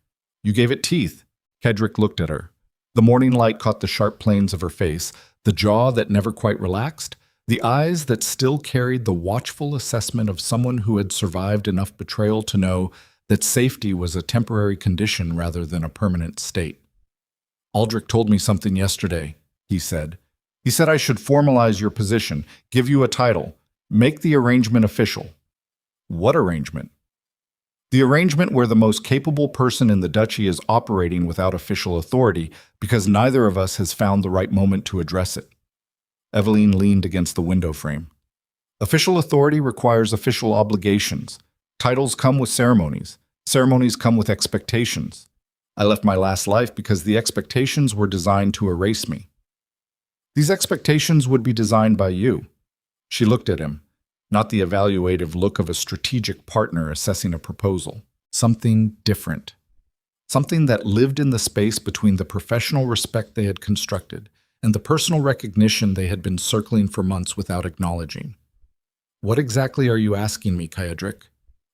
Speaker 1: You gave it teeth. Kedrick looked at her. The morning light caught the sharp planes of her face, the jaw that never quite relaxed, the eyes that still carried the watchful assessment of someone who had survived enough betrayal to know that safety was a temporary condition rather than a permanent state. Aldrich told me something yesterday, he said. He said I should formalize your position, give you a title, make the arrangement official. What arrangement? The arrangement where the most capable person in the duchy is operating without official authority because neither of us has found the right moment to address it. Eveline leaned against the window frame. Official authority requires official obligations. Titles come with ceremonies. Ceremonies come with expectations. I left my last life because the expectations were designed to erase me. These expectations would be designed by you. She looked at him, not the evaluative look of a strategic partner assessing a proposal. Something different. Something that lived in the space between the professional respect they had constructed and the personal recognition they had been circling for months without acknowledging. What exactly are you asking me, Kedrick?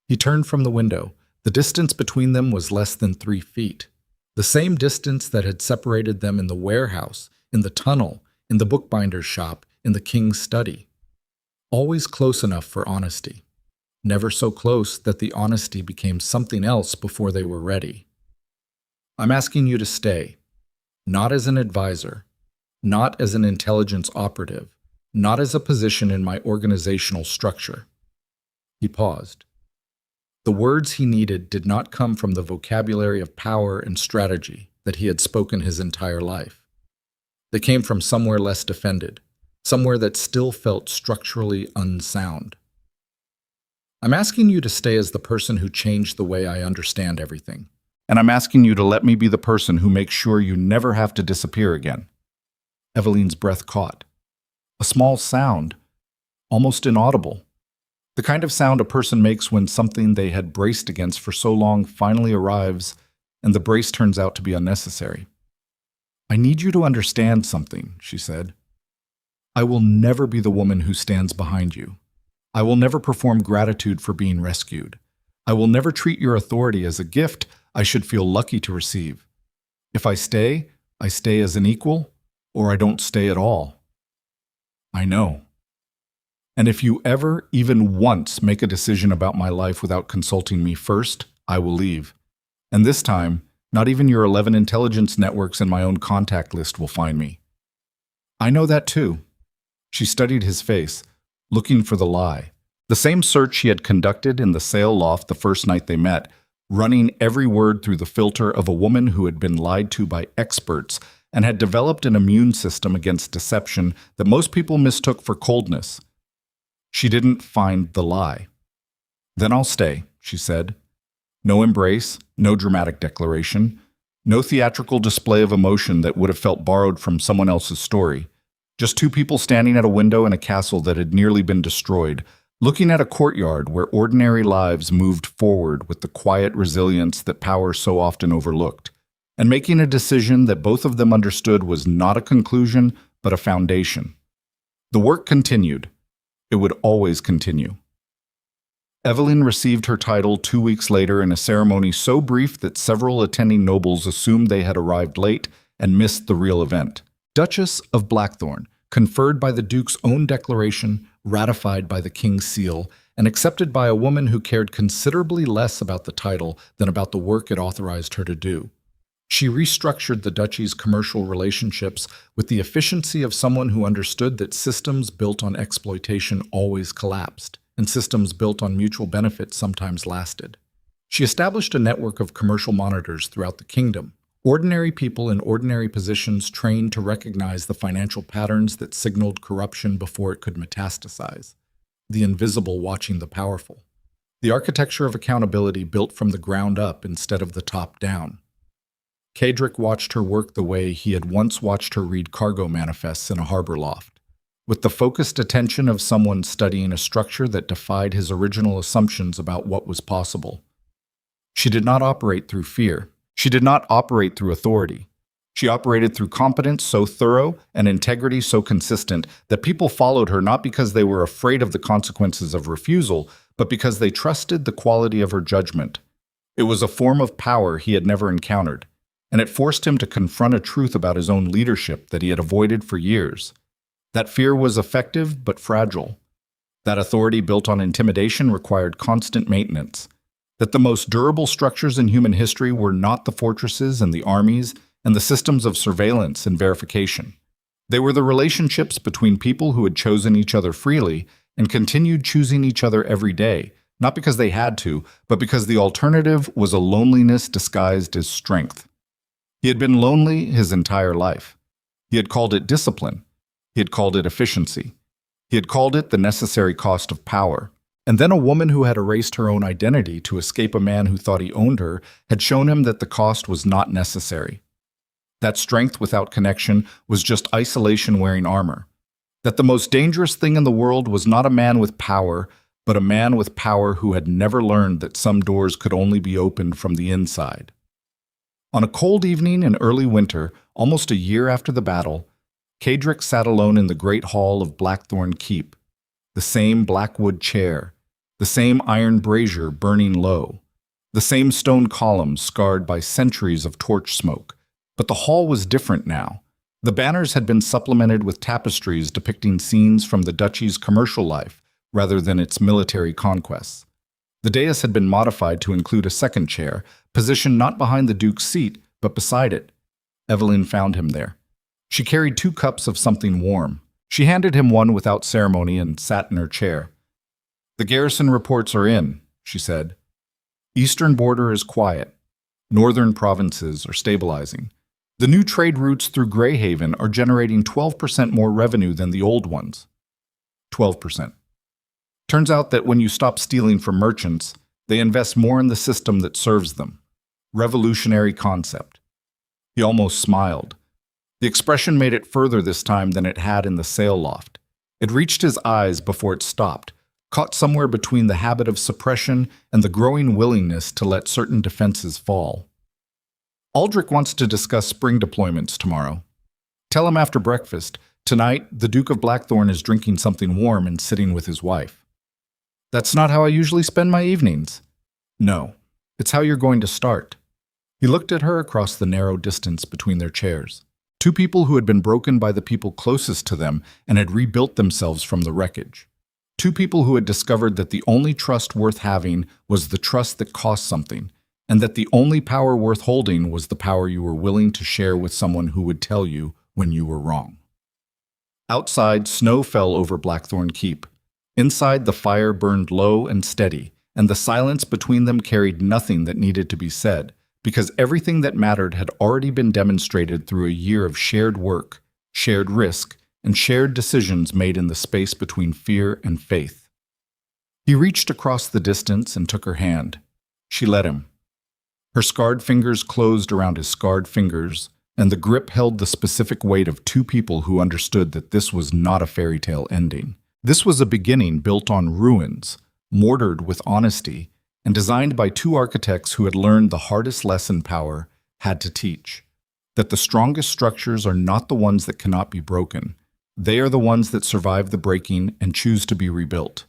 Speaker 1: He turned from the window. The distance between them was less than 3 feet. The same distance that had separated them in the warehouse, in the tunnel, in the bookbinder's shop, in the king's study. Always close enough for honesty. Never so close that the honesty became something else before they were ready. I'm asking you to stay, not as an advisor, not as an intelligence operative, not as a position in my organizational structure. He paused. The words he needed did not come from the vocabulary of power and strategy that he had spoken his entire life. They came from somewhere less defended, somewhere that still felt structurally unsound. I'm asking you to stay as the person who changed the way I understand everything. And I'm asking you to let me be the person who makes sure you never have to disappear again. Eveline's breath caught. A small sound, almost inaudible. The kind of sound a person makes when something they had braced against for so long finally arrives and the brace turns out to be unnecessary. I need you to understand something, she said. I will never be the woman who stands behind you. I will never perform gratitude for being rescued. I will never treat your authority as a gift I should feel lucky to receive. If I stay as an equal, or I don't stay at all. I know. And if you ever, even once, make a decision about my life without consulting me first, I will leave. And this time, not even your 11 intelligence networks and my own contact list will find me. I know that too. She studied his face, looking for the lie. The same search she had conducted in the sail loft the first night they met, running every word through the filter of a woman who had been lied to by experts and had developed an immune system against deception that most people mistook for coldness. She didn't find the lie. Then I'll stay, she said. No embrace, no dramatic declaration, no theatrical display of emotion that would have felt borrowed from someone else's story. Just two people standing at a window in a castle that had nearly been destroyed, looking at a courtyard where ordinary lives moved forward with the quiet resilience that power so often overlooked, and making a decision that both of them understood was not a conclusion, but a foundation. The work continued. It would always continue. Eveline received her title 2 weeks later in a ceremony so brief that several attending nobles assumed they had arrived late and missed the real event. Duchess of Blackthorn, conferred by the Duke's own declaration, ratified by the King's seal, and accepted by a woman who cared considerably less about the title than about the work it authorized her to do. She restructured the duchy's commercial relationships with the efficiency of someone who understood that systems built on exploitation always collapsed, and systems built on mutual benefit sometimes lasted. She established a network of commercial monitors throughout the kingdom, ordinary people in ordinary positions trained to recognize the financial patterns that signaled corruption before it could metastasize, the invisible watching the powerful. The architecture of accountability built from the ground up instead of the top down. Kedrick watched her work the way he had once watched her read cargo manifests in a harbor loft, with the focused attention of someone studying a structure that defied his original assumptions about what was possible. She did not operate through fear. She did not operate through authority. She operated through competence so thorough and integrity so consistent that people followed her not because they were afraid of the consequences of refusal, but because they trusted the quality of her judgment. It was a form of power he had never encountered, and it forced him to confront a truth about his own leadership that he had avoided for years. That fear was effective but fragile. That authority built on intimidation required constant maintenance. That the most durable structures in human history were not the fortresses and the armies and the systems of surveillance and verification. They were the relationships between people who had chosen each other freely and continued choosing each other every day, not because they had to, but because the alternative was a loneliness disguised as strength. He had been lonely his entire life. He had called it discipline. He had called it efficiency. He had called it the necessary cost of power. And then a woman who had erased her own identity to escape a man who thought he owned her had shown him that the cost was not necessary. That strength without connection was just isolation wearing armor. That the most dangerous thing in the world was not a man with power, but a man with power who had never learned that some doors could only be opened from the inside. On a cold evening in early winter, almost a year after the battle, Cadric sat alone in the great hall of Blackthorn Keep. The same blackwood chair, the same iron brazier burning low, the same stone columns scarred by centuries of torch smoke. But the hall was different now. The banners had been supplemented with tapestries depicting scenes from the duchy's commercial life rather than its military conquests. The dais had been modified to include a second chair, positioned not behind the duke's seat, but beside it. Evelyn found him there. She carried 2 cups of something warm. She handed him one without ceremony and sat in her chair. "The garrison reports are in," she said. "Eastern border is quiet. Northern provinces are stabilizing. The new trade routes through Greyhaven are generating 12% more revenue than the old ones." 12%. Turns out that when you stop stealing from merchants, they invest more in the system that serves them. Revolutionary concept. He almost smiled. The expression made it further this time than it had in the sail loft. It reached his eyes before it stopped, caught somewhere between the habit of suppression and the growing willingness to let certain defenses fall. "Aldrich wants to discuss spring deployments tomorrow. Tell him after breakfast. Tonight, the Duke of Blackthorn is drinking something warm and sitting with his wife." "That's not how I usually spend my evenings." "No, it's how you're going to start." He looked at her across the narrow distance between their chairs. 2 people who had been broken by the people closest to them and had rebuilt themselves from the wreckage. 2 people who had discovered that the only trust worth having was the trust that cost something, and that the only power worth holding was the power you were willing to share with someone who would tell you when you were wrong. Outside, snow fell over Blackthorn Keep. Inside, the fire burned low and steady, and the silence between them carried nothing that needed to be said, because everything that mattered had already been demonstrated through a year of shared work, shared risk, and shared decisions made in the space between fear and faith. He reached across the distance and took her hand. She let him. Her scarred fingers closed around his scarred fingers, and the grip held the specific weight of 2 people who understood that this was not a fairy tale ending. This was a beginning built on ruins, mortared with honesty, and designed by 2 architects who had learned the hardest lesson power had to teach. That the strongest structures are not the ones that cannot be broken. They are the ones that survive the breaking and choose to be rebuilt.